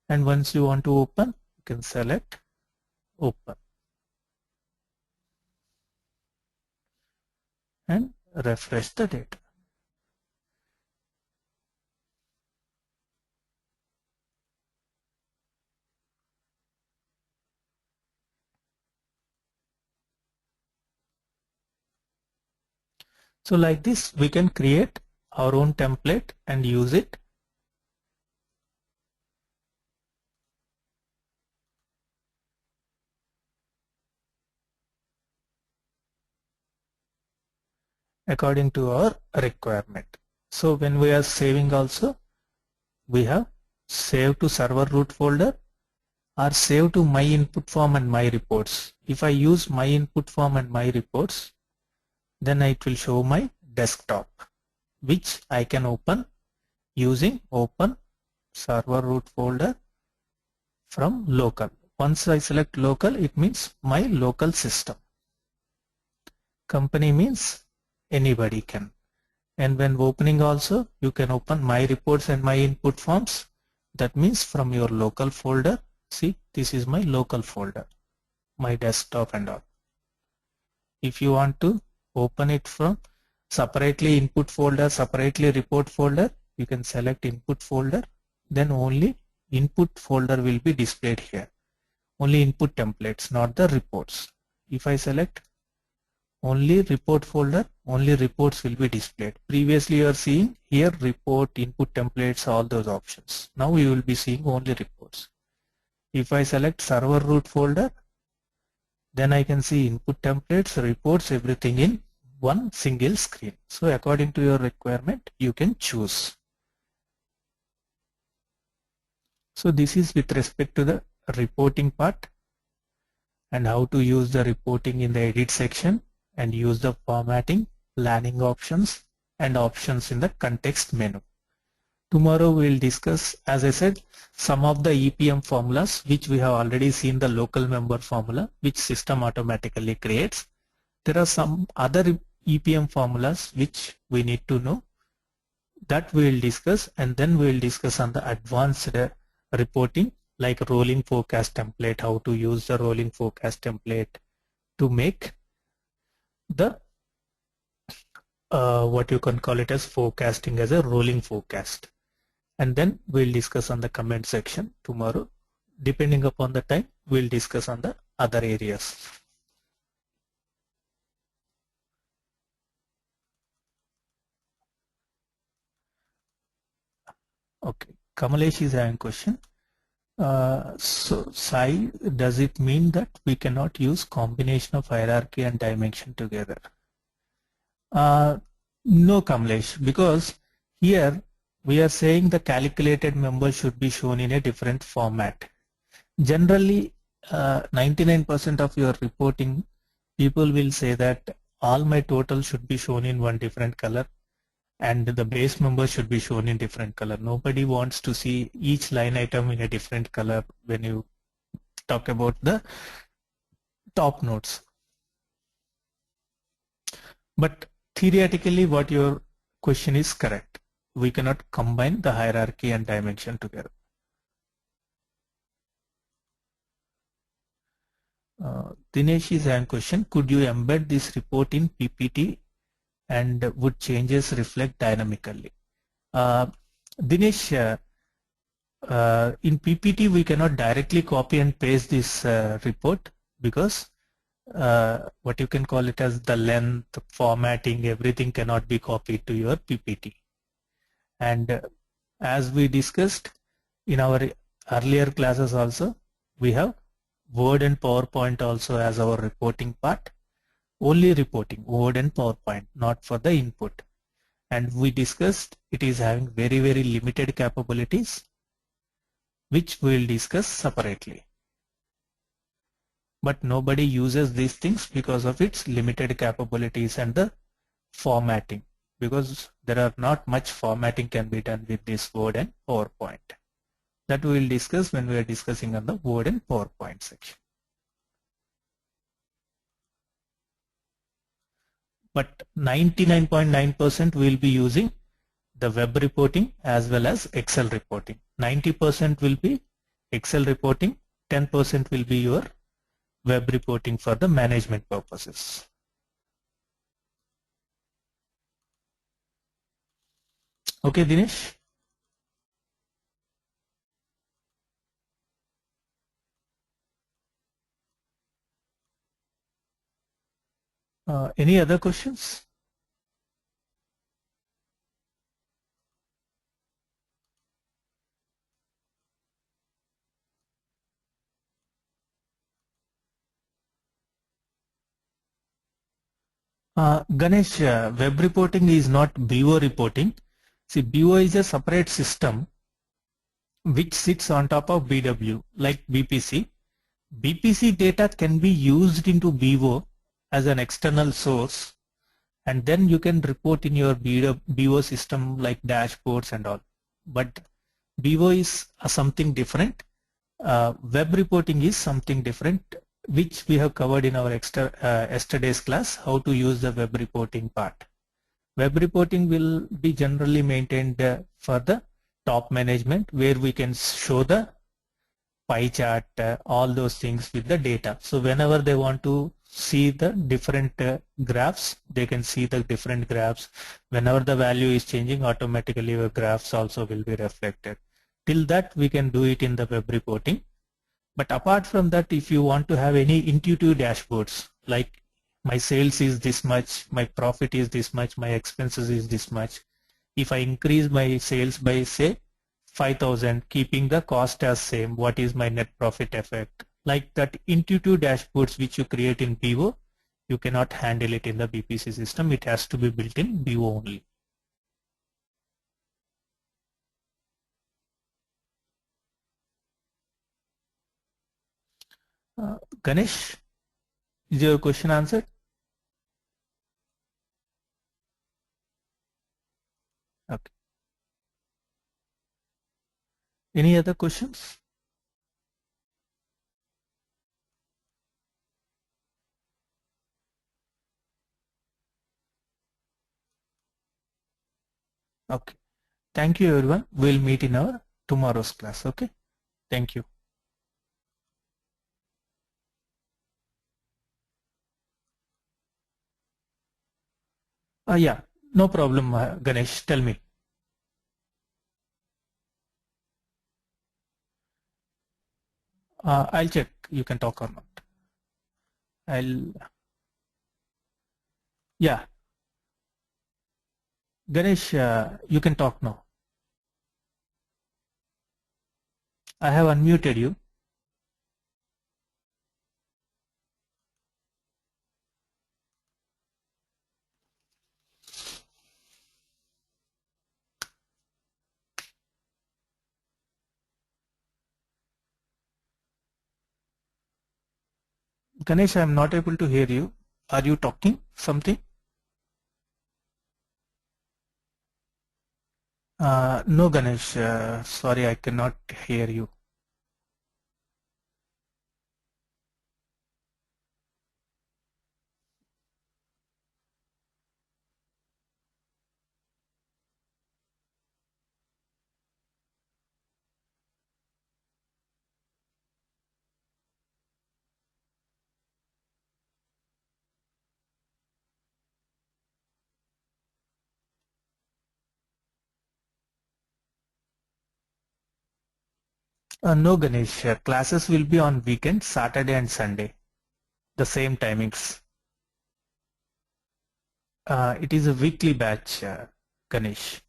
And once you want to open, you can select open and refresh the data. So like this, we can create our own template and use it. According to our requirement. So when we are saving also, we have save to server root folder or save to my input form and my reports. If I use my input form and my reports, then it will show my desktop, which I can open using open server root folder from local. Once I select local, it means my local system. Company means anybody can. And when opening also, you can open my reports and my input forms. That means from your local folder. See, this is my local folder, my desktop and all. If you want to open it from separately input folder, separately report folder, you can select input folder. Then only input folder will be displayed here. Only input templates, not the reports. If I select only report folder, only reports will be displayed. Previously you are seeing here report, input templates, all those options. Now you will be seeing only reports. If I select server root folder, then I can see input templates, reports, everything in one single screen. So according to your requirement, you can choose. So this is with respect to the reporting part and how to use the reporting in the edit section and use the formatting, planning options and options in the context menu. Tomorrow we will discuss, as I said, some of the EPM formulas which we have already seen, the local member formula which system automatically creates. There are some other EPM formulas which we need to know, that we will discuss, and then we will discuss on the advanced reporting like rolling forecast template, how to use the rolling forecast template to make the what you can call it as forecasting as a rolling forecast. And then we'll discuss on the comment section tomorrow. Depending upon the time, we'll discuss on the other areas. Okay, Kamalesh is having a question. So Sai, does it mean that we cannot use combination of hierarchy and dimension together? No, Kamlesh, because here we are saying the calculated member should be shown in a different format. Generally, 99% of your reporting, people will say that all my total should be shown in one different color and the base number should be shown in different color. Nobody wants to see each line item in a different color when you talk about the top notes. But theoretically, what your question is correct. We cannot combine the hierarchy and dimension together. Dinesh is having a question. Could you embed this report in PPT and would changes reflect dynamically? Dinesh, in PPT we cannot directly copy and paste this report because what you can call it as the length, formatting, everything cannot be copied to your PPT. And as we discussed in our earlier classes also, we have Word and PowerPoint also as our reporting part. Only reporting, Word and PowerPoint, not for the input. And we discussed it is having very, very limited capabilities, which we will discuss separately. But nobody uses these things because of its limited capabilities and the formatting, because there are not much formatting can be done with this Word and PowerPoint. That we will discuss when we are discussing on the Word and PowerPoint section. But 99.9% will be using the web reporting as well as Excel reporting. 90% will be Excel reporting, 10% will be your web reporting for the management purposes. Okay, Dinesh? Any other questions? Ganesh, web reporting is not BO reporting. See, BO is a separate system which sits on top of BW, like BPC. BPC data can be used into BO as an external source, and then you can report in your BO system like dashboards and all. But BO is something different. Web reporting is something different, which we have covered in our yesterday's class, how to use the web reporting part. Web reporting will be generally maintained for the top management, where we can show the pie chart, all those things with the data. So whenever they want to see the different graphs, they can see the different graphs. Whenever the value is changing, automatically the graphs also will be reflected. Till that we can do it in the web reporting. But apart from that, if you want to have any intuitive dashboards, like my sales is this much, my profit is this much, my expenses is this much. If I increase my sales by say 5,000, keeping the cost as same, what is my net profit effect? Like that intuitive dashboards which you create in BO, you cannot handle it in the BPC system. It has to be built in BO only. Ganesh, is your question answered? Okay. Any other questions? Okay. Thank you everyone. We'll meet in our tomorrow's class. Okay. Thank you. Yeah, no problem, Ganesh. Tell me. I'll check. You can talk or not. Yeah, Ganesh, you can talk now. I have unmuted you. Ganesh, I'm not able to hear you. Are you talking something? No, Ganesh. Sorry, I cannot hear you. No, Ganesh. Classes will be on weekend, Saturday and Sunday, the same timings. It is a weekly batch, Ganesh.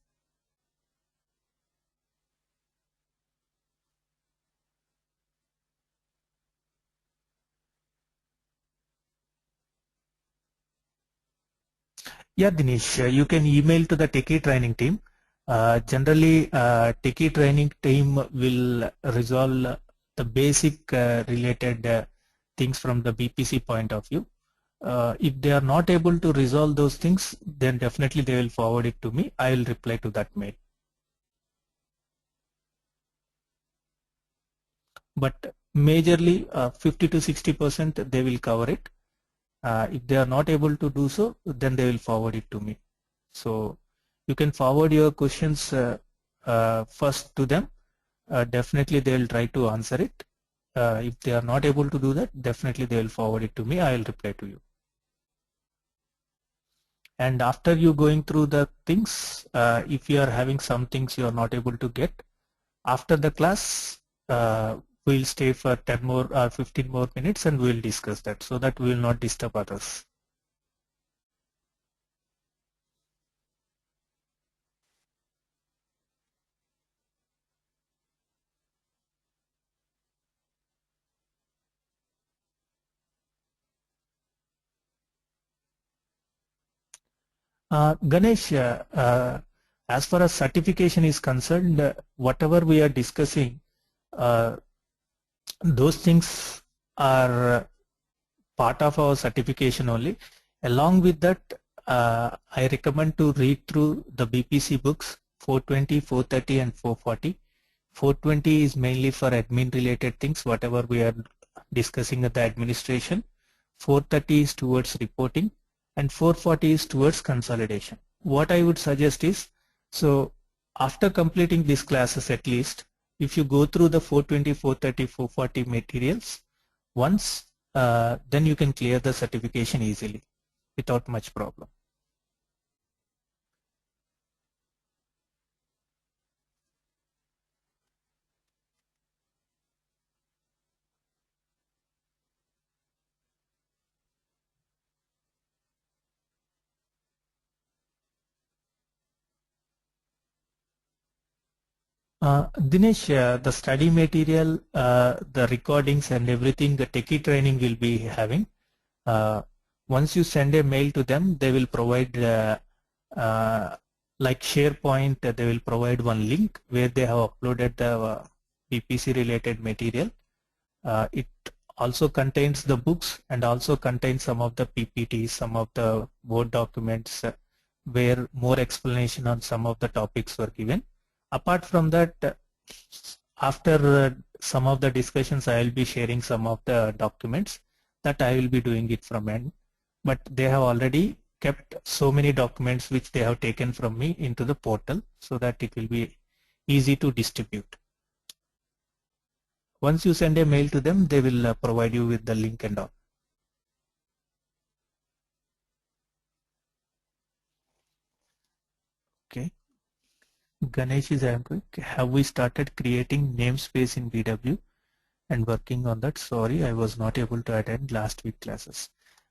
Yeah, Dinesh, you can email to the techie training team. Generally, techie training team will resolve the basic related things from the BPC point of view. If they are not able to resolve those things, then definitely they will forward it to me. I will reply to that mail. But majorly 50 to 60% they will cover it. If they are not able to do so, then they will forward it to me. So you can forward your questions first to them. Definitely they will try to answer it. If they are not able to do that, definitely they will forward it to me. I will reply to you. And after you going through the things, if you are having some things you are not able to get, after the class, we'll stay for 10 more or 15 more minutes and we'll discuss that so that we will not disturb others. Ganesh, as far as certification is concerned, whatever we are discussing, uh, those things are part of our certification only. Along with that, I recommend to read through the BPC books 420, 430 and 440. 420 is mainly for admin related things, whatever we are discussing at the administration. 430 is towards reporting and 440 is towards consolidation. What I would suggest is, so after completing these classes at least, if you go through the 420, 430, 440 materials once, then you can clear the certification easily without much problem. Dinesh, the study material, the recordings and everything, the techie training will be having. Once you send a mail to them, they will provide uh, like SharePoint, they will provide one link where they have uploaded the BPC related material. It also contains the books and also contains some of the PPTs, some of the Word documents where more explanation on some of the topics were given. Apart from that, after some of the discussions, I will be sharing some of the documents that I will be doing it from end. But they have already kept so many documents which they have taken from me into the portal so that it will be easy to distribute. Once you send a mail to them, they will provide you with the link and all. Okay. Ganesh is asking, have we started creating namespace in BW and working on that? Sorry, I was not able to attend last week classes.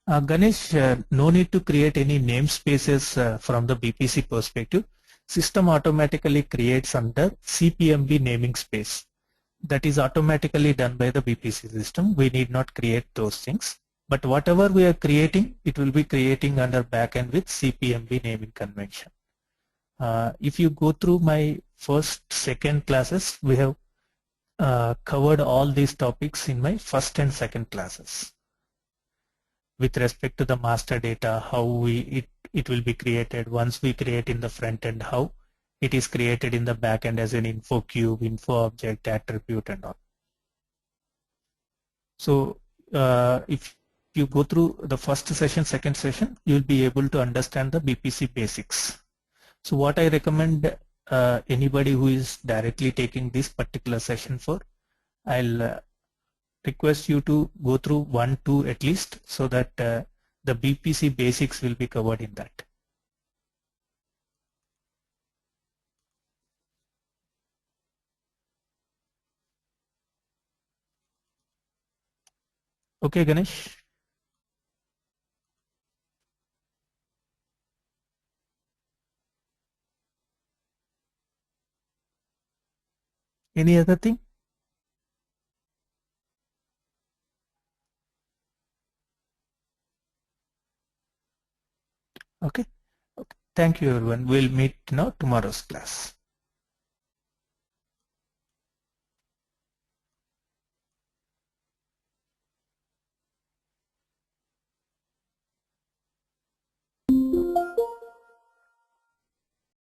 Ganesh, no need to create any namespaces from the BPC perspective. System automatically creates under CPMB naming space. That is automatically done by the BPC system. We need not create those things. But whatever we are creating, it will be creating under backend with CPMB naming convention. If you go through my first, second classes, we have covered all these topics in my first and second classes. With respect to the master data, how it will be created once we create in the front end, how it is created in the back end as an info cube, info object, attribute and all. So if you go through the first session, second session, you will be able to understand the BPC basics. So what I recommend anybody who is directly taking this particular session for, I'll request you to go through 1, 2 at least so that the BPC basics will be covered in that. Okay, Ganesh. Any other thing? Okay. Okay. Thank you everyone. We'll meet now tomorrow's class.